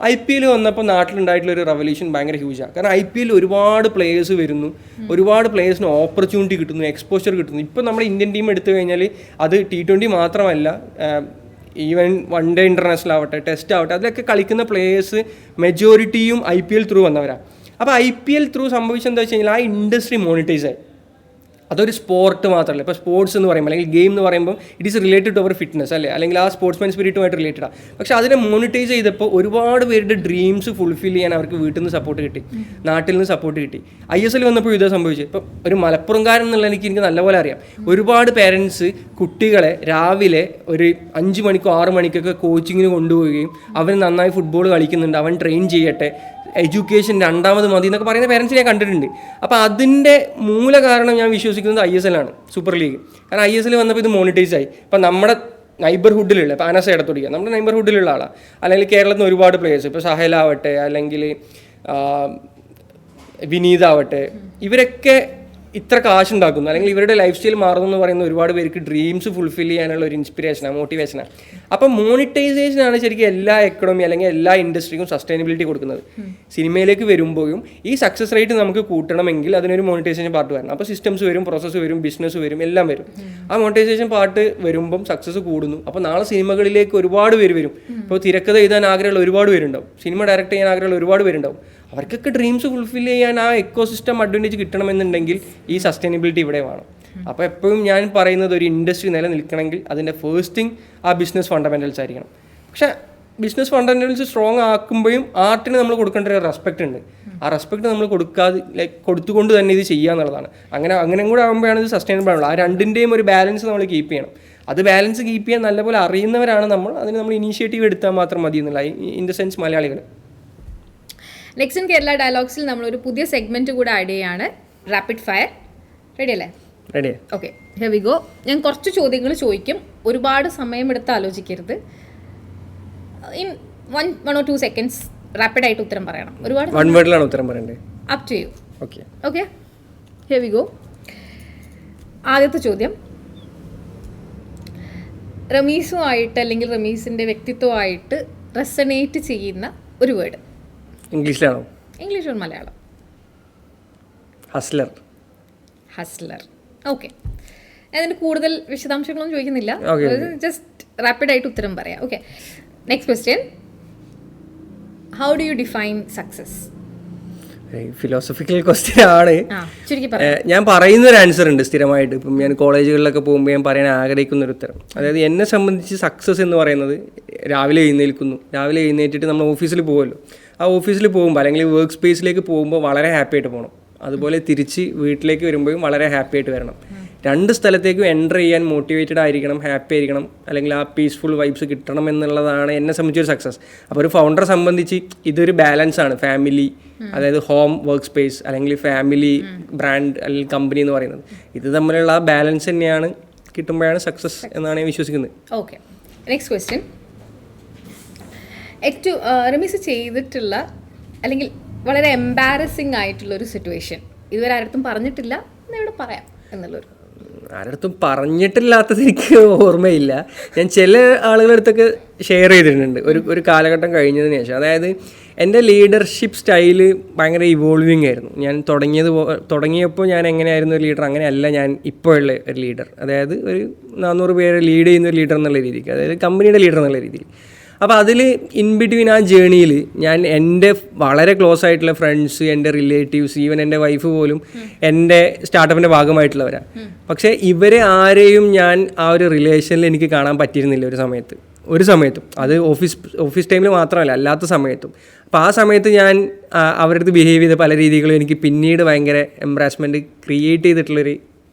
IPL വന്നപ്പോൾ നാട്ടിലുണ്ടായിട്ടുള്ളൊരു റെവല്യൂഷൻ ഭയങ്കര ഹ്യൂജാണ്. കാരണം IPL ഒരുപാട് പ്ലേയേഴ്സ് വരുന്നു, ഒരുപാട് പ്ലേയേഴ്സിന് ഓപ്പർച്യൂണിറ്റി കിട്ടുന്നു, എക്സ്പോഷർ കിട്ടുന്നു. ഇപ്പോൾ നമ്മുടെ ഇന്ത്യൻ ടീം എടുത്തു കഴിഞ്ഞാൽ അത് T20 മാത്രമല്ല, ഈവൻ വൺ ഡേ ഇൻ്റർനാഷണൽ ആവട്ടെ, ടെസ്റ്റ് ആവട്ടെ, അതിലൊക്കെ കളിക്കുന്ന പ്ലേയേഴ്സ് മെജോറിറ്റിയും IPL ത്രൂ വന്നവരാണ്. അപ്പോൾ IPL ത്രൂ സംഭവിച്ചെന്താ വെച്ച് കഴിഞ്ഞാൽ ആ ഇൻഡസ്ട്രി മോണിറ്റൈസ് ആയി. അതൊരു സ്പോർട്ട് മാത്രമല്ല. ഇപ്പോൾ സ്പോർട്സ് എന്ന് പറയുമ്പോൾ അല്ലെങ്കിൽ ഗെയിം എന്ന് പറയുമ്പോൾ ഇറ്റ് ഈസ് റിലേറ്റഡ് ടു അവർ ഫിറ്റ്നസ് അല്ലേ, അല്ലെങ്കിൽ ആ സ്പോർട്സ്മാൻ സ്പിരിറ്റുമായിട്ട് റിലേറ്റഡാണ്. പക്ഷേ അതിനെ മോണിറ്റൈസ് ചെയ്തപ്പോൾ ഒരുപാട് പേരുടെ ഡ്രീംസ് ഫുൾഫിൽ ചെയ്യാൻ അവർക്ക് വീട്ടിൽ നിന്ന് സപ്പോർട്ട് കിട്ടി, നാട്ടിൽ നിന്ന് സപ്പോർട്ട് കിട്ടി. ISL വന്നപ്പോൾ ഇതാ സംഭവിച്ചത്. ഇപ്പോൾ ഒരു മലപ്പുറംകാരൻ എന്നുള്ള എനിക്ക് നല്ലപോലെ അറിയാം. ഒരുപാട് പേരൻസ് കുട്ടികളെ രാവിലെ ഒരു 5 മണിക്കോ 6 മണിക്കൊക്കെ കോച്ചിങ്ങിന് കൊണ്ടുപോവുകയും അവൻ നന്നായി ഫുട്ബോൾ കളിക്കുന്നുണ്ട്, അവൻ ട്രെയിൻ ചെയ്യട്ടെ, എഡ്യൂക്കേഷൻ 2ാമത് മതി എന്നൊക്കെ പറയുന്ന പേരൻസിനെ ഞാൻ കണ്ടിട്ടുണ്ട്. അപ്പോൾ അതിൻ്റെ മൂല കാരണം ഞാൻ വിശ്വസിക്കുന്നത് ISL ആണ്, സൂപ്പർ ലീഗ്. കാരണം ISL വന്നപ്പോൾ ഇത് മോണിറ്റൈസ് ആയി. ഇപ്പം നമ്മുടെ നൈബർഹുഡിലുള്ള, ഇപ്പോൾ അനസ ഇടത്തൊടിക്കുക നമ്മുടെ നൈബർഹുഡിലുള്ള ആളാണ്, അല്ലെങ്കിൽ കേരളത്തിൽ നിന്ന് ഒരുപാട് പ്ലേയേഴ്സ്, ഇപ്പോൾ സഹലാവട്ടെ അല്ലെങ്കിൽ വിനീതാവട്ടെ, ഇവരൊക്കെ ഇത്ര കാശുണ്ടാക്കുന്നു അല്ലെങ്കിൽ ഇവരുടെ ലൈഫ് സ്റ്റൈൽ മാറുന്നു എന്ന് പറയുന്ന ഒരുപാട് പേർക്ക് ഡ്രീംസ് ഫുൾഫിൽ ചെയ്യാനുള്ള ഒരു ഇൻസ്പിറേഷനാണ്, മോട്ടിവേഷനാണ്. അപ്പം മോണിറ്റൈസേഷനാണ് ശരിക്കും എല്ലാ എക്കണോമി അല്ലെങ്കിൽ എല്ലാ ഇൻഡസ്ട്രിക്കും സസ്റ്റൈനബിലിറ്റി കൊടുക്കുന്നത്. സിനിമയിലേക്ക് വരുമ്പോഴും ഈ സക്സസ് റേറ്റ് നമുക്ക് കൂട്ടണമെങ്കിൽ അതിനൊരു മോണിറ്റൈസേഷൻ പാർട്ട് വരണം. അപ്പോൾ സിസ്റ്റംസ് വരും, പ്രോസസ്സ് വരും, ബിസിനസ് വരും, എല്ലാം വരും. ആ മോണിറ്റൈസേഷൻ പാർട്ട് വരുമ്പം സക്സസ് കൂടുന്നു. അപ്പോൾ നാളെ സിനിമകളിലേക്ക് ഒരുപാട് പേര് വരും. ഇപ്പോൾ തിരക്കഥ എഴുതാൻ ആഗ്രഹമുള്ള ഒരുപാട് പേരുണ്ടാവും, സിനിമ ഡയറക്റ്റ് ചെയ്യാൻ ആഗ്രഹമുള്ള ഒരുപാട് പേരുണ്ടാവും. അവർക്കൊക്കെ ഡ്രീംസ് ഫുൾഫിൽ ചെയ്യാൻ ആ എക്കോസിസ്റ്റം അഡ്വാൻറ്റേജ് കിട്ടണമെന്നുണ്ടെങ്കിൽ ഈ സസ്റ്റൈനബിലിറ്റി ഇവിടെ വേണം. അപ്പോൾ എപ്പോഴും ഞാൻ പറയുന്നത് ഒരു ഇൻഡസ്ട്രി നിലനിൽക്കണമെങ്കിൽ അതിൻ്റെ ഫസ്റ്റ് തിങ് ആ ബിസിനസ് ഫണ്ടമെൻറ്റൽസ് ആയിരിക്കണം. പക്ഷേ ബിസിനസ് ഫണ്ടമെൻറ്റൽസ് സ്ട്രോങ് ആക്കുമ്പോഴും ആർട്ടിന് നമ്മൾ കൊടുക്കേണ്ട ഒരു റെസ്പെക്റ്റ് ഉണ്ട്. ആ റെസ്പെക്റ്റ് നമ്മൾ കൊടുത്തുകൊണ്ട് തന്നെ ഇത് ചെയ്യുക എന്നുള്ളതാണ്. അങ്ങനെ കൂടെ ആകുമ്പോഴാണ് ഇത് സസ്റ്റൈനബിൾ ആവുള്ളൂ. ആ രണ്ടിൻ്റെയും ഒരു ബാലൻസ് നമ്മൾ കീപ്പ് ചെയ്യണം. അത് ബാലൻസ് കീപ്പ് ചെയ്യാൻ നല്ലപോലെ അറിയുന്നവരാണ് നമ്മൾ. അതിന് നമ്മൾ ഇനീഷ്യേറ്റീവ് എടുത്താൽ മാത്രം മതി എന്നുള്ള, ഇൻ ദ സെൻസ് മലയാളികൾ. നെക്സ്റ്റ് ഇൻ കേരള ഡയലോഗ്സിൽ നമ്മളൊരു പുതിയ സെഗ്മെൻറ്റ് കൂടെ ആഡ് ചെയ്യാണ്, റാപ്പിഡ് ഫയർ. റെഡി അല്ലേ? Ready. Okay, here we go. ഞാൻ കുറച്ച് ചോദ്യങ്ങൾ ചോദിക്കും, ഒരുപാട് സമയമെടുത്ത് ആലോചിക്കരുത്. ഇൻ 1 or 2 seconds റാപ്പിഡായിട്ട് ഉത്തരം പറയണം. ഒരുപാട് വൺ വേർഡിലാണ് ഉത്തരം പറയേണ്ടത്. Up to you. Okay okay, here we go. ആദ്യത്തെ ചോദ്യം, റമീസുമായിട്ട് അല്ലെങ്കിൽ റമീസിൻ്റെ വ്യക്തിത്വമായിട്ട് റെസനേറ്റ് ചെയ്യുന്ന ഒരു വേർഡ്. ഇംഗ്ലീഷിലാണോ? English or Malayalam? ഹസ്ലർ. ഹസ്ലർ. ഓക്കെ, അതിന് കൂടുതൽ വിശദാംശങ്ങളൊന്നും ചോദിക്കുന്നില്ല, ജസ്റ്റ് റാപ്പിഡായിട്ട് ഉത്തരം പറയാം. Okay, next question, how do you define success? Philosophical question ആണ്. ഞാൻ പറയുന്നൊരു ആൻസർ ഉണ്ട് സ്ഥിരമായിട്ട്. ഇപ്പം ഞാൻ കോളേജുകളിലൊക്കെ പോകുമ്പോൾ ഞാൻ പറയാൻ ആഗ്രഹിക്കുന്നൊരു ഉത്തരം, അതായത് എന്നെ സംബന്ധിച്ച് സക്സസ് എന്ന് പറയുന്നത് രാവിലെ എഴുന്നേറ്റിട്ട് നമ്മൾ ഓഫീസിൽ പോകുമല്ലോ, ആ ഓഫീസിൽ പോകുമ്പോൾ അല്ലെങ്കിൽ വർക്ക് സ്പേസിലേക്ക് പോകുമ്പോൾ വളരെ ഹാപ്പി ആയിട്ട് പോകണം. അതുപോലെ തിരിച്ച് വീട്ടിലേക്ക് വരുമ്പോഴും വളരെ ഹാപ്പി ആയിട്ട് വരണം. രണ്ട് സ്ഥലത്തേക്കും എൻ്റർ ചെയ്യാൻ മോട്ടിവേറ്റഡ് ആയിരിക്കണം, ഹാപ്പി ആയിരിക്കണം, അല്ലെങ്കിൽ ആ പീസ്ഫുൾ വൈബ്സ് കിട്ടണം എന്നുള്ളതാണ് എന്നെ സംബന്ധിച്ചൊരു സക്സസ്. അപ്പോൾ ഒരു ഫൗണ്ടറെ സംബന്ധിച്ച് ഇതൊരു ബാലൻസ് ആണ്. ഫാമിലി, അതായത് ഹോം, വർക്ക് സ്പേസ്, അല്ലെങ്കിൽ ഫാമിലി, ബ്രാൻഡ് അല്ലെങ്കിൽ കമ്പനി എന്ന് പറയുന്നത്, ഇത് തമ്മിലുള്ള ആ ബാലൻസ് തന്നെയാണ് കിട്ടുമ്പോഴാണ് സക്സസ് എന്നാണ് ഞാൻ വിശ്വസിക്കുന്നത്. ഓക്കെ, നെക്സ്റ്റ് ക്വസ്റ്റ്യൻ, ഏറ്റവും റമീസ് ചെയ്തിട്ടുള്ള അല്ലെങ്കിൽ വളരെ എംബാരസിങ് ആയിട്ടുള്ളൊരു സിറ്റുവേഷൻ, ഇതുവരെ ആരടുത്തും പറഞ്ഞിട്ടില്ല എന്നിവിടെ പറയാം എന്നുള്ളൊരു. ആരടുത്തും പറഞ്ഞിട്ടില്ലാത്തത് എനിക്ക് ഓർമ്മയില്ല. ഞാൻ ചില ആളുകളുടെ അടുത്തൊക്കെ ഷെയർ ചെയ്തിട്ടുണ്ട് ഒരു കാലഘട്ടം കഴിഞ്ഞതിന് ശേഷം. അതായത് എൻ്റെ ലീഡർഷിപ്പ് സ്റ്റൈല് ഭയങ്കര ഇവോൾവിങ് ആയിരുന്നു. ഞാൻ തുടങ്ങിയപ്പോൾ ഞാൻ എങ്ങനെയായിരുന്നു ഒരു ലീഡർ, അങ്ങനെയല്ല ഞാൻ ഇപ്പോഴുള്ള ഒരു ലീഡർ. അതായത് ഒരു 400 പേരെ ലീഡ് ചെയ്യുന്ന ഒരു ലീഡർ എന്നുള്ള രീതിക്ക്, അതായത് കമ്പനിയുടെ ലീഡർ എന്നുള്ള രീതിയിൽ. അപ്പോൾ അതിൽ ഇൻ ബിറ്റ്വീൻ ആ ജേണിയിൽ ഞാൻ എൻ്റെ വളരെ ക്ലോസ് ആയിട്ടുള്ള ഫ്രണ്ട്സ്, എൻ്റെ റിലേറ്റീവ്സ്, ഈവൻ എൻ്റെ വൈഫ് പോലും എൻ്റെ സ്റ്റാർട്ടപ്പിൻ്റെ ഭാഗമായിട്ടുള്ളവരാണ്. പക്ഷേ ഇവരെ ആരെയും ഞാൻ ആ ഒരു റിലേഷനിൽ എനിക്ക് കാണാൻ പറ്റിയിരുന്നില്ല ഒരു സമയത്തും. അത് ഓഫീസ് ടൈമിൽ മാത്രമല്ല, അല്ലാത്ത സമയത്തും. അപ്പോൾ ആ സമയത്ത് ഞാൻ അവരുടെ അടുത്ത് ബിഹേവ് ചെയ്ത പല രീതികളും എനിക്ക് പിന്നീട് ഭയങ്കര എംബ്രാസ്മെൻറ്റ് ക്രിയേറ്റ് ചെയ്തിട്ടുള്ളൊരു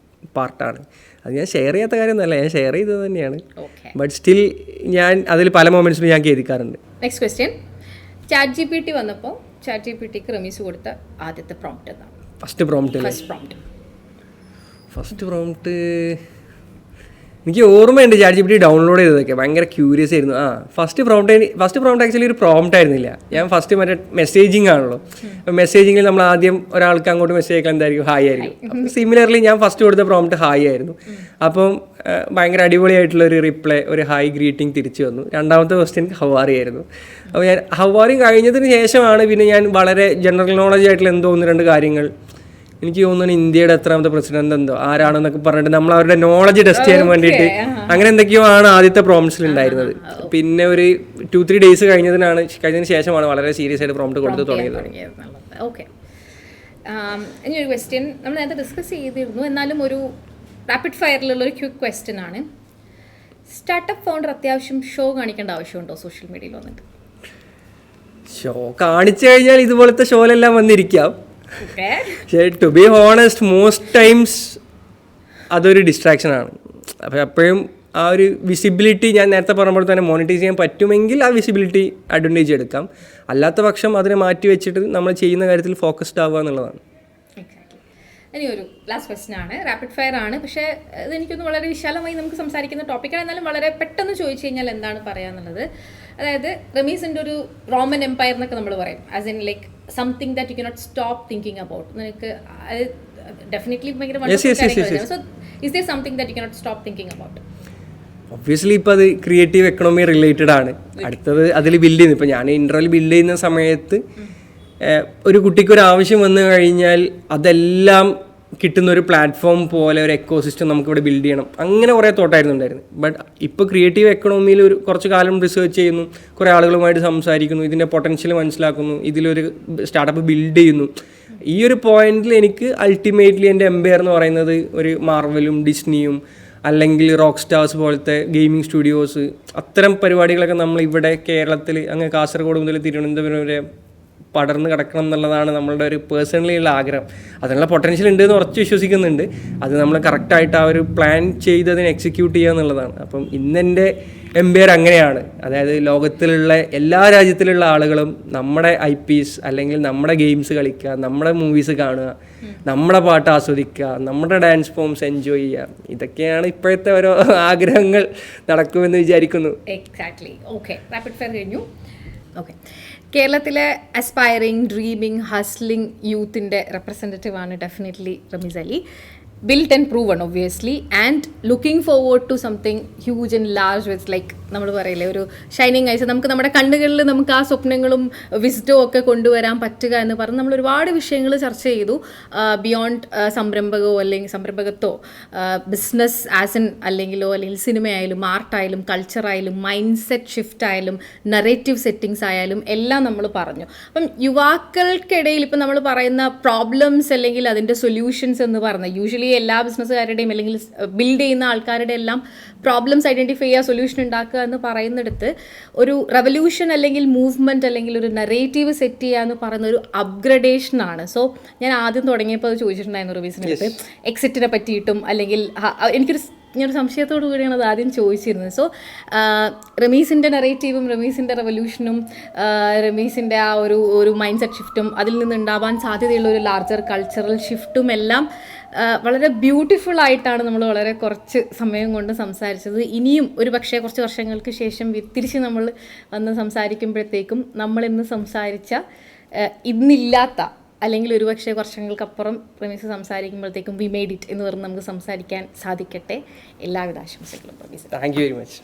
പാർട്ടാണ്. അത് ഞാൻ ഷെയർ ചെയ്യാത്ത കാര്യമൊന്നുമല്ല, ഞാൻ ഷെയർ ചെയ്തത് തന്നെയാണ്. ഓക്കെ. ബട്ട് സ്റ്റിൽ ഞാൻ അതിൽ പല മൊമെന്റ്സിലും ഞാൻ ഖേദിക്കാറുണ്ട്. നെക്സ്റ്റ് ക്വസ്റ്റ്യൻ, ChatGPT വന്നപ്പോൾ ChatGPTക്ക് റമീസ് കൊടുത്ത ആദ്യത്തെ പ്രോംപ്റ്റ് എന്താണ്? ഫസ്റ്റ് പ്രോംപ്റ്റ് എനിക്ക് ഓർമ്മയുണ്ട്. ChatGPT ഡൗൺലോഡ് ചെയ്തതൊക്കെ ഭയങ്കര ക്യൂരിയസ് ആയിരുന്നു. ഫസ്റ്റ് പ്രോംപ്റ്റ് ആക്ച്വലി ഒരു പ്രോംപ്റ്റ് ആയിരുന്നില്ല. ഞാൻ ഫസ്റ്റ് മറ്റേ മെസ്സേജിങ് ആണല്ലോ. അപ്പോൾ മെസ്സേജിങ്ങിൽ നമ്മൾ ആദ്യം ഒരാൾക്ക് അങ്ങോട്ട് മെസ്സേജ് അയക്കാൻ എന്തായിരിക്കും, ഹായ് ആയിരിക്കും. അപ്പം സിമിലർലി ഞാൻ ഫസ്റ്റ് കൊടുത്ത പ്രോംപ്റ്റ് ഹായ് ആയിരുന്നു. അപ്പം ഭയങ്കര അടിപൊളിയായിട്ടുള്ള ഒരു റിപ്ലൈ, ഒരു ഹായ് ഗ്രീറ്റിംഗ് തിരിച്ചു വന്നു. രണ്ടാമത്തെ ക്വസ്റ്റ്യൻ ഹവാറി ആയിരുന്നു. അപ്പോൾ ഞാൻ ഹവാറി കഴിഞ്ഞതിന് ശേഷമാണ് പിന്നെ ഞാൻ വളരെ ജനറൽ നോളജ് ആയിട്ടുള്ള എന്തോ 1-2 കാര്യങ്ങൾ, എനിക്ക് തോന്നുന്നു ഇന്ത്യയുടെ എത്രാമത്തെ പ്രസിഡന്റ് എന്തോ ആരാണെന്നൊക്കെ പറഞ്ഞിട്ട് നമ്മൾ അവരുടെ നോളജ് ടെസ്റ്റ് ചെയ്യാൻ വേണ്ടിയിട്ട് അങ്ങനെ എന്തൊക്കെയോ ആണ് ആദ്യത്തെ പ്രോംപ്റ്റ്സിൽ ഉണ്ടായിരുന്നത്. പിന്നെ ഒരു 2-3 ഡേയ്സ് കഴിഞ്ഞതിന് ശേഷമാണ് വളരെ സീരിയസ് ആയിട്ട് പ്രോംപ്റ്റ് കൊടുത്ത് തുടങ്ങിയത്. ഓക്കെ. ഇനി ഒരു ക്വസ്റ്റ്യൻ നമ്മൾ നേരത്തെ ഡിസ്കസ് ചെയ്തിരുന്നു, എന്നാലും ഒരു റാപ്പിഡ് ഫയറിലുള്ള ഒരു ക്വിക്ക് ക്വസ്റ്റ്യൻ ആണ്. സ്റ്റാർട്ടപ്പ് ഫൗണ്ടർ അത്യാവശ്യം ഷോ കാണിക്കേണ്ട ആവശ്യമുണ്ടോ സോഷ്യൽ മീഡിയയിൽ വന്നിട്ട്? ഷോ കാണിച്ചു കഴിഞ്ഞാൽ ഇതുപോലത്തെ ഷോയിലെല്ലാം വന്നിരിക്കാം. പക്ഷേ to be honest most times അതൊരു ഡിസ്ട്രാക്ഷനാണ്. അപ്പോൾ എപ്പോഴും ആ ഒരു വിസിബിലിറ്റി ഞാൻ നേരത്തെ പറഞ്ഞപ്പോൾ തന്നെ മോണിറ്റൈസ് ചെയ്യാൻ പറ്റുമെങ്കിൽ ആ വിസിബിലിറ്റി അഡ്വാൻറ്റേജ് എടുക്കാം. അല്ലാത്ത പക്ഷം അതിനെ മാറ്റി വെച്ചിട്ട് നമ്മൾ ചെയ്യുന്ന കാര്യത്തിൽ ഫോക്കസ്ഡ് ആവുക എന്നുള്ളതാണ്. ഇനി ഒരു ലാസ്റ്റ് ക്വസ്റ്റ്യൻ ആണ്, റാപ്പിഡ് ഫയർ ആണ്, പക്ഷേ ഇതെനിക്കൊന്ന് വളരെ വിശാലമായി നമുക്ക് സംസാരിക്കുന്ന ടോപ്പിക്കാണ്. എന്നാലും വളരെ പെട്ടെന്ന് ചോദിച്ചു കഴിഞ്ഞാൽ എന്താണ് പറയാന്നുള്ളത്. അതായത് റമീസിൻ്റെ ഒരു റോമൻ എംപയർ എന്നൊക്കെ നമ്മൾ പറയും, as in like something that you cannot stop thinking about. നിനക്ക് ഡെഫിനറ്റ്ലി ഭയങ്കര so is there something that you cannot stop thinking about? Obviously ഇപ്പോൾ അത് ക്രിയേറ്റീവ് എക്കണോമി റിലേറ്റഡ് ആണ്. അടുത്തത് അതിൽ ബിൽഡ് ചെയ്യുന്നത്, ഇപ്പോൾ ഞാൻ ഇൻട്രോയിൽ ബിൽഡ് ചെയ്യുന്ന സമയത്ത് ഒരു കുട്ടിക്ക് ഒരു ആവശ്യം വന്നു കഴിഞ്ഞാൽ അതെല്ലാം കിട്ടുന്ന ഒരു പ്ലാറ്റ്ഫോം പോലെ ഒരു എക്കോസിസ്റ്റം നമുക്കിവിടെ ബിൽഡ് ചെയ്യണം, അങ്ങനെ കുറേ തോട്ടായിരുന്നുണ്ടായിരുന്നു. ബട്ട് ഇപ്പോൾ ക്രിയേറ്റീവ് എക്കണോമിയിൽ കുറച്ച് കാലം റിസർച്ച് ചെയ്യുന്നു, കുറേ ആളുകളുമായിട്ട് സംസാരിക്കുന്നു, ഇതിൻ്റെ പൊട്ടൻഷ്യൽ മനസ്സിലാക്കുന്നു, ഇതിലൊരു സ്റ്റാർട്ടപ്പ് ബിൽഡ് ചെയ്യുന്നു. ഈ ഒരു പോയിന്റിൽ എനിക്ക് അൾട്ടിമേറ്റ്ലി എൻ്റെ എംപയർ എന്ന് പറയുന്നത് ഒരു മാർവലും ഡിസ്നിയും അല്ലെങ്കിൽ റോക്ക് സ്റ്റാർസ് പോലത്തെ ഗെയിമിംഗ് സ്റ്റുഡിയോസ്, അത്തരം പരിപാടികളൊക്കെ നമ്മൾ ഇവിടെ കേരളത്തിൽ അങ്ങ് കാസർഗോഡ് മുതൽ തിരുവനന്തപുരം വരെ പടർന്ന് കിടക്കണം എന്നുള്ളതാണ് നമ്മളുടെ ഒരു പേഴ്സണലി ഉള്ള ആഗ്രഹം. അതിനുള്ള പൊട്ടൻഷ്യൽ ഉണ്ട് എന്ന് ഉറച്ച് വിശ്വസിക്കുന്നുണ്ട്. അത് നമ്മൾ കറക്റ്റായിട്ട് ആ ഒരു പ്ലാൻ ചെയ്തതിന് എക്സിക്യൂട്ട് ചെയ്യുക എന്നുള്ളതാണ്. അപ്പം ഇന്നെൻ്റെ എംപയർ അങ്ങനെയാണ്. അതായത് ലോകത്തിലുള്ള എല്ലാ രാജ്യത്തിലുള്ള ആളുകളും നമ്മുടെ IPs അല്ലെങ്കിൽ നമ്മുടെ ഗെയിംസ് കളിക്കുക, നമ്മുടെ മൂവീസ് കാണുക, നമ്മുടെ പാട്ട് ആസ്വദിക്കുക, നമ്മുടെ ഡാൻസ് ഫോംസ് എൻജോയ് ചെയ്യുക. ഇതൊക്കെയാണ് ഇപ്പോഴത്തെ ഓരോ ആഗ്രഹങ്ങൾ നടക്കുമെന്ന് വിചാരിക്കുന്നു. എക്സാക്ട്ലി. ഓക്കെ, റാപ്പിഡ് ഫയർ കഴിഞ്ഞു. ഓക്കെ, കേരളത്തിലെ അസ്പയറിങ്, ഡ്രീമിങ്, ഹസ്ലിംഗ് യൂത്തിൻ്റെ റെപ്രസെൻറ്റേറ്റീവ് ആണ് definitely Rameez Ali. built and proven obviously, and looking forward to something huge and large with like നമ്മൾ പറയില്ലേ ഒരു ഷൈനിങ് ഐസ്, നമുക്ക് നമ്മുടെ കണ്ണുകളിൽ നമുക്ക് ആ സ്വപ്നങ്ങളും വിസ്ഡവും ഒക്കെ കൊണ്ടുവരാൻ പറ്റുക എന്ന് പറഞ്ഞ് നമ്മൾ ഒരുപാട് വിഷയങ്ങൾ ചർച്ച ചെയ്തു. ബിയോണ്ട് സംരംഭകമോ അല്ലെങ്കിൽ സംരംഭകത്തോ ബിസിനസ് ആസ് എൻ അല്ലെങ്കിലോ അല്ലെങ്കിൽ സിനിമയായാലും ആർട്ടായാലും കൾച്ചറായാലും മൈൻഡ് സെറ്റ് ഷിഫ്റ്റ് ആയാലും നറേറ്റീവ് സെറ്റിങ്സ് ആയാലും എല്ലാം നമ്മൾ പറഞ്ഞു. അപ്പം യുവാക്കൾക്കിടയിൽ ഇപ്പം നമ്മൾ പറയുന്ന പ്രോബ്ലംസ് അല്ലെങ്കിൽ അതിൻ്റെ സൊല്യൂഷൻസ് എന്ന് പറഞ്ഞാൽ യൂഷ്വലി എല്ലാ ബിസിനസ്സുകാരുടെയും അല്ലെങ്കിൽ ബിൽഡ് ചെയ്യുന്ന ആൾക്കാരുടെ എല്ലാം പ്രോബ്ലംസ് ഐഡൻറ്റിഫൈ ചെയ്യുക, സൊല്യൂഷൻ ഉണ്ടാക്കുക എന്ന് പറയുന്നിടത്ത് ഒരു റെവല്യൂഷൻ അല്ലെങ്കിൽ മൂവ്മെൻറ്റ് അല്ലെങ്കിൽ ഒരു നറേറ്റീവ് സെറ്റ് ചെയ്യുക എന്ന് പറയുന്ന ഒരു അപ്ഗ്രഡേഷനാണ്. സോ ഞാൻ ആദ്യം തുടങ്ങിയപ്പോൾ അത് ചോദിച്ചിട്ടുണ്ടായിരുന്നു റമീസിൻ്റെ അടുത്ത് എക്സിറ്റിനെ പറ്റിയിട്ടും അല്ലെങ്കിൽ ഞാനൊരു സംശയത്തോടു കൂടിയാണ് അത് ആദ്യം ചോദിച്ചിരുന്നത്. സോ റമീസിൻ്റെ നറേറ്റീവും റമീസിൻ്റെ റെവല്യൂഷനും റമീസിൻ്റെ ആ ഒരു മൈൻഡ് സെറ്റ് ഷിഫ്റ്റും അതിൽ നിന്നുണ്ടാവാൻ സാധ്യതയുള്ള ഒരു ലാർജർ കൾച്ചറൽ ഷിഫ്റ്റും എല്ലാം വളരെ ബ്യൂട്ടിഫുൾ ആയിട്ടാണ് നമ്മൾ വളരെ കുറച്ച് സമയം കൊണ്ട് സംസാരിച്ചത്. ഇനിയും ഒരു പക്ഷേ കുറച്ച് വർഷങ്ങൾക്ക് ശേഷം തിരിച്ച് നമ്മൾ വന്ന് സംസാരിക്കുമ്പോഴത്തേക്കും നമ്മളിന്ന് സംസാരിച്ച ഇന്നില്ലാത്ത അല്ലെങ്കിൽ ഒരുപക്ഷെ വർഷങ്ങൾക്കപ്പുറം റമീസ് സംസാരിക്കുമ്പോഴത്തേക്കും വി മെയ്ഡ് ഇറ്റ് എന്ന് പറഞ്ഞ് നമുക്ക് സംസാരിക്കാൻ സാധിക്കട്ടെ. എല്ലാവിധ ആശംസകളും Rameez. Thank you very much.